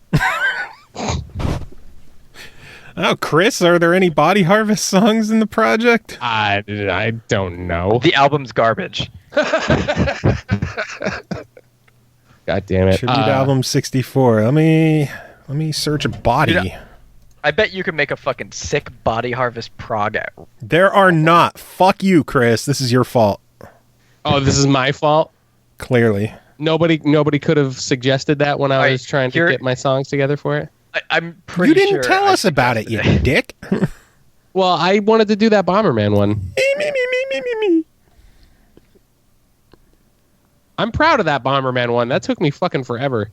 Oh, Chris, are there any Body Harvest songs in the project? I don't know. The album's garbage. God damn it. Tribute album 64. Let me search Body. Dude, I bet you could make a fucking sick Body Harvest prog. There are not. Fuck you, Chris. This is your fault. Oh, this is my fault? Clearly. Nobody could have suggested that when I was trying to get my songs together for it? I'm pretty You didn't sure tell us about it, you dick. Well, I wanted to do that Bomberman one. Me. I'm proud of that Bomberman one. That took me fucking forever.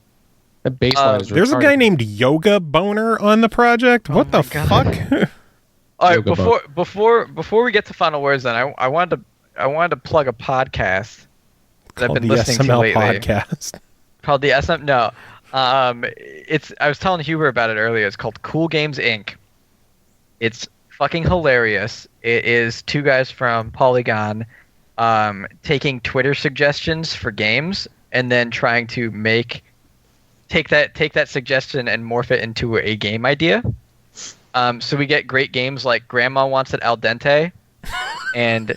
That bass line is There's retarded. a guy named Yoga Boner on the project. What the fuck? All right, before we get to final words, then I wanted to plug a podcast that I've been listening to SML lately. podcast. Called the SM. No, I was telling Huber about it earlier. It's called Cool Games Inc. It's fucking hilarious. It is two guys from Polygon taking Twitter suggestions for games and then trying to take that suggestion and morph it into a game idea. So we get great games like Grandma Wants It Al Dente and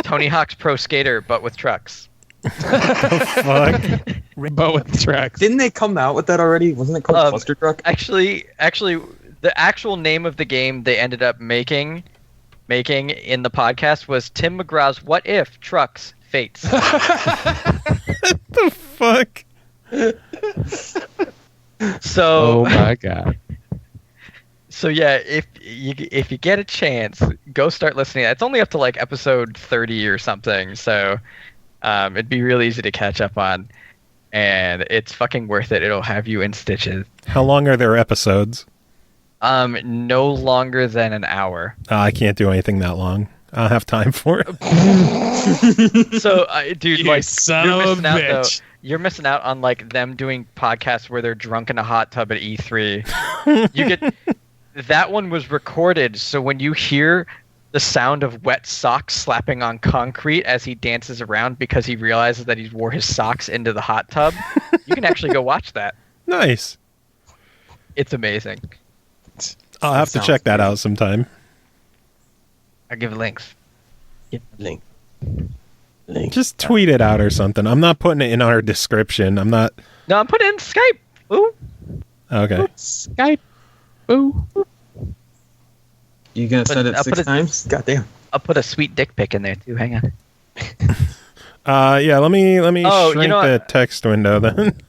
Tony Hawk's Pro Skater, but with trucks. Fuck. But with tracks. Didn't they come out with that already? Wasn't it called Cluster Truck? Actually, the actual name of the game they ended up making in the podcast was Tim McGraw's What If Trucks Fates. What the fuck? So, oh my god. So yeah, if you get a chance, go start listening. It's only up to like episode 30 or something, so it'd be really easy to catch up on, and it's fucking worth it. It'll have you in stitches. How long are their episodes? No longer than an hour. I can't do anything that long. I don't have time for it. So, dude, You like, son you're of a missing out, though. bitch. You're missing out on like them doing podcasts where they're drunk in a hot tub at E3. You get that one was recorded, so when you hear the sound of wet socks slapping on concrete as he dances around because he realizes that he wore his socks into the hot tub, you can actually go watch that. Nice. It's amazing. I'll have to check that out sometime. I'll give links. Link. Just tweet it out or something. I'm not putting it in our description. I'm not. No, I'm putting in Skype. Ooh. Okay. Skype. Ooh. You gonna send it I'll 6 times? Goddamn. I'll put a sweet dick pic in there too. Hang on. Yeah. Let me Oh, shrink you know the what? text window then.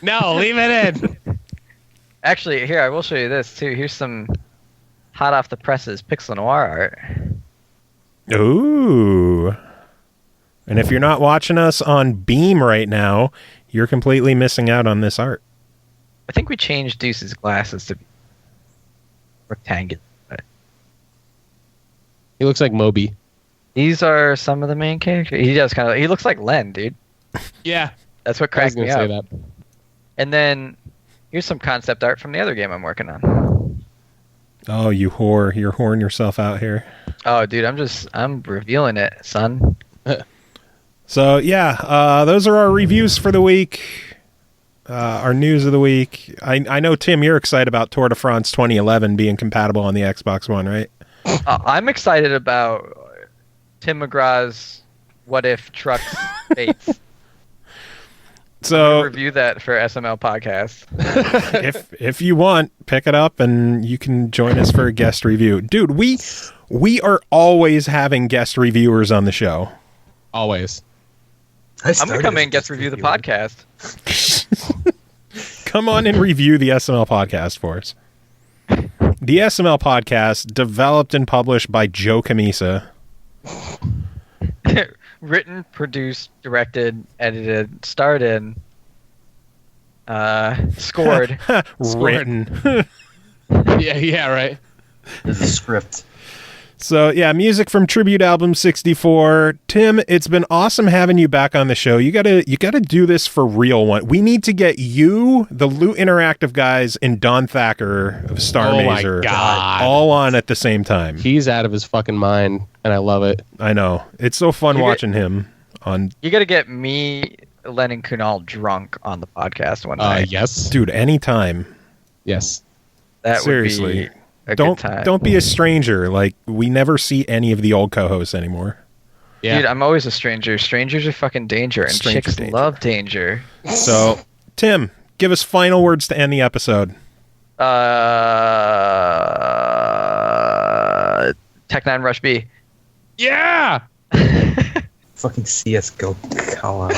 No, leave it in. Actually, here, I will show you this too. Here's some hot off the presses pixel noir art. Ooh. And if you're not watching us on Beam right now, you're completely missing out on this art. I think we changed Deuce's glasses to be rectangular. But He looks like Moby. these are some of the main characters. He does he looks like Len, dude. Yeah. That's what I was cracked going me to say up. that. And then here's some concept art from the other game I'm working on. Oh, you whore. You're whoring yourself out here. Oh, dude, I'm revealing it, son. So, yeah, those are our reviews for the week. Our news of the week. I know, Tim, you're excited about Tour de France 2011 being compatible on the Xbox One, right? I'm excited about Tim McGraw's What If Trucks Fates. So Review that for SML podcast. if you want, pick it up and you can join us for a guest review. Dude, we are always having guest reviewers on the show. Always. I'm gonna come in and guest review the podcast. Come on and review the SML podcast for us. The SML podcast, developed and published by Joe Camisa. Written, produced, directed, edited, starred in, scored. Written. Yeah, right. There's a script. So, yeah, music from Tribute Album 64. Tim, it's been awesome having you back on the show. You gotta do this for real one. We need to get you, the Loot Interactive guys, and Don Thacker of Star Oh my Mazer God. all on at the same time. He's out of his fucking mind, and I love it. I know. It's so fun You get- watching him on... You gotta get me, Len, and Kunal drunk on the podcast one night. Yes. Dude, anytime. Yes. That Seriously. would be a good time. Don't be a stranger. Like, we never see any of the old co-hosts anymore. Yeah. Dude, I'm always a stranger. Strangers are fucking danger, and chicks love danger. So, Tim, give us final words to end the episode. Tech 9 Rush B. Yeah. Fucking CS:GO. Call out.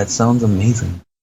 That sounds amazing.